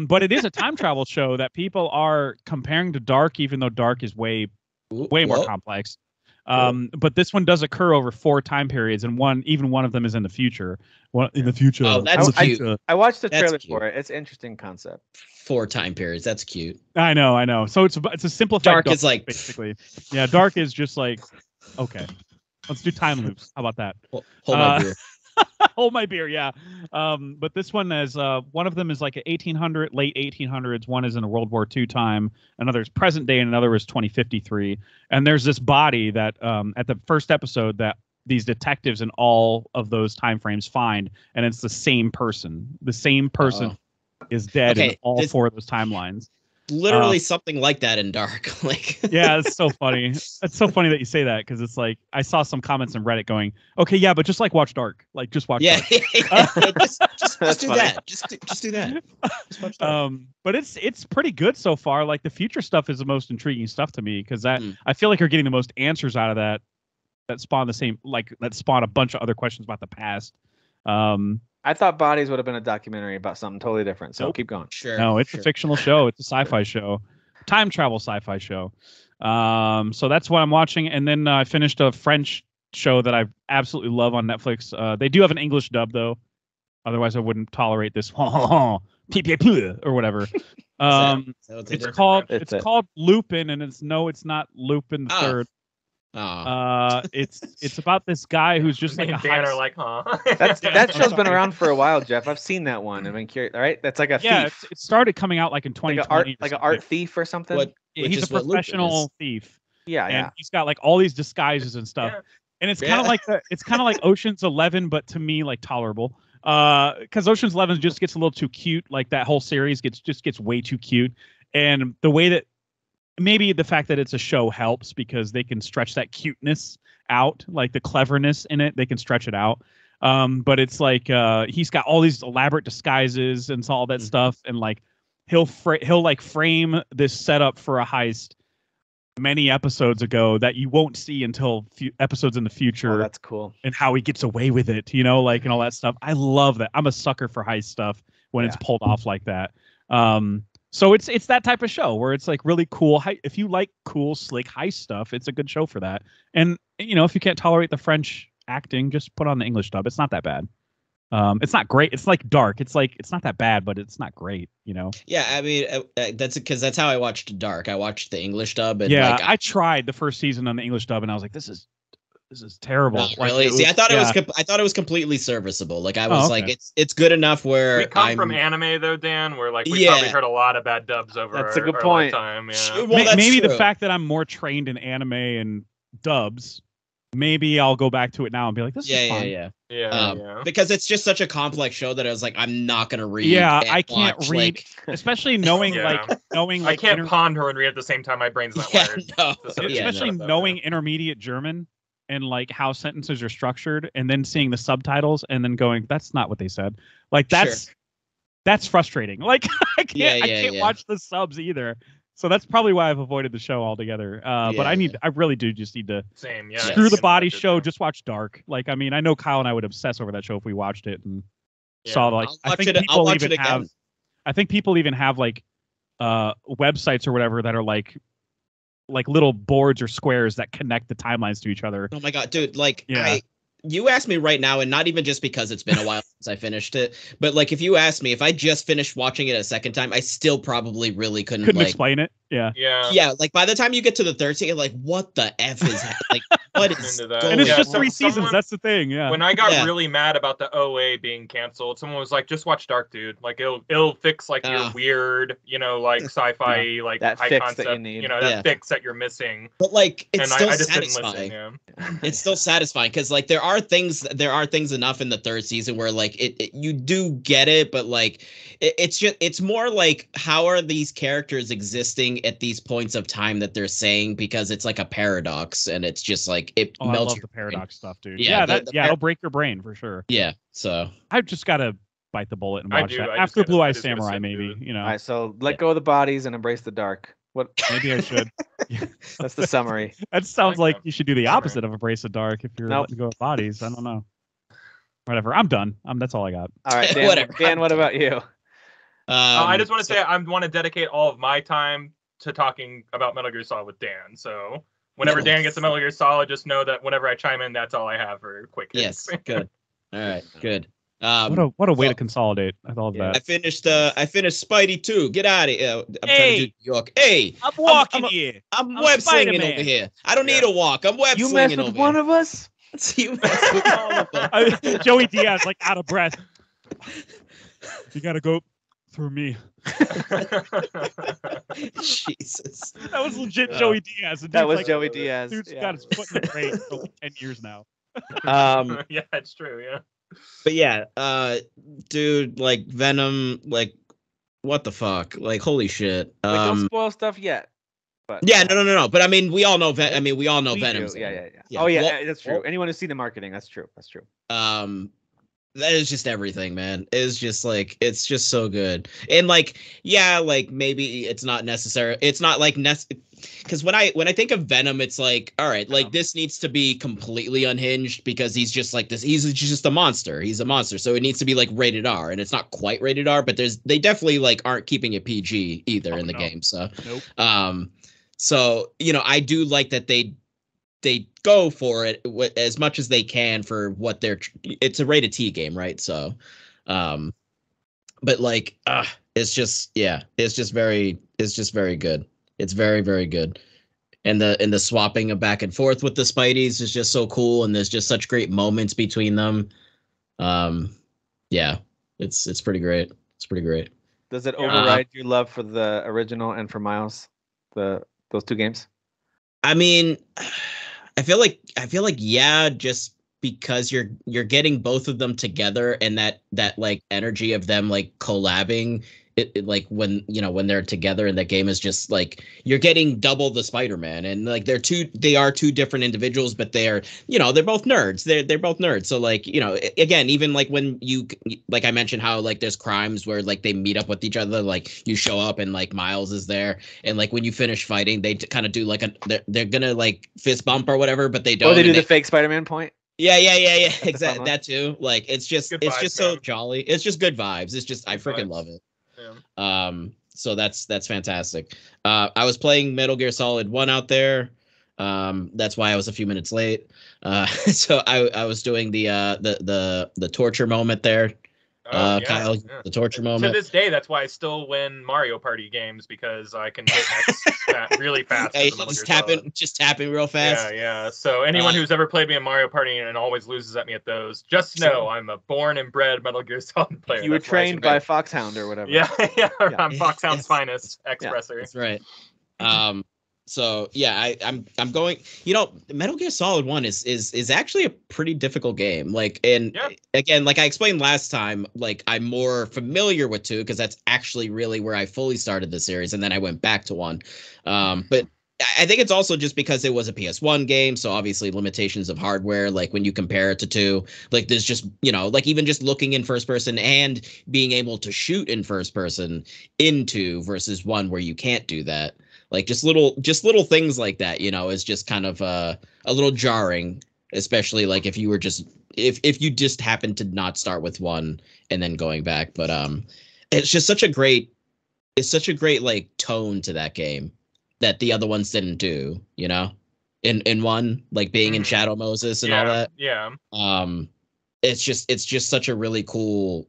But it is a time travel show that people are comparing to Dark, even though Dark is way more complex. But this one does occur over 4 time periods, and even one of them is in the future. In the future. Oh, that's cute. I watched the trailer for it. It's an interesting concept. 4 time periods. That's cute. I know. So it's a simplified Dark is like basically. Yeah, Dark is just like, okay, let's do time loops. How about that? Hold my beer. Hold my beer, yeah. But this one is one of them is like a late 1800s. One is in a World War II time. Another is present day, and another is 2053. And there's this body that at the first episode that these detectives in all of those time frames find, and it's the same person. The same person is dead in all 4 of those timelines. Literally something like that in Dark. Like, yeah, it's so funny. It's so funny that you say that because it's like I saw some comments on Reddit going, "Okay, yeah, but just like watch Dark, like just watch." Yeah, Dark. just do that. Just do that. Just watch Dark. But it's pretty good so far. Like the future stuff is the most intriguing stuff to me because I feel like you're getting the most answers out of that spawn that spawn a bunch of other questions about the past. I thought Bodies would have been a documentary about something totally different. So keep going. Sure. No, it's a fictional show. It's a sci-fi show, time travel sci-fi show. So that's what I'm watching. And then I finished a French show that I absolutely love on Netflix. They do have an English dub though. Otherwise, I wouldn't tolerate this or whatever. It's called Lupin, and it's not Lupin the Third. It's about this guy who's just like a banner, like, huh? that show's been around for a while, Jeff. I've seen that one. I've been curious. All right, that's like a thief. It started coming out like in 2020, like an art thief or something. He's a professional thief. Yeah, and he's got like all these disguises and stuff. Yeah. And it's kind of like Ocean's 11, but to me like tolerable. Because Ocean's 11 just gets a little too cute. Like that whole series gets way too cute, and the way that. Maybe the fact that it's a show helps because they can stretch that cuteness out, like the cleverness in it. They can stretch it out. But it's like he's got all these elaborate disguises and all that stuff, and like he'll like frame this setup for a heist many episodes ago that you won't see until episodes in the future. Oh, that's cool. And how he gets away with it, like and all that stuff. I love that. I'm a sucker for heist stuff when it's pulled off like that. So it's that type of show where it's like really cool. If you like cool, slick, heist stuff, it's a good show for that. And if you can't tolerate the French acting, just put on the English dub. It's not that bad. It's not great. It's like dark. It's not that bad, but it's not great. Yeah, I mean that's how I watched Dark. I watched the English dub. And I tried the first season on the English dub, and I was like, this is terrible. No, really? See, I thought it was completely serviceable. Like I was like, it's good enough where we come from anime though, Dan. Where like we probably heard a lot of bad dubs over. That's a good point. Lifetime, yeah. Well, maybe the fact that I'm more trained in anime and dubs. Maybe I'll go back to it now and be like, this is fun. Yeah. Because it's just such a complex show that I was like, I'm not gonna read. Yeah, I can't read, especially knowing I can't ponder and read at the same time. My brain's not wired. Especially knowing intermediate German and like how sentences are structured, and then seeing the subtitles and then going, that's not what they said. Like that's frustrating. Like I can't watch the subs either. So that's probably why I've avoided the show altogether. But I really do just need to screw the body show. Just watch Dark. Like, I mean, I know Kyle and I would obsess over that show if we watched it and saw like. I think people even have like websites or whatever that are like little boards or squares that connect the timelines to each other. Oh my god, dude! Like, you asked me right now, and not even just because it's been a while since I finished it, but like if you asked me if I just finished watching it a second time, I still probably really couldn't like, explain it. Yeah. Like by the time you get to the third scene, like what the f is like? What is going and it's just 3 seasons. That's the thing. Yeah. When I got really mad about the OA being canceled, someone was like, "Just watch Dark, dude. Like it'll fix like your weird, like sci-fi, like that high fix concept, that you need. That fix that you're missing." But like it's still I just satisfying. Didn't listen, It's still satisfying because like there are things enough in the third season where like you do get it, but like it's more like how are these characters existing at these points of time that they're saying, because it's like a paradox and it's just like it melts. I love the paradox stuff, dude. Yeah, it'll break your brain for sure. Yeah, so I've just got to bite the bullet and watch that after Blue Eye Samurai, maybe. All right, so let go of the bodies and embrace the dark. What? Maybe I should. That's the summary. That sounds like you should do the opposite of embrace the dark if you're letting go of bodies. I don't know. Whatever. I'm done. That's all I got. All right, Dan. Dan, what about you? I just want to say I want to dedicate all of my time to talking about Metal Gear Solid with Dan. So whenever Dan gets a Metal Gear Solid, just know that whenever I chime in, that's all I have for quick hits. Yes, good. All right, good. What a way to consolidate. I love that. I finished Spidey 2. Get out of here. I'm trying to do New York. Hey, I'm walking here. I'm web slinging over here. I don't need a walk. I'm web slinging over here. You mess with one of us? You mess with all of them. Joey Diaz, like out of breath. You gotta go through me. Jesus. That was legit Joey Diaz. That was Joey Diaz. Dude's got his foot in the grave for like 10 years now. Yeah, it's true. Yeah. But yeah, dude, like Venom, like what the fuck? Like holy shit. Don't spoil stuff yet. But yeah, no. But I mean, we all know Venom. Yeah. Oh yeah, that's true. Anyone who's seen the marketing, that's true. That is just everything, man. It's just like it's just so good. And like, yeah, like maybe it's not necessary. It's not like because when I think of Venom, it's like, all right, like this needs to be completely unhinged because he's just like this. He's just a monster. He's a monster. So it needs to be like rated R, and it's not quite rated R, but they definitely like aren't keeping it PG either in the game. So, so I do like that they go for it as much as they can for what it's a rated T game, right? So, but like, it's just very good. It's very, very good. And the swapping of back and forth with the Spideys is just so cool. And there's just such great moments between them. Yeah, it's pretty great. It's pretty great. Does it override your love for the original and for Miles, those two games? I mean, I feel like yeah, just because you're getting both of them together and that like energy of them like collabing, it like when they're together and that game is just like you're getting double the Spider-Man, and like they are two different individuals, but they're both nerds. They're both nerds. So like again, even like when you like I mentioned how like there's crimes where like they meet up with each other, like you show up and like Miles is there, and like when you finish fighting, they kind of do like they're gonna like fist bump or whatever, but they don't. Or they do the fake Spider-Man point. Yeah. Exactly. That too. Like it's just so jolly. It's just good vibes. It's just I freaking love it. Yeah. So that's fantastic. I was playing Metal Gear Solid 1 out there. That's why I was a few minutes late. So I was doing the torture moment there. Kyle, the torture moment. To this day, that's why I still win Mario Party games, because I can hit X really fast. Just tapping real fast. Yeah. So anyone who's ever played me in Mario Party and always loses at me at those, just know I'm a born and bred Metal Gear Solid player. You were trained by Foxhound or whatever. Yeah. I'm Foxhound's finest X-Presser. That's right. So yeah, I'm going. Metal Gear Solid 1 is actually a pretty difficult game. Like, and again, like I explained last time, like I'm more familiar with 2 because that's actually really where I fully started the series, and then I went back to 1. But I think it's also just because it was a PS1 game, so obviously limitations of hardware. Like when you compare it to 2, like there's just like even just looking in first person and being able to shoot in first person in 2 versus 1 where you can't do that. Like just little things like that, is just kind of a little jarring, especially like if you were if you just happened to not start with 1 and then going back. But it's just such a great like tone to that game that the other ones didn't do, in 1, like being in Shadow Moses and all that. Yeah. It's just such a really cool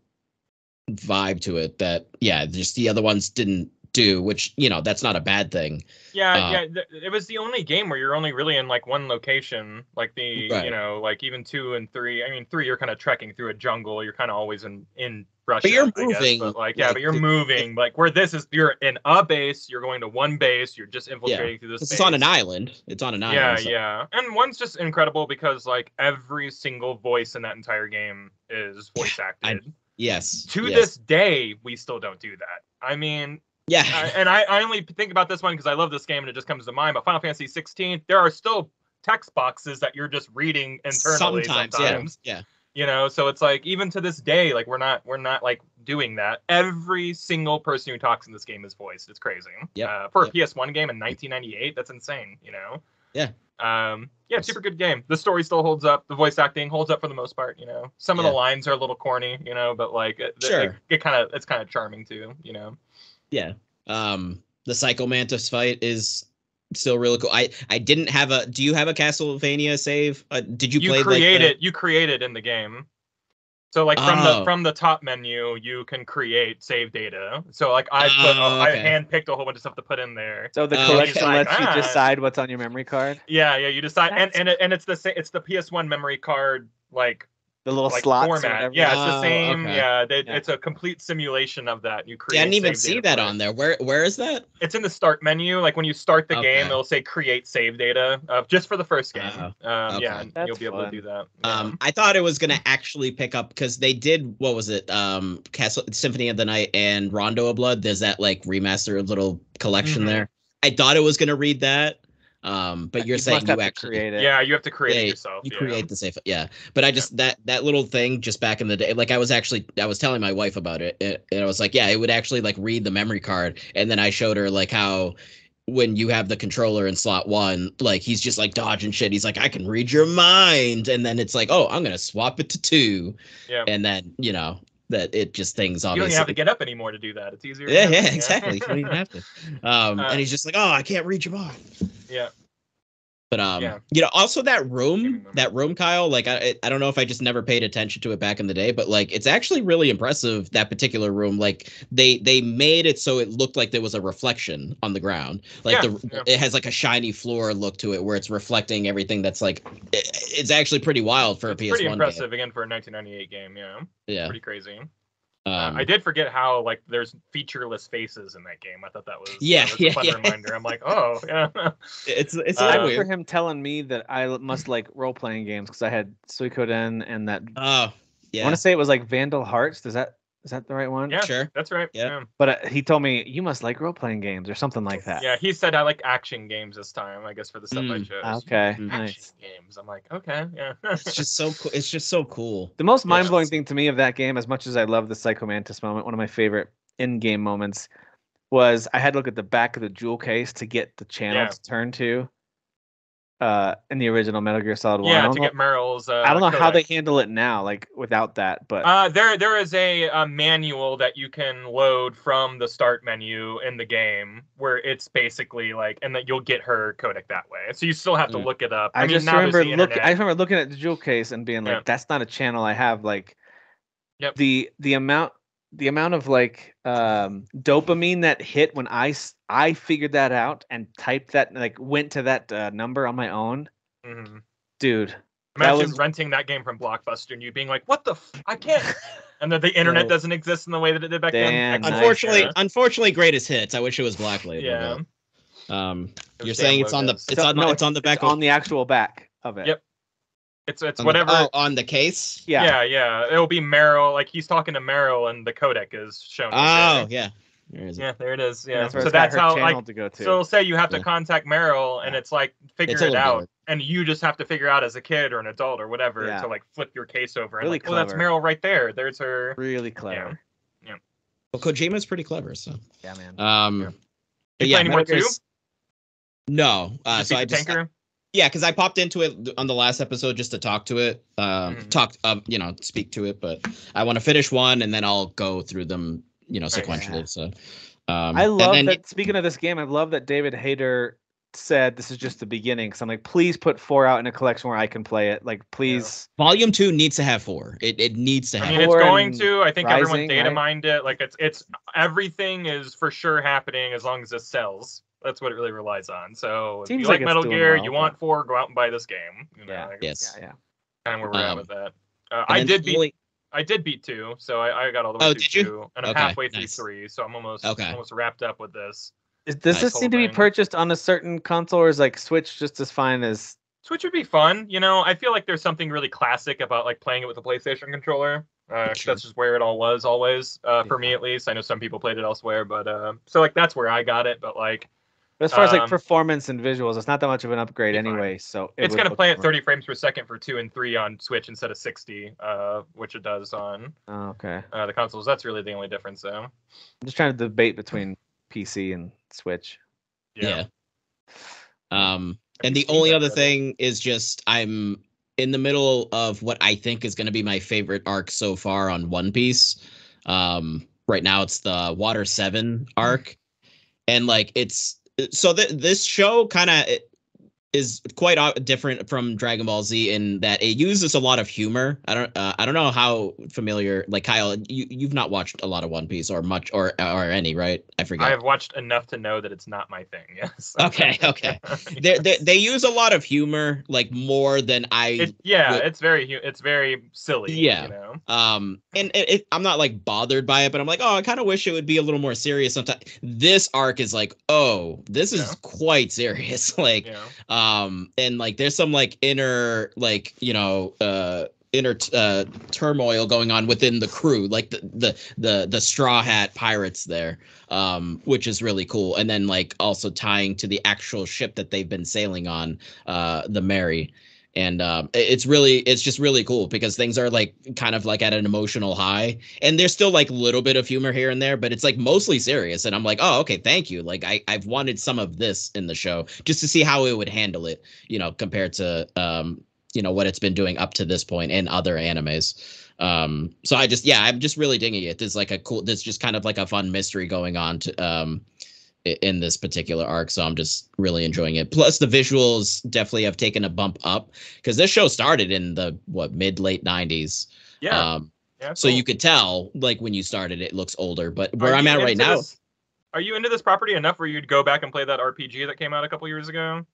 vibe to it that just the other ones didn't do, which that's not a bad thing. It was the only game where you're only really in like one location, like like even 2 and 3. I mean, 3 you're kind of trekking through a jungle, you're kind of always in Russia, but you're moving, but you're moving. Like where this is, you're in a base, you're going to one base, you're just infiltrating through this base. It's on an island. Yeah. And 1's just incredible because like every single voice in that entire game is voice acted. To this day, we still don't do that. I mean, and I only think about this one because I love this game and it just comes to mind. But Final Fantasy 16, there are still text boxes that you're just reading internally sometimes. So it's like even to this day, like we're not like doing that. Every single person who talks in this game is voiced. It's crazy. For a PS1 game in 1998, that's insane. Super good game. The story still holds up. The voice acting holds up for the most part. Some of the lines are a little corny. But like it's kind of charming too. Yeah. The Psycho Mantis fight is still really cool. I didn't have do you have a Castlevania save? Did you play it? You create it in the game. So like from the top menu, you can create save data. So like I handpicked a whole bunch of stuff to put in there. So the collection lets you decide what's on your memory card. Yeah, you decide, and it's the PS1 memory card like. The little slots format. Yeah, it's the same. Okay. Yeah, it's a complete simulation of that. You create. I didn't even see that on there. Where is that? It's in the start menu. Like when you start the game, it'll say create save data just for the first game. Yeah, and you'll be able to do that. Yeah. I thought it was gonna actually pick up because they did. What was it? Symphony of the Night and Rondo of Blood. There's that like remastered little collection there. I thought it was gonna read that. But you're saying you actually create it. Yeah, you have to create it yourself. You create the safe. Yeah. But I just that little thing just back in the day, like I was telling my wife about it, and I was like, it would actually like read the memory card, and then I showed her like how when you have the controller in slot 1, like he's just like dodging shit. He's like, I can read your mind, and then it's like, oh, I'm gonna swap it to 2. Yeah. And then that it just things obviously. You don't even have to get up anymore to do that. It's easier. Yeah, exactly. You don't even have to. And he's just like, oh, I can't read your mind. Yeah. But also that room, Kyle, like I don't know if I just never paid attention to it back in the day, but like it's actually really impressive, that particular room. Like they made it so it looked like there was a reflection on the ground. Like it has like a shiny floor look to it where it's reflecting everything that's like it's actually pretty wild for a PS1 pretty impressive game. Again for a 1998 game, yeah. Pretty crazy. I did forget how like there's featureless faces in that game. I thought that was a fun reminder. I'm like, oh yeah, it's weird for him telling me that I must like role playing games because I had Suikoden and that. Oh yeah, I want to say it was like Vandal Hearts. Is that the right one? Yeah, sure, that's right. Yeah. But he told me you must like role playing games or something like that. Yeah, he said I like action games this time. I guess for the stuff I chose. Okay, nice games. I'm like, okay, yeah. It's just so cool. It's just so cool. The most mind blowing thing to me of that game, as much as I love the Psycho Mantis moment, one of my favorite in game moments, was I had to look at the back of the jewel case to get the channel to turn to. in the original Metal Gear Solid 1. Yeah, to get Meryl's. I don't know codec. how they handle it now, like without that. But there is a manual that you can load from the start menu in the game, where it's basically like, and that you'll get her codec that way. So you still have to look it up. I mean, I remember looking at the jewel case and being like, "That's not a channel I have." Like, the amount of like dopamine that hit when I figured that out and typed that, like went to that number on my own, dude. Imagine renting that game from Blockbuster and you being like, "What the? I can't." And that the internet doesn't exist in the way that it did back then. Unfortunately, greatest hits. I wish it was Black Label. Yeah. You're saying it's on the on the back. It's on the actual back of it. Yep. It's whatever on the case. Yeah. It'll be Meryl. Like he's talking to Meryl, and the codec is shown. Oh yeah. There it is. Yeah. So that's how like. To go to. So say you have to contact Meryl, and it's like figure it out, and you just have to figure out as a kid or an adult or whatever to like flip your case over. Really and like, that's Meryl right there. There's her. Really clever. Yeah. Well, Kojima's pretty clever, so. Yeah, man. You play anymore too? No. So I just. Tanker? Yeah, because I popped into it on the last episode just to talk to it, speak to it. But I want to finish one, and then I'll go through them, sequentially. Yeah. So I love that. Speaking of this game, I love that David Hayter said this is just the beginning. Because I'm like, please put 4 out in a collection where I can play it. Like, please. Yeah. Volume 2 needs to have 4. It needs to have. I mean, it's going to. I think everyone data mined it. Like, it's everything is for sure happening as long as it sells. That's what it really relies on. So if you like Metal Gear, you want 4, go out and buy this game. Yeah. Yes. Yeah. Kind of where we're at with that. I did beat 2, so I got all the way through 2, and I'm halfway through 3, so I'm almost wrapped up with this. Does this need to be purchased on a certain console, or is like Switch just as fine as? Switch would be fun. I feel like there's something really classic about like playing it with a PlayStation controller. That's just where it all was always, for me at least. I know some people played it elsewhere, but so like that's where I got it. But like. But as far as like performance and visuals, it's not that much of an upgrade anyway. So it's going to play at 30 frames per second for 2 and 3 on Switch instead of 60, which it does on the consoles. That's really the only difference, though. I'm just trying to debate between PC and Switch. Yeah. And the only other thing is just I'm in the middle of what I think is going to be my favorite arc so far on One Piece. Right now, it's the Water 7 arc, and like so this show kind of is quite different from Dragon Ball Z in that it uses a lot of humor. I don't know how familiar, like Kyle, you've not watched a lot of One Piece or much or any, right? I forget. I have watched enough to know that it's not my thing. Yes. Okay. They use a lot of humor, like more than it's very silly. Yeah. And I'm not like bothered by it, but I'm like, I kind of wish it would be a little more serious sometimes. This arc is like, this is quite serious. Like, and like there's some like inner turmoil going on within the crew, like the Straw Hat pirates there, which is really cool. And then like also tying to the actual ship that they've been sailing on, the Mary. And it's just really cool because things are like kind of like at an emotional high, and there's still like a little bit of humor here and there, but it's like mostly serious. And I'm like, okay, thank you. Like I've wanted some of this in the show just to see how it would handle it, compared to what it's been doing up to this point in other animes. So I'm just really digging it. There's just kind of like a fun mystery going on to in this particular arc, so I'm just really enjoying it. Plus the visuals definitely have taken a bump up because this show started in the mid-late 90s. So you could tell like when you started it looks older, but where I'm at right now. Are you into this property enough where you'd go back and play that RPG that came out a couple years ago?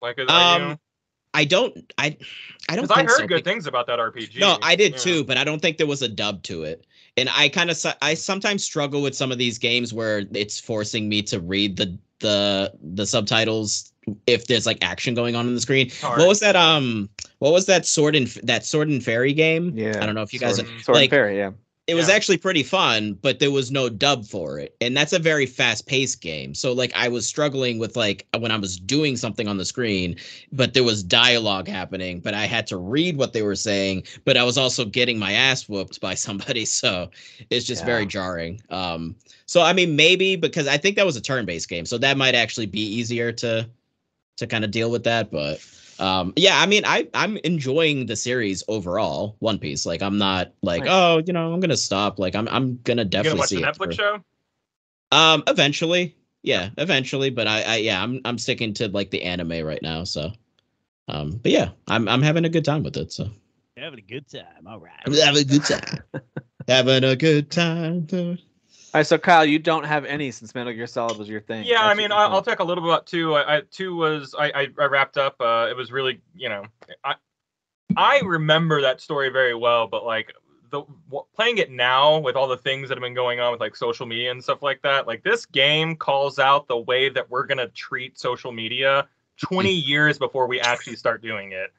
Like I don't think I heard good things about that RPG. No, I did too, but I don't think there was a dub to it. And I sometimes struggle with some of these games where it's forcing me to read the subtitles if there's like action going on the screen. What was that Sword and Fairy game? Yeah. I don't know if you guys Sword and Fairy, yeah. It was actually pretty fun, but there was no dub for it. And that's a very fast-paced game. So like I was struggling with like when I was doing something on the screen, but there was dialogue happening, but I had to read what they were saying, but I was also getting my ass whooped by somebody. So it's just very jarring. So I mean, maybe because I think that was a turn-based game, so that might actually be easier to to kind of deal with that. But yeah, I mean, I'm enjoying the series overall. One Piece, like I'm not like, oh, you know, I'm gonna stop. Like I'm gonna definitely see it. Watch the Netflix show. Eventually, yeah, eventually. But I'm sticking to like the anime right now. So, but yeah, I'm having a good time with it. So having a good time. All right, I'm having a good time. Having a good time. All right, so Kyle, you don't have any since Metal Gear Solid was your thing. Yeah, I mean, I'll talk a little bit about 2. Two was I wrapped up. It was really, you know, I remember that story very well, but like playing it now with all the things that have been going on with like social media and stuff like that, like this game calls out the way that we're gonna treat social media 20 years before we actually start doing it.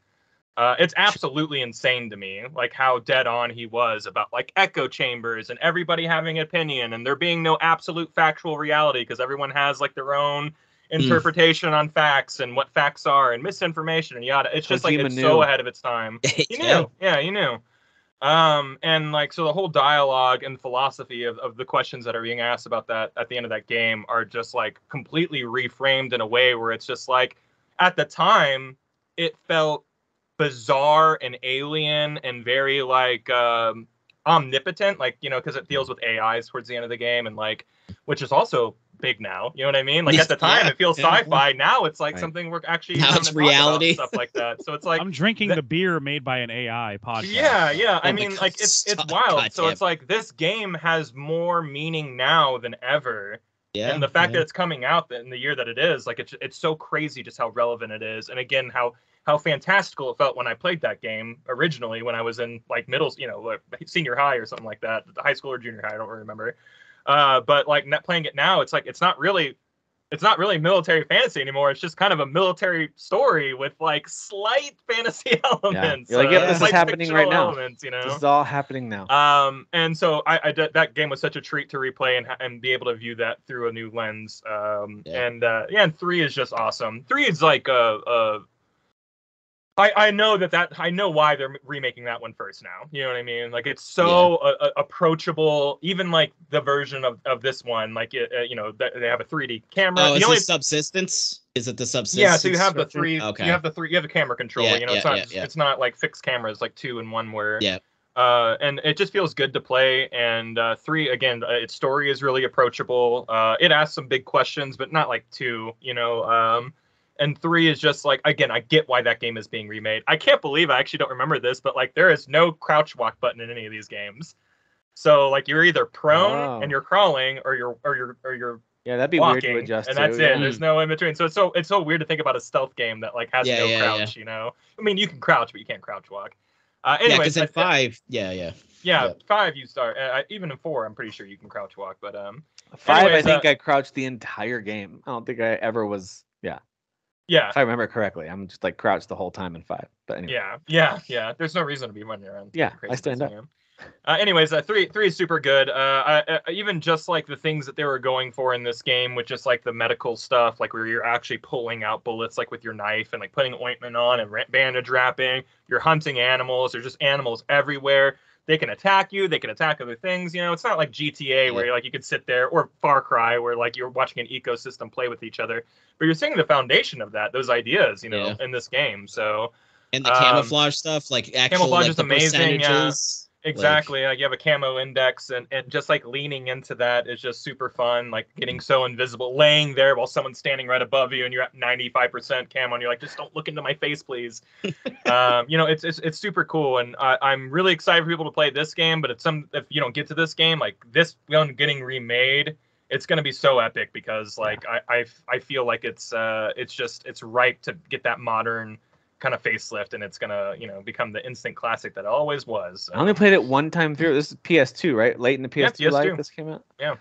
It's absolutely insane to me, like how dead on he was about like echo chambers and everybody having an opinion and there being no absolute factual reality because everyone has like their own interpretation on facts and what facts are and misinformation and yada. It's just like it's so ahead of its time. You knew, yeah, you knew. And like so the whole dialogue and philosophy of the questions that are being asked about that at the end of that game are just like completely reframed in a way where it's just like at the time it felt bizarre and alien and very like omnipotent, like, you know, because it deals with AIs towards the end of the game and like, which is also big now, you know what I mean? Like at the time it feels sci-fi. Now it's like something we're actually now it's reality, stuff like that. So it's like I'm drinking the beer made by an AI podcast. Yeah. I mean, like it's wild. So it's like this game has more meaning now than ever. Yeah, and the fact that it's coming out in the year that it is, like it's so crazy just how relevant it is. And again, how fantastical it felt when I played that game originally when I was in like senior high or something like that, high school or junior high, I don't really remember. But like playing it now, it's like it's not really military fantasy anymore. It's just kind of a military story with like slight fantasy elements. Yeah. You're like, this is happening right now. Elements, you know? This is all happening now. And so I that game was such a treat to replay and be able to view that through a new lens. And 3 is just awesome. 3 is like I know I know why they're remaking that one first now. You know what I mean? Like it's so approachable. Even like the version of this one, like you know, they have a 3D camera. Oh, is it subsistence? Is it the subsistence? Yeah, so you have the 3. Okay. You have the camera control. Yeah, you know, it's not like fixed cameras like 2 and 1 where. Yeah. And it just feels good to play. And 3 again, its story is really approachable. It asks some big questions, but not like 2. You know. And 3 is just like, again, I get why that game is being remade. I can't believe I actually don't remember this, but like there is no crouch walk button in any of these games. So like you're either prone and you're crawling or you're yeah, that'd be walking, weird to adjust and that's it. There's no in between. So it's so weird to think about a stealth game that like has no crouch. You know, I mean you can crouch, but you can't crouch walk. Anyway, because in 5, 5 you start. Even in 4, I'm pretty sure you can crouch walk. But 5, anyways, I think I crouched the entire game. I don't think I ever was. Yeah, if I remember correctly, I'm just like crouched the whole time in 5. But anyway. Yeah. There's no reason to be running around. Yeah, I stand up. Anyways, 3 is super good. Even just like the things that they were going for in this game, with just like the medical stuff, like where you're actually pulling out bullets like with your knife and like putting ointment on and bandage wrapping. You're hunting animals. There's just animals everywhere. They can attack you. They can attack other things. You know, it's not like GTA where like you could sit there, or Far Cry where like you're watching an ecosystem play with each other. But you're seeing the foundation of those ideas, you know, in this game. So and the camouflage stuff, like actual camouflage like, is amazing. Yeah. Exactly. Like, like you have a camo index and just like leaning into that is just super fun. Like getting so invisible, laying there while someone's standing right above you and you're at 95% camo and you're like, just don't look into my face, please. You know, it's super cool. And I'm really excited for people to play this game, but if you don't get to this game, like this one getting remade, it's going to be so epic because like, I feel like it's ripe to get that modern kind of facelift, and it's gonna, you know, become the instant classic that it always was. I only played it one time through. This is PS2, right? Late in the PS2 life, this came out. Yeah.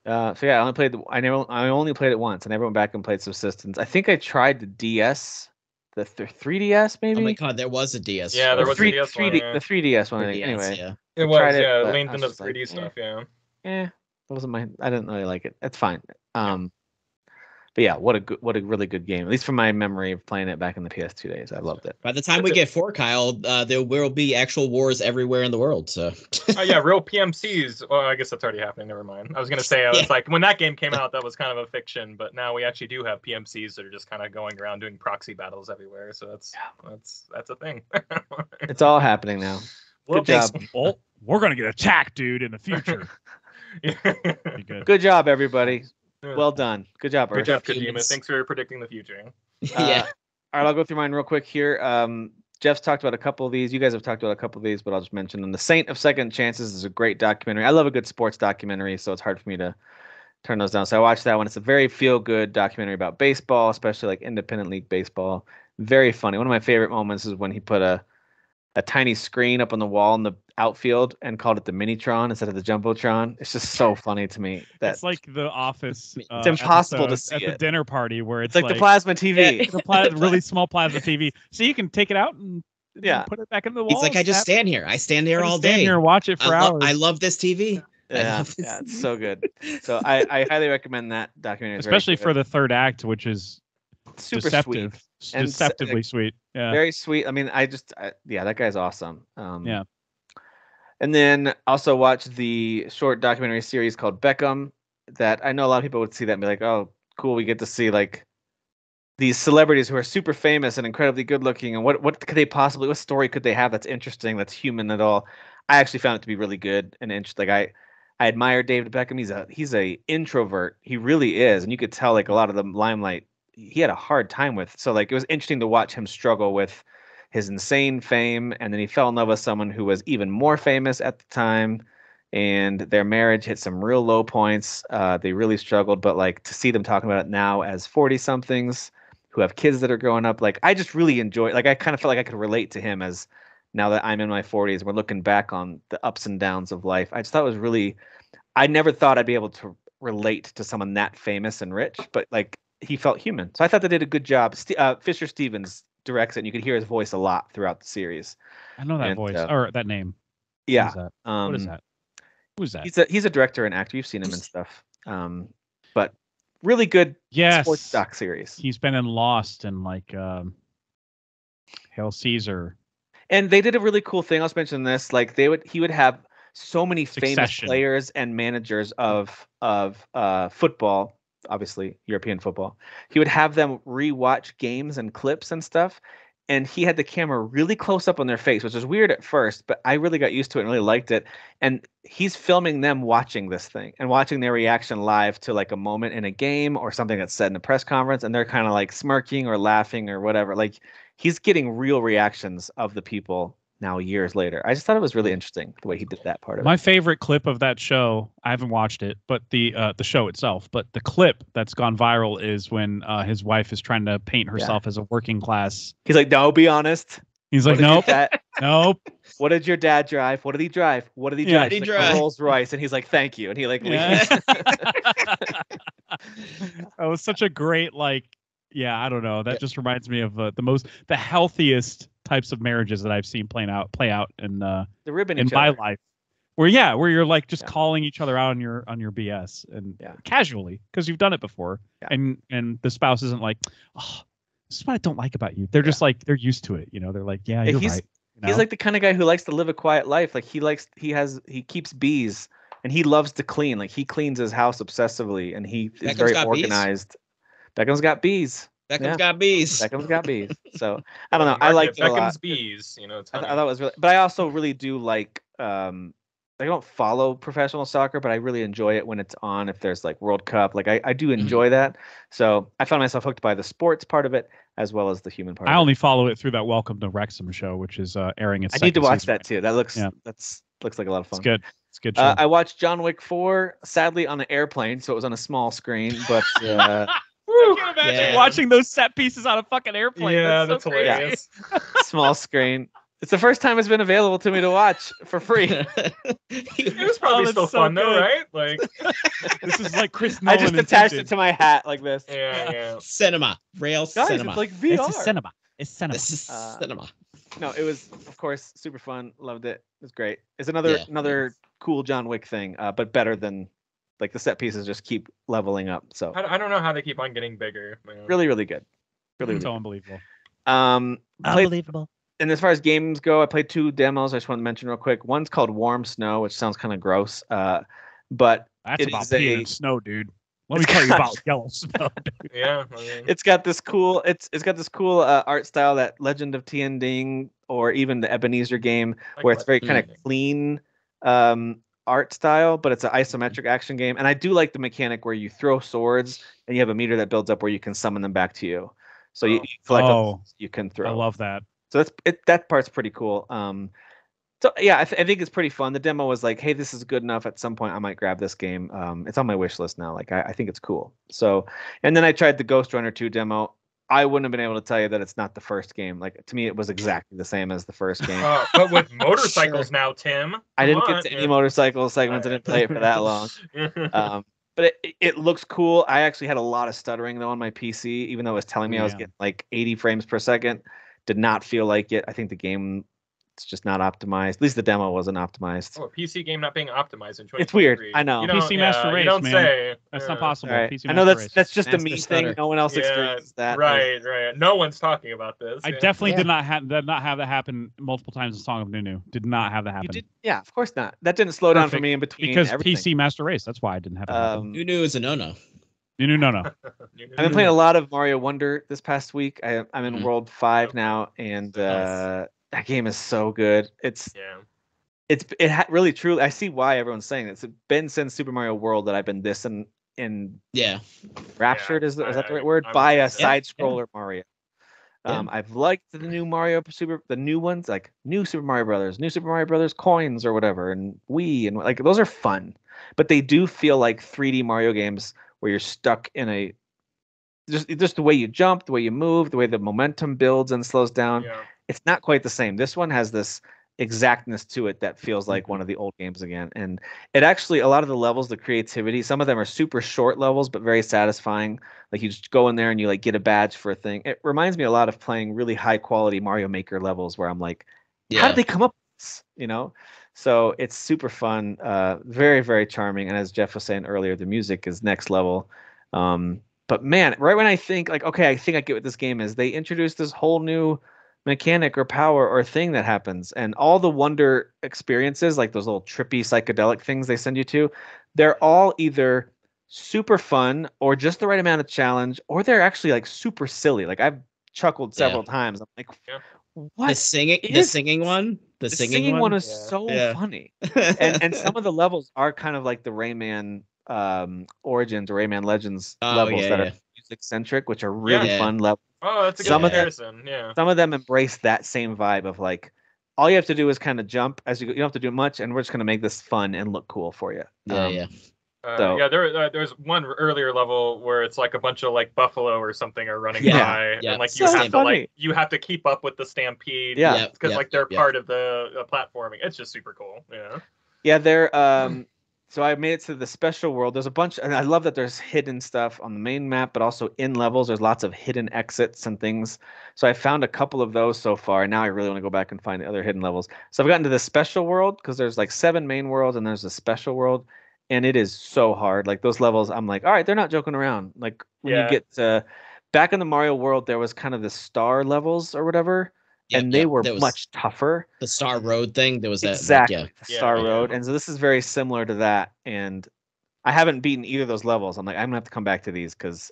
So yeah, I only played it once. I never went back and played Subsistence. I think I tried the DS, the 3DS maybe. Oh my god, there was a DS. Yeah, there was a DS one. The 3DS one. Anyway, yeah. It was. It leaned into the 3D stuff. Yeah. It wasn't I didn't really like it. It's fine. But But yeah, what a really good game. At least from my memory of playing it back in the PS2 days, I loved it. By the time we get 4, Kyle, there will be actual wars everywhere in the world. So. Oh yeah, real PMCs. Well, I guess that's already happening. Never mind. I was gonna say it's like when that game came out, that was kind of a fiction, but now we actually do have PMCs that are just kind of going around doing proxy battles everywhere. So that's a thing. It's all happening now. Good job. Oh, we're gonna get attacked, dude, in the future. Good job, everybody. Well done. Good job, Earth. Good job, Kojima. Thanks for predicting the future. All right, I'll go through mine real quick here. Jeff's talked about a couple of these. You guys have talked about a couple of these, but I'll just mention them. The Saint of Second Chances is a great documentary. I love a good sports documentary, so it's hard for me to turn those down. So I watched that one. It's a very feel-good documentary about baseball, especially like independent league baseball. Very funny. One of my favorite moments is when he put a tiny screen up on the wall in the outfield and called it the Minitron instead of the Jumbotron. It's just so funny to me. It's like The Office. It's impossible to see at the dinner party where it's like the plasma TV. The really small plasma TV. So you can take it out and put it back in the wall. It's like I just stand here. I stand here all day. Stand here and watch it for hours. I love this TV. Yeah, it's so good. So I highly recommend that documentary. Especially for the third act, which is super deceptive. Sweet. Deceptively sweet. Yeah. Very sweet. I mean, that guy's awesome. Yeah. And then also watch the short documentary series called Beckham that I know a lot of people would see that and be like, oh, cool. We get to see like these celebrities who are super famous and incredibly good looking. And what could they possibly, what story could they have that's interesting, that's human at all? I actually found it to be really good and interesting. Like I admire David Beckham. He's a introvert. He really is. And you could tell like a lot of the limelight he had a hard time with. So like it was interesting to watch him struggle with his insane fame, and then he fell in love with someone who was even more famous at the time, and their marriage hit some real low points. They really struggled, but like to see them talking about it now as 40 somethings who have kids that are growing up, like I just really enjoy, like I kind of felt like I could relate to him as now that I'm in my 40s and we're looking back on the ups and downs of life. I just thought it was really, I never thought I'd be able to relate to someone that famous and rich, but like he felt human. So I thought they did a good job. Fisher Stevens directs it, and you could hear his voice a lot throughout the series. I know that voice or that name. Yeah. What is that? Who's that? He's a director and actor. You've seen him and stuff. But really good sports doc series. He's been in Lost and like Hail Caesar. And they did a really cool thing. I was mentioning this. Like he would have so many famous players and managers of football. Obviously European football. He would have them rewatch games and clips and stuff, and he had the camera really close up on their face, which was weird at first, but I really got used to it and really liked it. And he's filming them watching this thing and watching their reaction live to like a moment in a game or something that's said in a press conference, and they're kind of like smirking or laughing or whatever. Like he's getting real reactions of the people now years later. I just thought it was really interesting the way he did that part of it. My favorite clip of that show, I haven't watched it, but the show itself, but the clip that's gone viral is when his wife is trying to paint herself as a working class. He's like, no, be honest. He's like, nope, nope. What did your dad drive? What did he drive? What did he drive? Like, Rolls Royce. And he's like, thank you. And he like leaves. That was such a great, like, I don't know. That just reminds me of the healthiest types of marriages that I've seen play out in the ribbon in my life, where you're like just calling each other out on your BS and casually because you've done it before, and the spouse isn't like, oh, this is what I don't like about you. They're just like they're used to it, They're like, you're right. You know? He's like the kind of guy who likes to live a quiet life. Like he keeps bees and he loves to clean. Like he cleans his house obsessively and he is very organized. Beckham's got bees. Beckham's got bees. Beckham's got bees. So I don't know. I like Beckham's bees. I thought it was really, but I also really do like. I don't follow professional soccer, but I really enjoy it when it's on. If there's like World Cup, like I do enjoy that. So I found myself hooked by the sports part of it as well as the human part. I only follow it through that Welcome to Wrexham show, which is airing its. I need to watch that too. That looks looks like a lot of fun. It's good. It's good. Show. I watched John Wick 4, sadly on an airplane, so it was on a small screen, but. I can't imagine watching those set pieces on a fucking airplane. Yeah, that's hilarious. Small screen. It's the first time it's been available to me to watch for free. It was probably still fun though, right? Like this is like Chris Nolan. I just attached it to my hat like this. Yeah. Cinema. Real cinema. It's like VR. It's cinema. It's cinema. This is cinema. No, it was of course super fun. Loved it. It was great. It's another cool John Wick thing, but better than Like the set pieces just keep leveling up. So I don't know how they keep on getting bigger. Man. Really, really good. Really, so unbelievable. Unbelievable. And as far as games go, I played 2 demos. I just want to mention real quick. One's called Warm Snow, which sounds kind of gross, but that's about peeing in snow, dude. Let me tell you about yellow snow. Dude. Yeah, it's got this cool. It's got this cool art style that Legend of Tianding or even the Ebenezer game, where it's very kind of clean art style, but it's an isometric action game. And I do like the mechanic where you throw swords and you have a meter that builds up where you can summon them back to you. So you select you can throw. I love that. So that part's pretty cool. So yeah, I think it's pretty fun. The demo was like, hey, this is good enough. At some point, I might grab this game. It's on my wish list now. Like I think it's cool. So, and then I tried the Ghost Runner 2 demo. I wouldn't have been able to tell you that it's not the first game. Like to me, it was exactly the same as the first game. But with motorcycles now, Tim. I didn't get to any motorcycle segments. I didn't play it for that long. But it looks cool. I actually had a lot of stuttering though on my PC, even though it was telling me I was getting like 80 frames per second. Did not feel like it. I think the game. It's just not optimized. At least the demo wasn't optimized. Oh, a PC game not being optimized in 2023. It's weird. I know. PC Master Race, man. Say. That's not possible. Right. PC I know that's just a me thing. No one else experiences that. Right. No one's talking about this. I definitely did not have that happen multiple times in Song of Nunu. Did not have that happen. Yeah, of course not. That didn't slow down for me in between. Because PC Master Race. That's why I didn't have it happen. Nunu is a no-no. Nunu no. I've been playing a lot of Mario Wonder this past week. I'm in World 5 now, and that game is so good. Really truly. I see why everyone's saying it. It's been since Super Mario World that I've been this and raptured is that the right word? By a side scroller Mario. I've liked the new the new ones, like new Super Mario Brothers coins or whatever, and Wii, and like those are fun, but they do feel like 3D Mario games where you're stuck in a just the way you jump, the way you move, the way the momentum builds and slows down. Yeah. It's not quite the same. This one has this exactness to it that feels like one of the old games again. And it actually, a lot of the levels, the creativity, some of them are super short levels, but very satisfying. Like you just go in there and you like get a badge for a thing. It reminds me a lot of playing really high quality Mario Maker levels where I'm like, how did they come up with this? You know? So it's super fun, very, very charming. And as Jeff was saying earlier, the music is next level. But man, right when I think like, okay, I think I get what this game is, they introduced this whole new mechanic or power or thing that happens, and all the wonder experiences, like those little trippy psychedelic things they send you to, they're all either super fun or just the right amount of challenge, or they're actually like super silly. Like I've chuckled several times. I'm like, what? The singing one was so funny. and some of the levels are kind of like the Rayman Origins or Rayman Legends levels that are music centric, which are really fun levels. Oh, that's a good comparison. Some of them embrace that same vibe of like, all you have to do is kind of jump as you go. You don't have to do much, and we're just going to make this fun and look cool for you. There's one earlier level where it's like a bunch of like buffalo or something are running by, and like you have to keep up with the stampede. Because like they're part of the platforming. It's just super cool. They're So I made it to the special world. There's a bunch, and I love that there's hidden stuff on the main map, but also in levels, there's lots of hidden exits and things. So I found a couple of those so far, and now I really want to go back and find the other hidden levels. So I've gotten to the special world because there's like 7 main worlds, and there's a special world, and it is so hard. Like those levels, I'm like, all right, they're not joking around. Like when you get to back in the Mario world, there was kind of the star levels or whatever. And they were much tougher. The Star Road thing, there was that. Exactly, the Star Road. And so this is very similar to that. And I haven't beaten either of those levels. I'm like, I'm going to have to come back to these because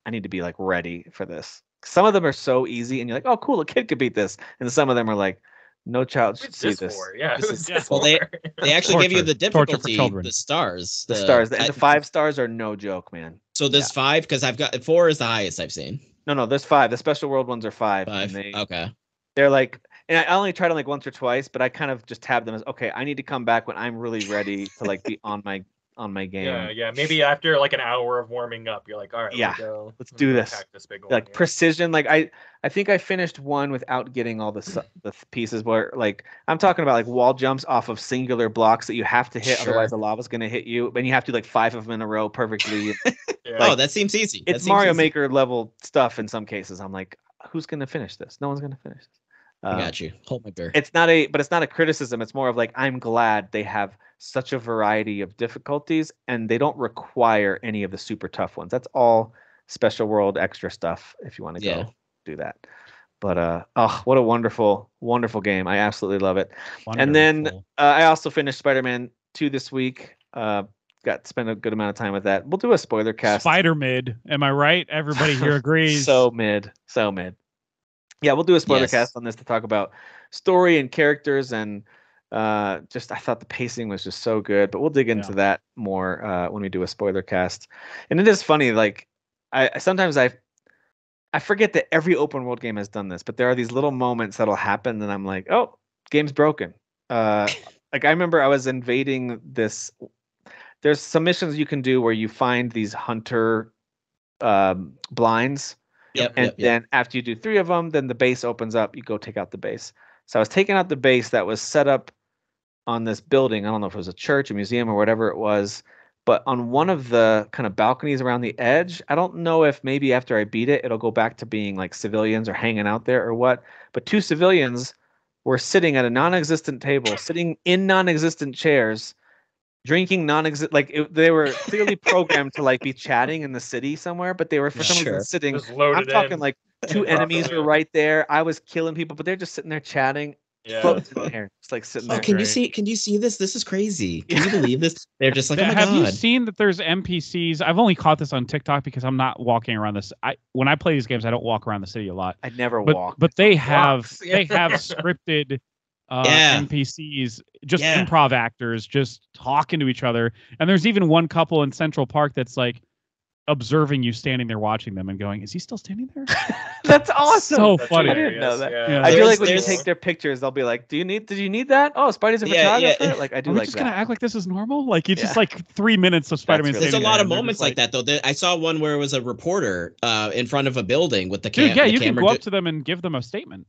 I need to be like ready for this. Some of them are so easy and you're like, oh, cool, a kid could beat this. And some of them are like, no child should see this. Well, they actually give you the difficulty, the stars. The stars. And the 5 stars are no joke, man. So there's 5 because I've got 4 is the highest I've seen. No, there's 5. The special world ones are 5. Okay. They're like, and I only tried them like once or twice, but I kind of just tabbed them as, okay, I need to come back when I'm really ready to like be on my game. Yeah. Maybe after like an hour of warming up, you're like, all right, let's do this. Big one, like precision. Like I think I finished one without getting all the pieces where like I'm talking about like wall jumps off of singular blocks that you have to hit, otherwise the lava's gonna hit you. And you have to do like 5 of them in a row perfectly. That seems easy. It's Mario Maker level stuff in some cases. I'm like, who's gonna finish this? No one's gonna finish this. I got you. Hold my beer. It's not a criticism. It's more of like, I'm glad they have such a variety of difficulties and they don't require any of the super tough ones. That's all special world extra stuff if you want to go do that. But what a wonderful, wonderful game. I absolutely love it. Wonderful. And then I also finished Spider-Man 2 this week. Spent a good amount of time with that. We'll do a spoiler cast. Spider mid, am I right? Everybody here agrees. So mid. Yeah, we'll do a spoiler cast on this to talk about story and characters and I thought the pacing was just so good. But we'll dig into that more when we do a spoiler cast. And it is funny, like I sometimes I forget that every open world game has done this, but there are these little moments that'll happen, and I'm like, oh, game's broken. Like I remember I was invading this. There's some missions you can do where you find these hunter blinds. Then after you do 3 of them, then the base opens up. You go take out the base. So I was taking out the base that was set up on this building. I don't know if it was a church, a museum, or whatever it was. But on one of the kind of balconies around the edge, I don't know if maybe after I beat it, it'll go back to being like civilians or hanging out there or what. But 2 civilians were sitting at a non-existent table, sitting in non-existent chairs, drinking they were clearly programmed to like be chatting in the city somewhere, but they were for some reason sitting. I'm talking like 2 enemies were right there. I was killing people, but they're just sitting there chatting. Floating in there, just like sitting there. Can you see this? This is crazy. Can you believe this? They're just like, oh my have God. You seen that there's NPCs? I've only caught this on TikTok because I'm not walking around this. When I play these games, I don't walk around the city a lot. I never walk. But they have scripted NPCs, just improv actors, just talking to each other. And there's even one couple in Central Park that's like observing you standing there watching them and going, is he still standing there? That's awesome. So funny. I didn't know that. Yeah. I do like when you take their pictures, they'll be like, did you need that? Oh, Spidey's a photographer? Like I do like that. We're just gonna act like this is normal? Like it's just like 3 minutes of Spider-Man. There's a lot of moments like that though. I saw one where it was a reporter in front of a building with the camera. Yeah, you can go up to them and give them a statement.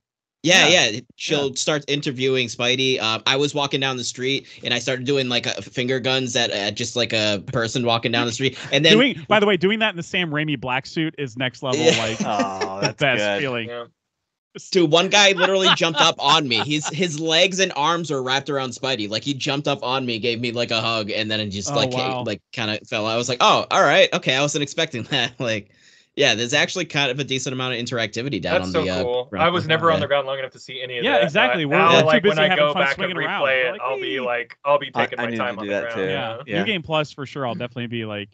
She'll start interviewing Spidey. I was walking down the street and I started doing like finger guns at just like a person walking down the street. And then, doing that in the Sam Raimi black suit is next level. Like, oh, that's the best good. feeling. Yeah. Dude, one guy literally jumped up on me. His legs and arms were wrapped around Spidey. Like he jumped up on me, gave me like a hug, and then it just kind of fell. I was like, oh, all right, okay. I wasn't expecting that. Like. Yeah, there's actually kind of a decent amount of interactivity down on the. That's so cool. I was never on the ground long enough to see any of that. Yeah, exactly. We're too busy when I go having fun back and swinging around. replay it, I'll be taking my time on the ground. Too. Yeah. New Game Plus for sure. I'll definitely be like,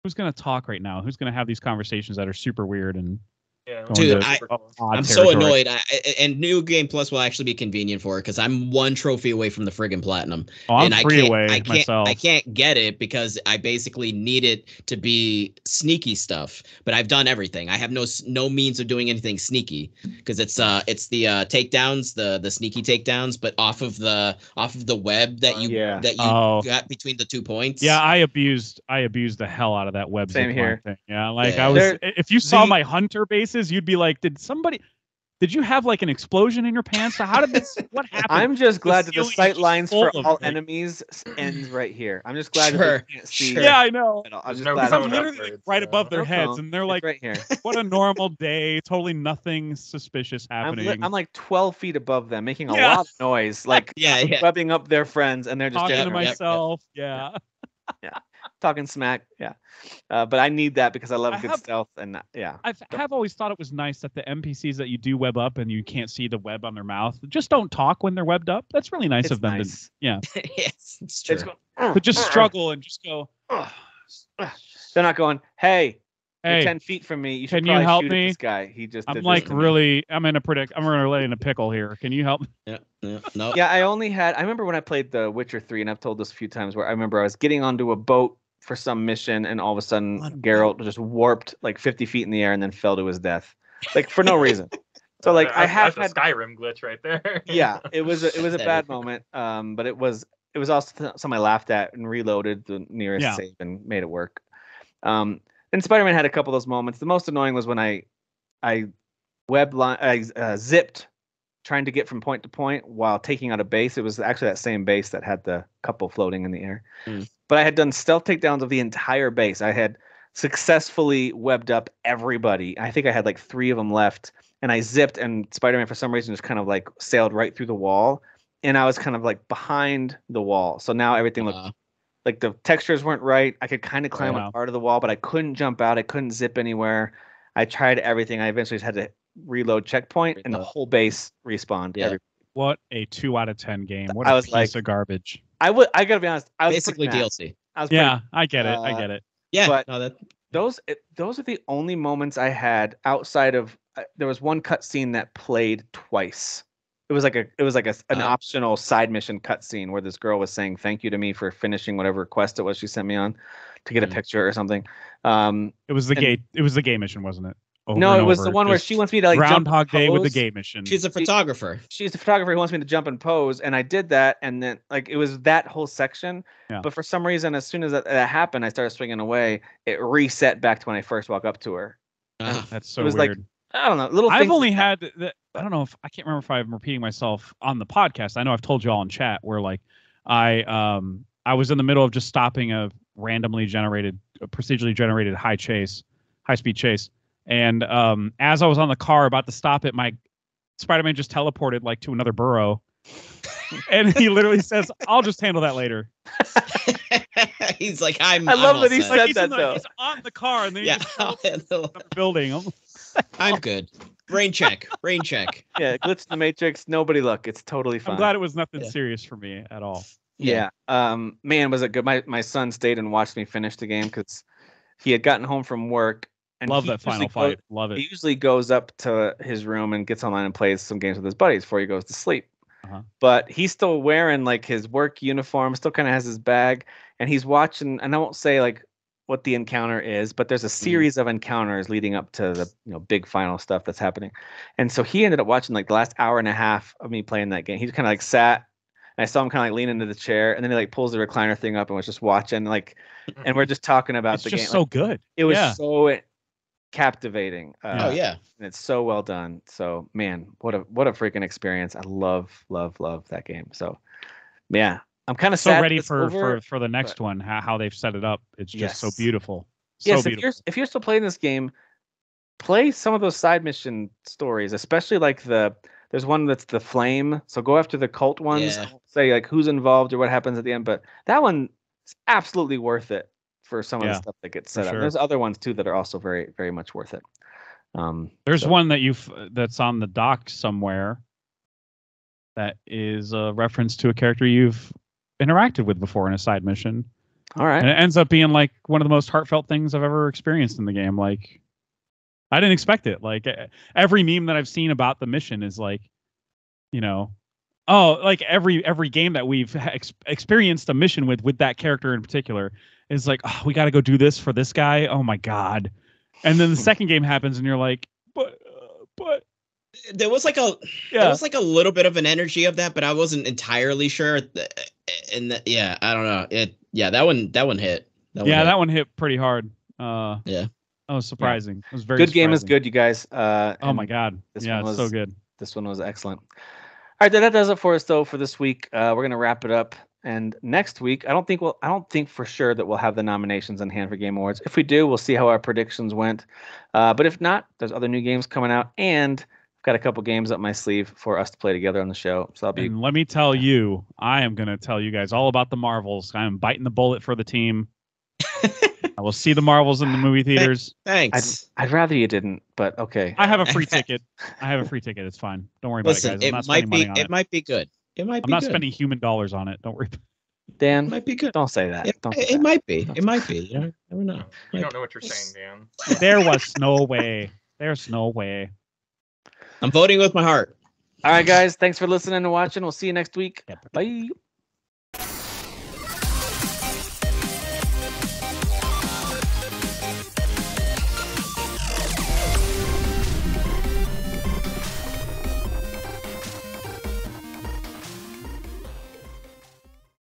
who's gonna talk right now? Who's gonna have these conversations that are super weird and. Yeah. Dude, I'm so annoyed. And New Game Plus will actually be convenient for it because I'm 1 trophy away from the friggin' platinum. Oh, I'm 3 away myself. I can't get it because I basically need it to be sneaky stuff. But I've done everything. I have no means of doing anything sneaky because it's the takedowns, the sneaky takedowns, but off of the web that you got between the 2 points. Yeah, I abused the hell out of that web. Same here. Thing. Yeah, like I was. If you saw my hunter bases, you'd be like, did you have like an explosion in your pants? How did this? What happened? I'm just glad that the sight lines for all enemies ends right here. I'm just glad that they can't see. Yeah, I know. I'm just glad I'm literally right above their heads, and they're like, right here. What a normal day. Totally nothing suspicious happening. I'm like 12 feet above them, making a lot of noise, like rubbing up their friends, and they're just talking to myself. Yeah. Talking smack, but I need that because I love good stealth, and I have always thought it was nice that the NPCs that you do web up and you can't see the web on their mouth just don't talk when they're webbed up. That's really nice of them. Nice. Yes, it's true. But just struggle and just go. They're not going, hey, you're 10 feet from me. You should can you help shoot me? At this guy. He just. I'm like really. I'm really in a pickle here. Can you help me? No. Yeah, I remember when I played The Witcher 3, and I've told this a few times, where I remember I was getting onto a boat for some mission, and all of a sudden Geralt just warped like 50 feet in the air and then fell to his death, like for no reason. So like I have had a Skyrim glitch right there. Yeah, it was a bad moment, but it was also something I laughed at and reloaded the nearest save and made it work. And Spider-Man had a couple of those moments. The most annoying was when I zipped trying to get from point to point while taking out a base. It was actually that same base that had the couple floating in the air. But I had done stealth takedowns of the entire base. I had successfully webbed up everybody. I think I had like 3 of them left, and I zipped, and Spider-Man for some reason just kind of like sailed right through the wall, and I was kind of like behind the wall. So now everything looked like the textures weren't right. I could kind of climb up part of the wall, but I couldn't jump out. I couldn't zip anywhere. I tried everything. I eventually just had to reload checkpoint, and the whole base respawned. Yeah. What a 2 out of 10 game. What a piece of garbage. I gotta be honest. I was basically DLC. I get it. I get it. Yeah, but those are the only moments I had outside of. There was one cutscene that played twice. It was like an optional side mission cutscene where this girl was saying thank you to me for finishing whatever quest it was she sent me on to get a picture or something. It was the gay mission, wasn't it? No, it was the one where she wants me to like Groundhog jump Day with the gay mission. She's a photographer. She's a photographer who wants me to jump and pose, and I did that, and then like it was that whole section. Yeah. But for some reason, as soon as that happened, I started swinging away. It reset back to when I first walk up to her. That's so it was weird. Like, I don't know. Little. I've only had that. I don't know if I can't remember if I'm repeating myself on the podcast. I know I've told you all in chat where like I was in the middle of just stopping a procedurally generated high speed chase. And as I was on the car about to stop it, my Spider-Man just teleported like to another borough. And he literally says, I'll just handle that later. He's like, I love that he said that though. He's on the car and then he just another building. I'm good. Brain check. Yeah, glitch in the Matrix. Nobody look. It's totally fine. I'm glad it was nothing serious for me at all. Yeah. Man, was it good. My son stayed and watched me finish the game because he had gotten home from work. And love that final fight. Love it. He usually goes up to his room and gets online and plays some games with his buddies before he goes to sleep. But he's still wearing like his work uniform, still kind of has his bag, and he's watching. And I won't say like what the encounter is, but there's a series of encounters leading up to the big final stuff that's happening. And so he ended up watching like the last hour and a half of me playing that game. He just kind of like sat. And I saw him kind of like lean into the chair, and then he like pulls the recliner thing up and was just watching like, and we're just talking about the game. It's just so good. It was so captivating. And it's so well done. So man, what a freaking experience. I love that game. So yeah, I'm kind of sad ready for the next one. How they've set it up. It's just so beautiful. Beautiful. If you're still playing this game, play some of those side mission stories, especially like there's one that's the flame. So go after the cult ones. Say like who's involved or what happens at the end. But that one is absolutely worth it for some of the stuff that gets set up. There's other ones too that are also very, very much worth it. There's one that's on the dock somewhere that is a reference to a character you've interacted with before in a side mission. All right. And it ends up being like one of the most heartfelt things I've ever experienced in the game. Like I didn't expect it. Like every meme that I've seen about the mission is like, like every game that we've experienced a mission with that character in particular is like, oh, we got to go do this for this guy. Oh my God. And then the second game happens and you're like, but there was like a little bit of an energy of that, but I wasn't entirely sure. I don't know. That one hit. That one hit pretty hard. That was surprising. It was very good. Game is good, you guys. Oh my God. It's so good. This one was excellent. All right, that does it for us though for this week. We're gonna wrap it up. And next week, I don't think for sure that we'll have the nominations on hand for Game Awards. If we do, we'll see how our predictions went. But if not, there's other new games coming out, and I've got a couple games up my sleeve for us to play together on the show. So And let me tell you, I am going to tell you guys all about the Marvels. I am biting the bullet for the team. I will see the Marvels in the movie theaters. Thanks. I'd rather you didn't, but okay. I have a free ticket. It's fine. Don't worry about it, guys. It might be good. I'm not spending human dollars on it. Don't worry. Dan, it might be good. Don't say that. It might be. It might be. You never know. You don't know what you're saying, Dan. There was no way. There's no way. I'm voting with my heart. All right, guys. Thanks for listening and watching. We'll see you next week. Bye.